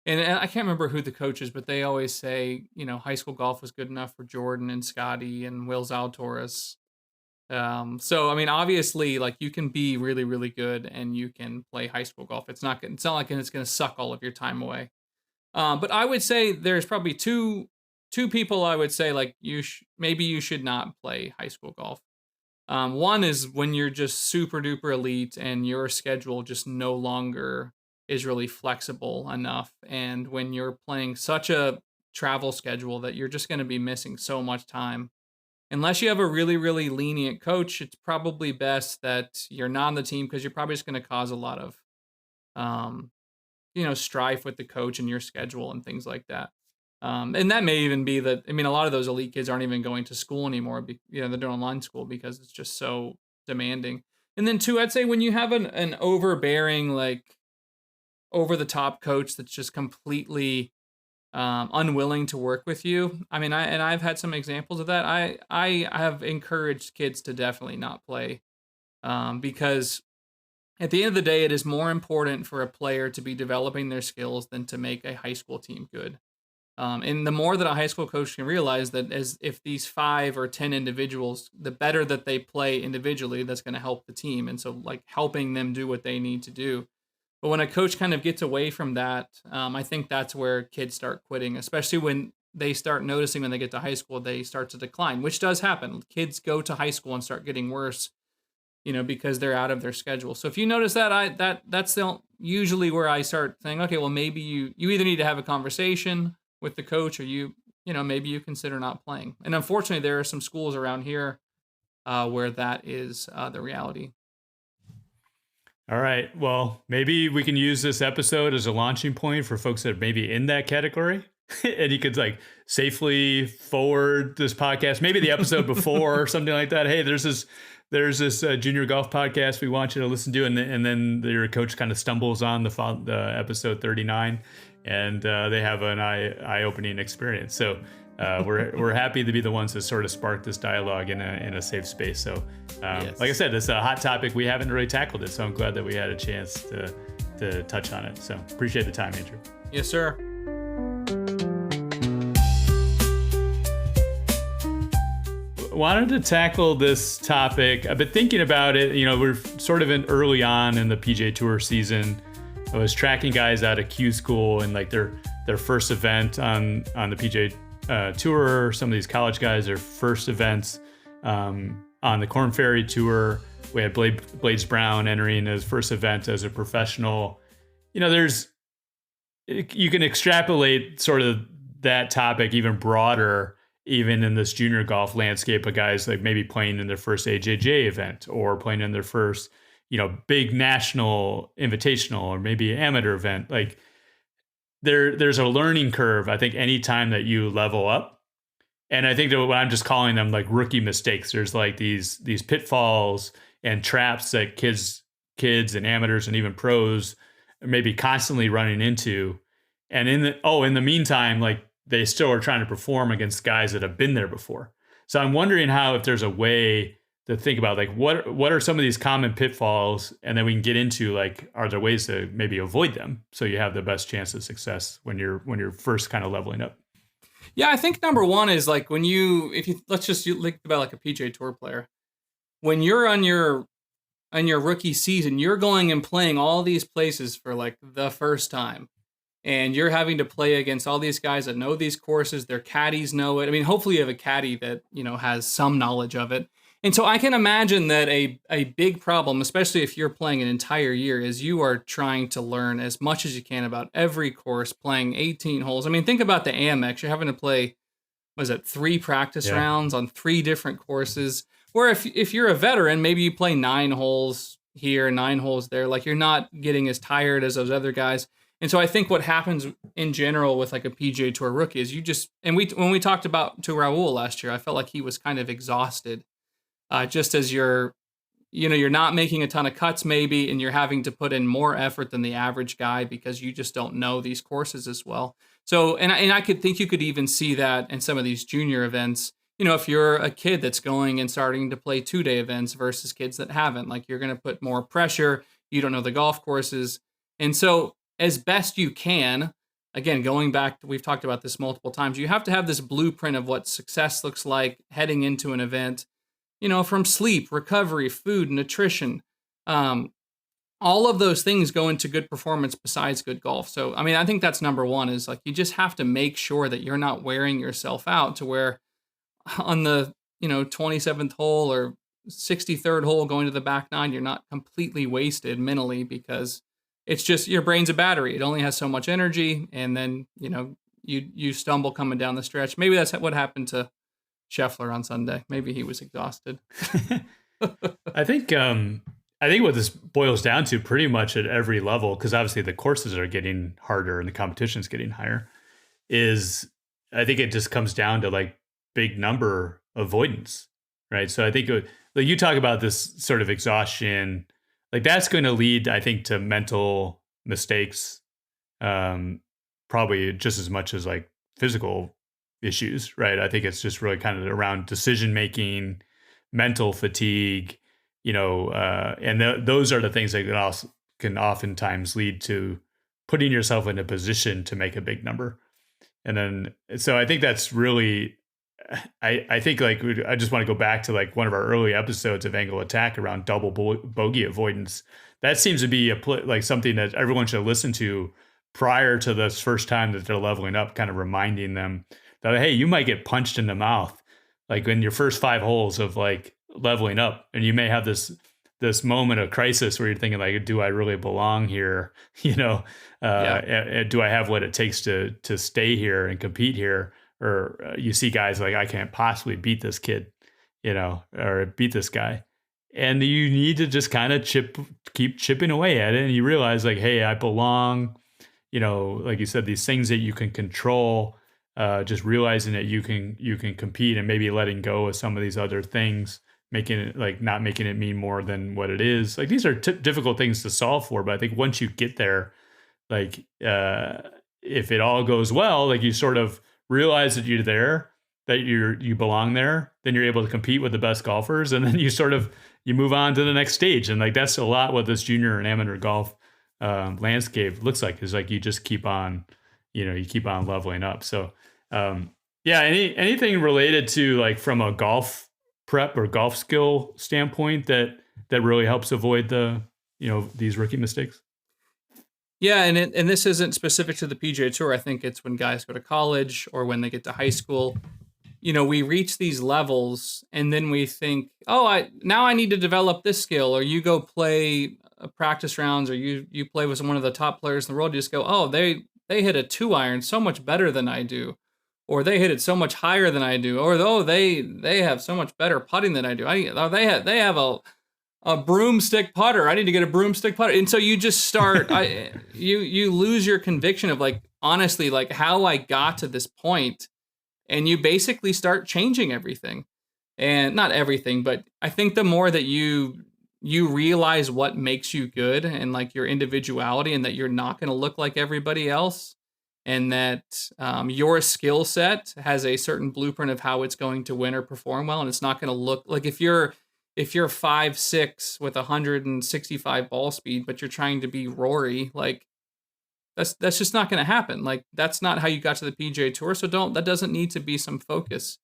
and I can't remember who the coach is, but they always say, high school golf was good enough for Jordan and Scotty and Will Zalatoris. So I mean, obviously, like you can be really, really good and you can play high school golf. It's not like it's going to suck all of your time away. But I would say there's probably two people I would say like maybe you should not play high school golf. One is when you're just super duper elite and your schedule just no longer is really flexible enough, and when you're playing such a travel schedule that you're just going to be missing so much time. Unless you have a really, really lenient coach, it's probably best that you're not on the team because you're probably just going to cause a lot of, strife with the coach and your schedule and things like that. And that may even be that, I mean, a lot of those elite kids aren't even going to school anymore. They're doing online school because it's just so demanding. And then two, I'd say when you have an overbearing, like over the top coach that's just completely unwilling to work with you. I mean, I've had some examples of that. I have encouraged kids to definitely not play because at the end of the day, it is more important for a player to be developing their skills than to make a high school team good. And the more that a high school coach can realize that if these 5 or 10 individuals, the better that they play individually, that's going to help the team. And so like helping them do what they need to do. But when a coach kind of gets away from that, I think that's where kids start quitting, especially when they start noticing when they get to high school, they start to decline, which does happen. Kids go to high school and start getting worse, because they're out of their schedule. So if you notice that, that's usually where I start saying, okay, well, maybe you either need to have a conversation with the coach or maybe you consider not playing. And unfortunately, there are some schools around here where that is the reality. All right. Well, maybe we can use this episode as a launching point for folks that are maybe in that category. And you could like safely forward this podcast, maybe the episode before or something like that. Hey, there's this junior golf podcast we want you to listen to. And then your coach kind of stumbles on the episode 39 and they have an eye-opening experience. So we're happy to be the ones that sort of spark this dialogue in a safe space. So, yes. Like I said, it's a hot topic. We haven't really tackled it, so I'm glad that we had a chance to touch on it. So appreciate the time, Andrew. Yes, sir. Wanted to tackle this topic. I've been thinking about it. We're sort of early on in the PGA Tour season. I was tracking guys out of Q School and like their first event on the PGA Tour. Some of these college guys, their first events on the Korn Ferry Tour. We had Blades Brown entering his first event as a professional. You can extrapolate sort of that topic even broader, even in this junior golf landscape of guys like maybe playing in their first AJGA event or playing in their first, big national invitational or maybe amateur event. Like there's a learning curve, I think, anytime that you level up. And I think that what I'm just calling them like rookie mistakes, there's like these pitfalls and traps that kids and amateurs and even pros are maybe constantly running into. And in the meantime, like they still are trying to perform against guys that have been there before. So I'm wondering if there's a way to think about like what are some of these common pitfalls, and then we can get into like, are there ways to maybe avoid them so you have the best chance of success when you're first kind of leveling up? Yeah, I think number one is like let's just think about like a PGA Tour player. When you're on your rookie season, you're going and playing all these places for like the first time. And you're having to play against all these guys that know these courses, their caddies know it. I mean, hopefully you have a caddy that, has some knowledge of it. And so I can imagine that a big problem, especially if you're playing an entire year, is you are trying to learn as much as you can about every course, playing 18 holes. I mean, think about the Amex. You're having to play, 3 practice rounds on 3 different courses. Where if you're a veteran, maybe you play 9 holes here, 9 holes there, like you're not getting as tired as those other guys. And so I think what happens in general with like a PGA Tour rookie is you just, and when we talked about to Raul last year, I felt like he was kind of exhausted, just as you're not making a ton of cuts maybe, and you're having to put in more effort than the average guy because you just don't know these courses as well. So, and I could think you could even see that in some of these junior events. If you're a kid that's going and starting to play 2-day events versus kids that haven't, like you're going to put more pressure. You don't know the golf courses. And so as best you can, again, going back, we've talked about this multiple times, you have to have this blueprint of what success looks like heading into an event, from sleep, recovery, food, nutrition. All of those things go into good performance besides good golf. So, I mean, I think that's number one, is like, you just have to make sure that you're not wearing yourself out to where on the, 27th hole or 63rd hole going to the back 9, you're not completely wasted mentally, because it's just your brain's a battery. It only has so much energy. And then, you stumble coming down the stretch. Maybe that's what happened to Scheffler on Sunday. Maybe he was exhausted. I think what this boils down to pretty much at every level, because obviously the courses are getting harder and the competition's getting higher, is I think it just comes down to like big number avoidance, right? So I think like you talk about this sort of exhaustion, like that's going to lead, I think, to mental mistakes, probably just as much as like physical issues, right? I think it's just really kind of around decision making, mental fatigue, and those are the things that can oftentimes lead to putting yourself in a position to make a big number. And then, so I think that's really, I think like, I just want to go back to like one of our early episodes of Angle Attack around double bogey avoidance. That seems to be like something that everyone should listen to prior to this first time that they're leveling up, kind of reminding them that, hey, you might get punched in the mouth, like in your first 5 holes of like leveling up, and you may have this moment of crisis where you're thinking like, do I really belong here? Do I have what it takes to stay here and compete here? Or you see guys like, I can't possibly beat this kid, or beat this guy. And you need to just kind of keep chipping away at it. And you realize like, hey, I belong, like you said, these things that you can control, just realizing that you can compete, and maybe letting go of some of these other things, making it like not making it mean more than what it is. Like these are difficult things to solve for, but I think once you get there, like if it all goes well, like you sort of realize that you're there, that you belong there, then you're able to compete with the best golfers, and then you move on to the next stage. And like that's a lot what this junior and amateur golf landscape looks like, is like you just keep on, you keep on leveling up. So anything related to like from a golf prep or golf skill standpoint that really helps avoid the these rookie mistakes? Yeah, and this isn't specific to the PGA Tour. I think it's when guys go to college or when they get to high school. We reach these levels and then we think, now I need to develop this skill. Or you go play practice rounds, or you play with one of the top players in the world. You just go, they hit a 2-iron so much better than I do, or they hit it so much higher than I do, or they have so much better putting than I do. They have a broomstick putter. I need to get a broomstick putter. And so you just start, you lose your conviction of like, honestly, like how I got to this point, and you basically start changing everything. And not everything, but I think the more that you realize what makes you good and like your individuality, and that you're not going to look like everybody else, and that your skill set has a certain blueprint of how it's going to win or perform well. And it's not going to look like if you're 5'6" with 165 ball speed, but you're trying to be Rory, like that's just not going to happen. Like that's not how you got to the PGA Tour. So that doesn't need to be some focus.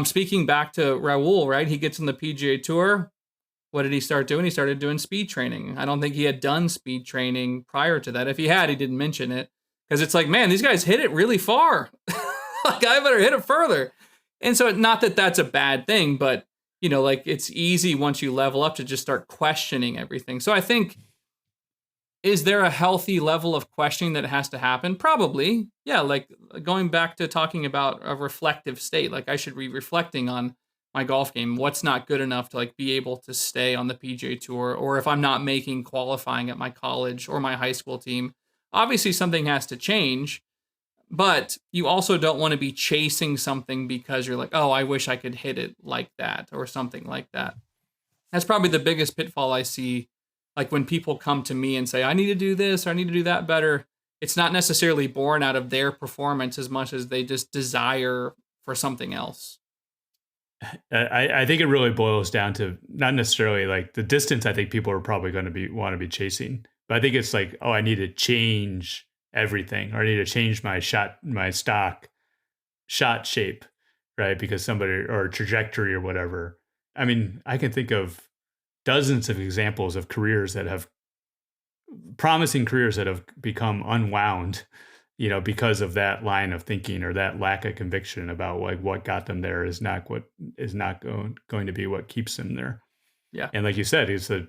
Speaking back to Raul, right? He gets on the PGA Tour. What did he start doing? He started doing speed training. I don't think he had done speed training prior to that. If he had, he didn't mention it, because it's like, man, these guys hit it really far. Like I better hit it further. And so not that that's a bad thing, but like it's easy once you level up to just start questioning everything. So I think, is there a healthy level of questioning that has to happen? Probably. Yeah. Like going back to talking about a reflective state, like I should be reflecting on my golf game? What's not good enough to like be able to stay on the PGA Tour? Or if I'm not making qualifying at my college or my high school team, obviously something has to change. But you also don't want to be chasing something because you're like, oh, I wish I could hit it like that or something like that. That's probably the biggest pitfall I see. Like when people come to me and say, I need to do this or I need to do that better, it's not necessarily born out of their performance as much as they just desire for something else. I think it really boils down to not necessarily like the distance. I think people are probably going to want to be chasing, but I think it's like, oh, I need to change everything, or I need to change my stock shot shape, right? Because somebody, or trajectory or whatever. I mean, I can think of dozens of examples of promising careers that have become unwound, because of that line of thinking or that lack of conviction about like what got them there is not going to be what keeps them there. Yeah. And like you said,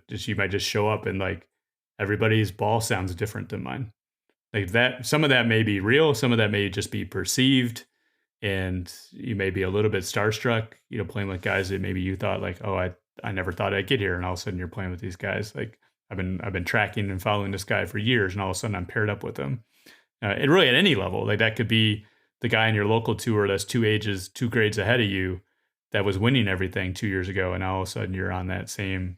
you might just show up and like everybody's ball sounds different than mine. Like that, some of that may be real, some of that may just be perceived, and you may be a little bit starstruck, playing with guys that maybe you thought like, oh, I never thought I'd get here, and all of a sudden you're playing with these guys. Like I've been tracking and following this guy for years, and all of a sudden I'm paired up with him. And really at any level, like that could be the guy in your local tour that's 2 grades ahead of you that was winning everything 2 years ago, and all of a sudden you're on that same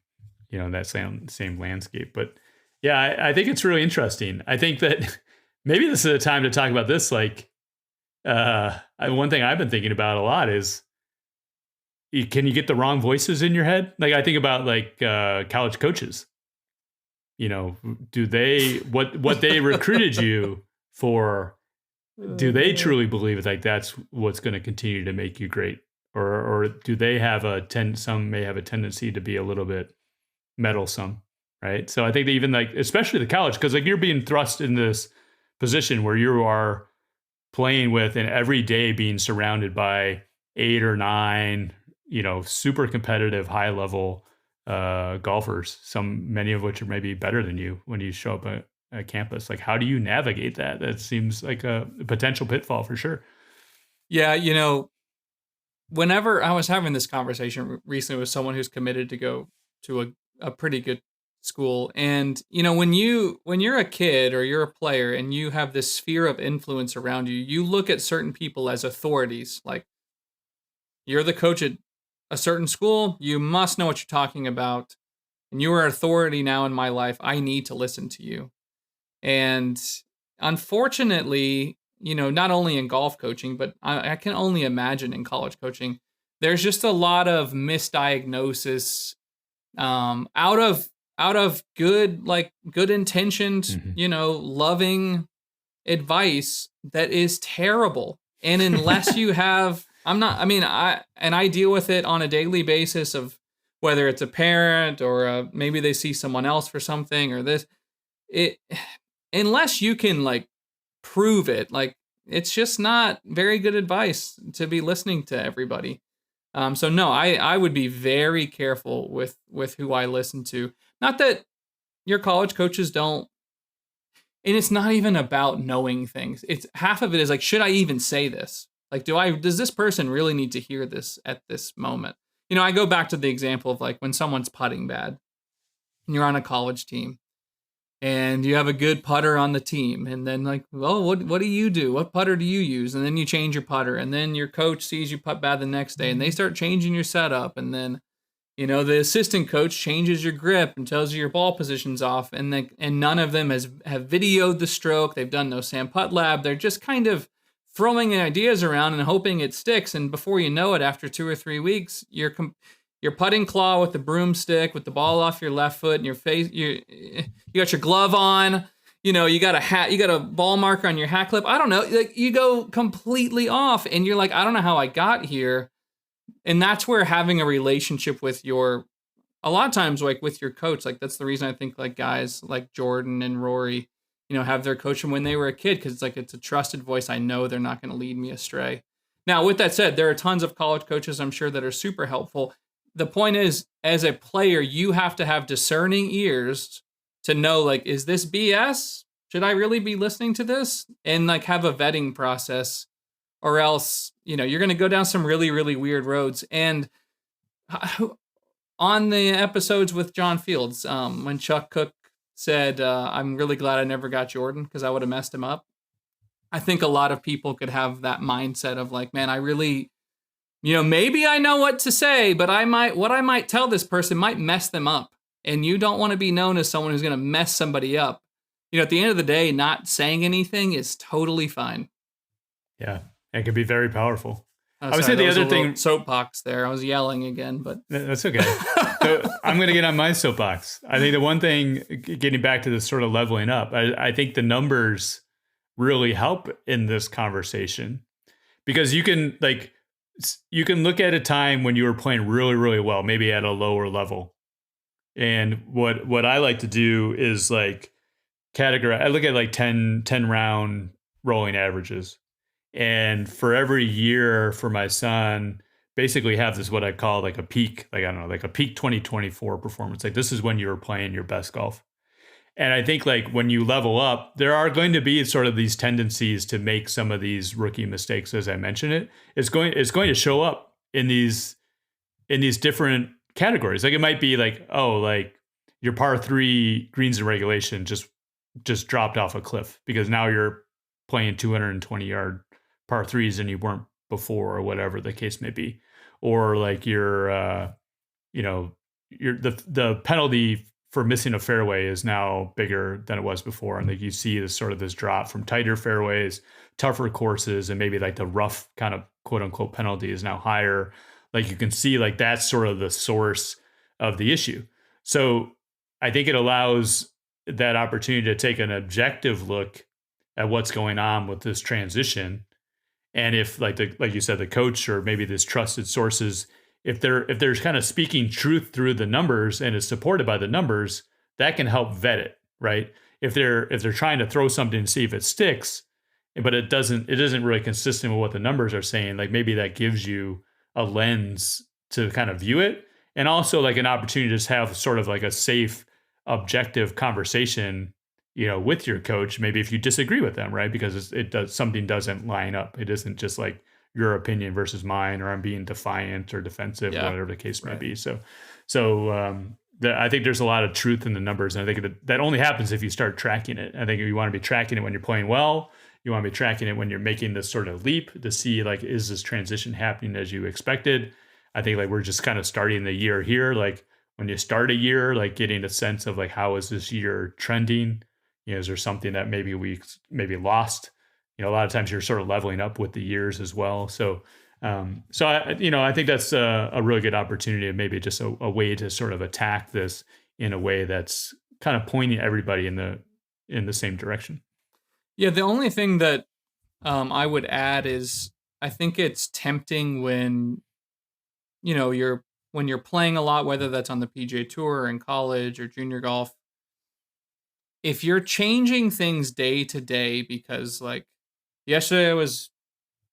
landscape. But yeah, I think it's really interesting. I think that maybe this is a time to talk about this. Like, one thing I've been thinking about a lot is, can you get the wrong voices in your head? Like I think about like college coaches. Do they what they recruited you for? Do they truly believe it? Like that's what's going to continue to make you great, or do they have some may have a tendency to be a little bit meddlesome, right? So I think that even like, especially the college, because like you're being thrust in this position where you are playing with and every day being surrounded by 8 or 9, super competitive, high level golfers, many of which are maybe better than you when you show up at campus. Like, how do you navigate that? That seems like a potential pitfall for sure. Yeah, whenever I was having this conversation recently with someone who's committed to go to a pretty good school, and when you're a kid or you're a player and you have this sphere of influence around you, you look at certain people as authorities. Like, you're the coach at a certain school, you must know what you're talking about, and you are authority now in my life. I need to listen to you. And unfortunately, not only in golf coaching, but I can only imagine in college coaching, there's just a lot of misdiagnosis out of good intentioned, Mm-hmm. loving advice that is terrible. And unless you have, I deal with it on a daily basis of whether it's a parent or maybe they see someone else for something or this, unless you can like prove it, like it's just not very good advice to be listening to everybody. So no, I would be very careful with who I listen to. Not that your college coaches don't, and it's not even about knowing things. It's half of it is like, should I even say this? Like, does this person really need to hear this at this moment? I go back to the example of like when someone's putting bad and you're on a college team and you have a good putter on the team. And then like, well, what do you do? What putter do you use? And then you change your putter. And then your coach sees you putt bad the next day and they start changing your setup. And then, the assistant coach changes your grip and tells you your ball position's off. And none of them have videoed the stroke. They've done no Sam Putt Lab. They're just kind of throwing ideas around and hoping it sticks. And before you know it, after 2 or 3 weeks, your putting claw with the broomstick, with the ball off your left foot and your face, you got your glove on, you got a hat, you got a ball marker on your hat clip. I don't know. Like you go completely off and you're like, I don't know how I got here. And that's where having a relationship with a lot of times like with your coach, like that's the reason I think like guys like Jordan and Rory, have their coach from when they were a kid, because it's a trusted voice. I know they're not going to lead me astray. Now, with that said, there are tons of college coaches, I'm sure, that are super helpful. The point is, as a player, you have to have discerning ears to know, like, is this BS? Should I really be listening to this? And like have a vetting process, or else, you're going to go down some really, really weird roads. And on the episodes with John Fields, when Chuck Cook said, I'm really glad I never got Jordan because I would have messed him up. I think a lot of people could have that mindset of like, man, I really, maybe I know what to say, but what I might tell this person might mess them up. And you don't want to be known as someone who's going to mess somebody up. At the end of the day, not saying anything is totally fine. Yeah, it can be very powerful. Oh, I would say the other thing, soapbox there. I was yelling again, but that's okay. So I'm going to get on my soapbox. I think the one thing, getting back to this sort of leveling up, I think the numbers really help in this conversation, because you can look at a time when you were playing really, really well, maybe at a lower level. And what I like to do is like categorize. I look at like 10 round rolling averages. And for every year for my son, basically have this, what I call like a peak, like, I don't know, like a peak 2024 performance. Like this is when you were playing your best golf. And I think like when you level up, there are going to be sort of these tendencies to make some of these rookie mistakes, as I mentioned it. It's going to show up in these different categories. Like it might be like, oh, like your par 3 greens in regulation just dropped off a cliff because now you're playing 220-yard par 3s and you weren't before, or whatever the case may be. Or like the penalty for missing a fairway is now bigger than it was before. And like you see this drop from tighter fairways, tougher courses, and maybe like the rough kind of quote unquote penalty is now higher. Like you can see like that's sort of the source of the issue. So I think it allows that opportunity to take an objective look at what's going on with this transition. And if like you said, the coach or maybe this trusted sources, if they're kind of speaking truth through the numbers and is supported by the numbers, that can help vet it, right? If they're trying to throw something to see if it sticks, but it isn't really consistent with what the numbers are saying, like maybe that gives you a lens to kind of view it, and also like an opportunity to just have sort of like a safe, objective conversation, with your coach, maybe if you disagree with them, right? Because something doesn't line up. It isn't just like your opinion versus mine, or I'm being defiant or defensive, whatever the case may be. So I think there's a lot of truth in the numbers, and I think that only happens if you start tracking it. I think you want to be tracking it when you're playing well. You want to be tracking it when you're making this sort of leap to see like, is this transition happening as you expected? I think like we're just kind of starting the year here. Like when you start a year, like getting a sense of like, how is this year trending? Is there something that maybe we lost? A lot of times you're sort of leveling up with the years as well. So I think that's a really good opportunity, and maybe just a way to sort of attack this in a way that's kind of pointing everybody in the same direction. Yeah, the only thing that I would add is I think it's tempting when you're playing a lot, whether that's on the PGA Tour or in college or junior golf. If you're changing things day to day, because like yesterday I was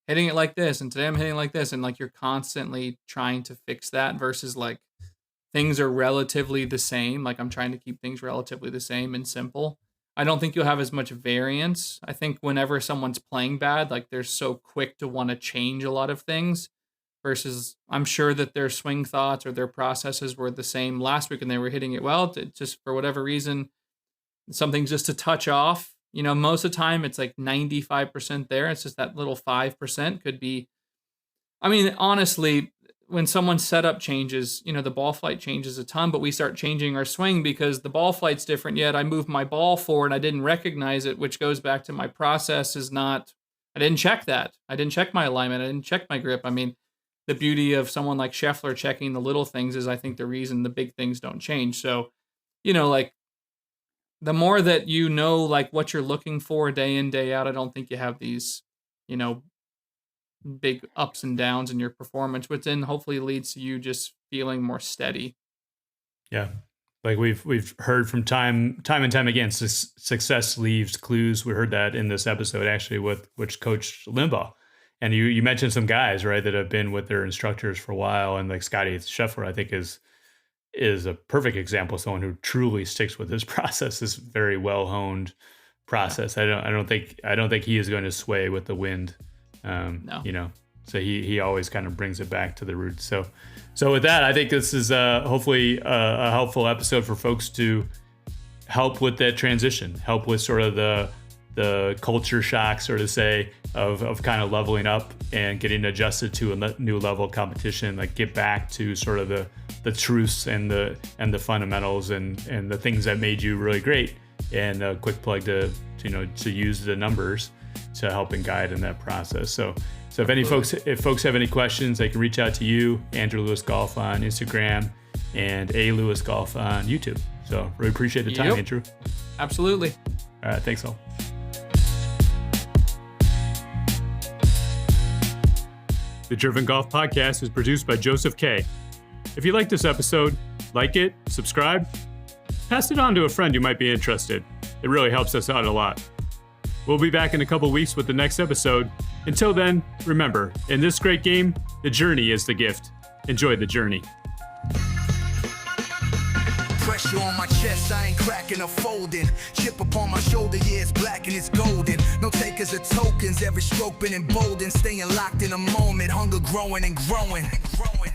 hitting it like this and today I'm hitting it like this, and like you're constantly trying to fix that versus like things are relatively the same. Like I'm trying to keep things relatively the same and simple. I don't think you'll have as much variance. I think whenever someone's playing bad, like they're so quick to want to change a lot of things, versus I'm sure that their swing thoughts or their processes were the same last week and they were hitting it well. Just for whatever reason, something's just a touch off. Most of the time it's like 95% there. It's just that little 5% could be. I mean, honestly, when someone's setup changes, the ball flight changes a ton, but we start changing our swing because the ball flight's different. Yet I moved my ball forward, I didn't recognize it, which goes back to my process I didn't check that. I didn't check my alignment. I didn't check my grip. I mean, the beauty of someone like Scheffler checking the little things is I think the reason the big things don't change. So, like the more that like what you're looking for day in, day out, I don't think you have these, big ups and downs in your performance, which then hopefully leads to you just feeling more steady. Yeah. Like we've heard from time and time again, success leaves clues. We heard that in this episode actually with Coach Limbaugh. And you mentioned some guys, right, that have been with their instructors for a while, and like Scotty Scheffler, I think is a perfect example of someone who truly sticks with his process, this very well honed process. I don't think he is going to sway with the wind. No. So he always kind of brings it back to the roots. So with that, I think this is hopefully a helpful episode for folks to help with that transition, help with sort of the culture shock, sort of say, of kind of leveling up and getting adjusted to a new level of competition, like get back to sort of the truths and the fundamentals and the things that made you really great. And a quick plug to use the numbers to help and guide in that process. So if folks have any questions, they can reach out to you, Andrew Lewis Golf on Instagram, and A Lewis Golf on YouTube. So really appreciate the time, Andrew. Absolutely. All right, thanks all. The Driven Golf Podcast is produced by Joseph K. If you like this episode, like it, subscribe, pass it on to a friend who might be interested. It really helps us out a lot. We'll be back in a couple weeks with the next episode. Until then, remember, in this great game, the journey is the gift. Enjoy the journey. Pressure on my chest, I ain't cracking or folding. Chip upon my shoulder, yeah, it's black and it's golden. No takers or tokens, every stroke been emboldened. Staying locked in a moment, hunger growing and growing.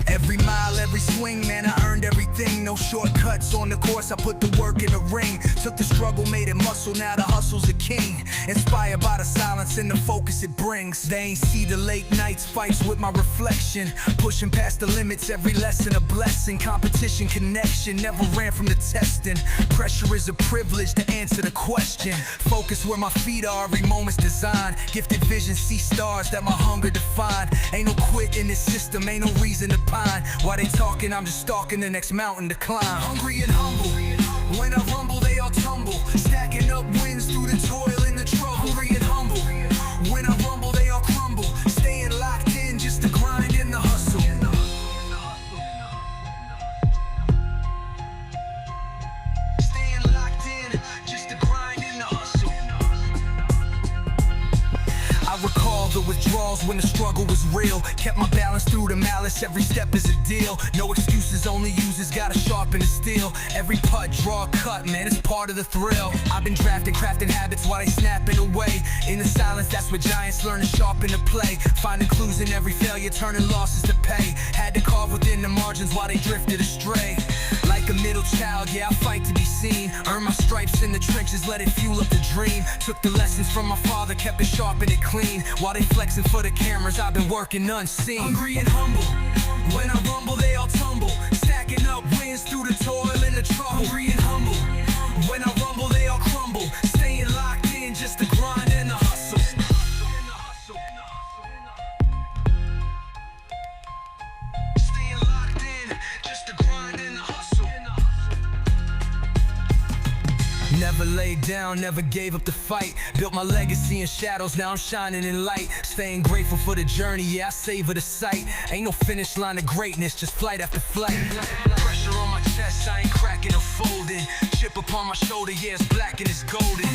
Every mile, every swing, man, I earned everything. No shortcuts on the course, I put the work in the ring. Took the struggle, made it muscle, now the hustle's a king. Inspired by the silence and the focus it brings. They ain't see the late nights, fights with my reflection. Pushing past the limits, every lesson a blessing. Competition, connection, never ran from the testing. Pressure is a privilege to answer the question. Focus where my feet are, every moment's designed. Gifted vision, see stars that my hunger define. Ain't no quit in this system, ain't no reason to pine. While they talking, I'm just stalking the next mountain to climb. Hungry and humble, when I rumble, they all tumble. Stacking up wins through the toil and the trouble. Hungry and humble, when I rumble, they all crumble. Staying locked in just to grind in the hustle. Staying locked in just to grind in the hustle. I recall the withdrawals when the struggle was real. Kept my balance through the malice, every step is a deal. No excuses, only users, gotta sharpen the steel. Every putt, draw a cut, man, it's part of the thrill. I've been drafting, crafting habits while they snapping away. In the silence, that's where giants learn to sharpen the play. Finding clues in every failure, turning losses to pay. Had to carve within the margins while they drifted astray. Like a middle child, yeah, I fight to be seen. Earn my stripes in the trenches, let it fuel up the dream. Took the lessons from my father, kept it sharp and it clean. While they flexing for the cameras, I've been working unseen. Hungry and humble, when I rumble, they all tumble. Stacking up wins through the toil and the trouble. Hungry and humble, when I rumble, they all crumble. Staying locked in just to grind and the hustle. Staying locked in just to grind and the hustle. Never laid down, never gave up the fight. Built my legacy in shadows, now I'm shining in light. Staying grateful for the journey, yeah, I savor the sight. Ain't no finish line of greatness, just flight after flight. Pressure on my chest, I ain't cracking or folding. Chip upon my shoulder, yeah, it's black and it's golden.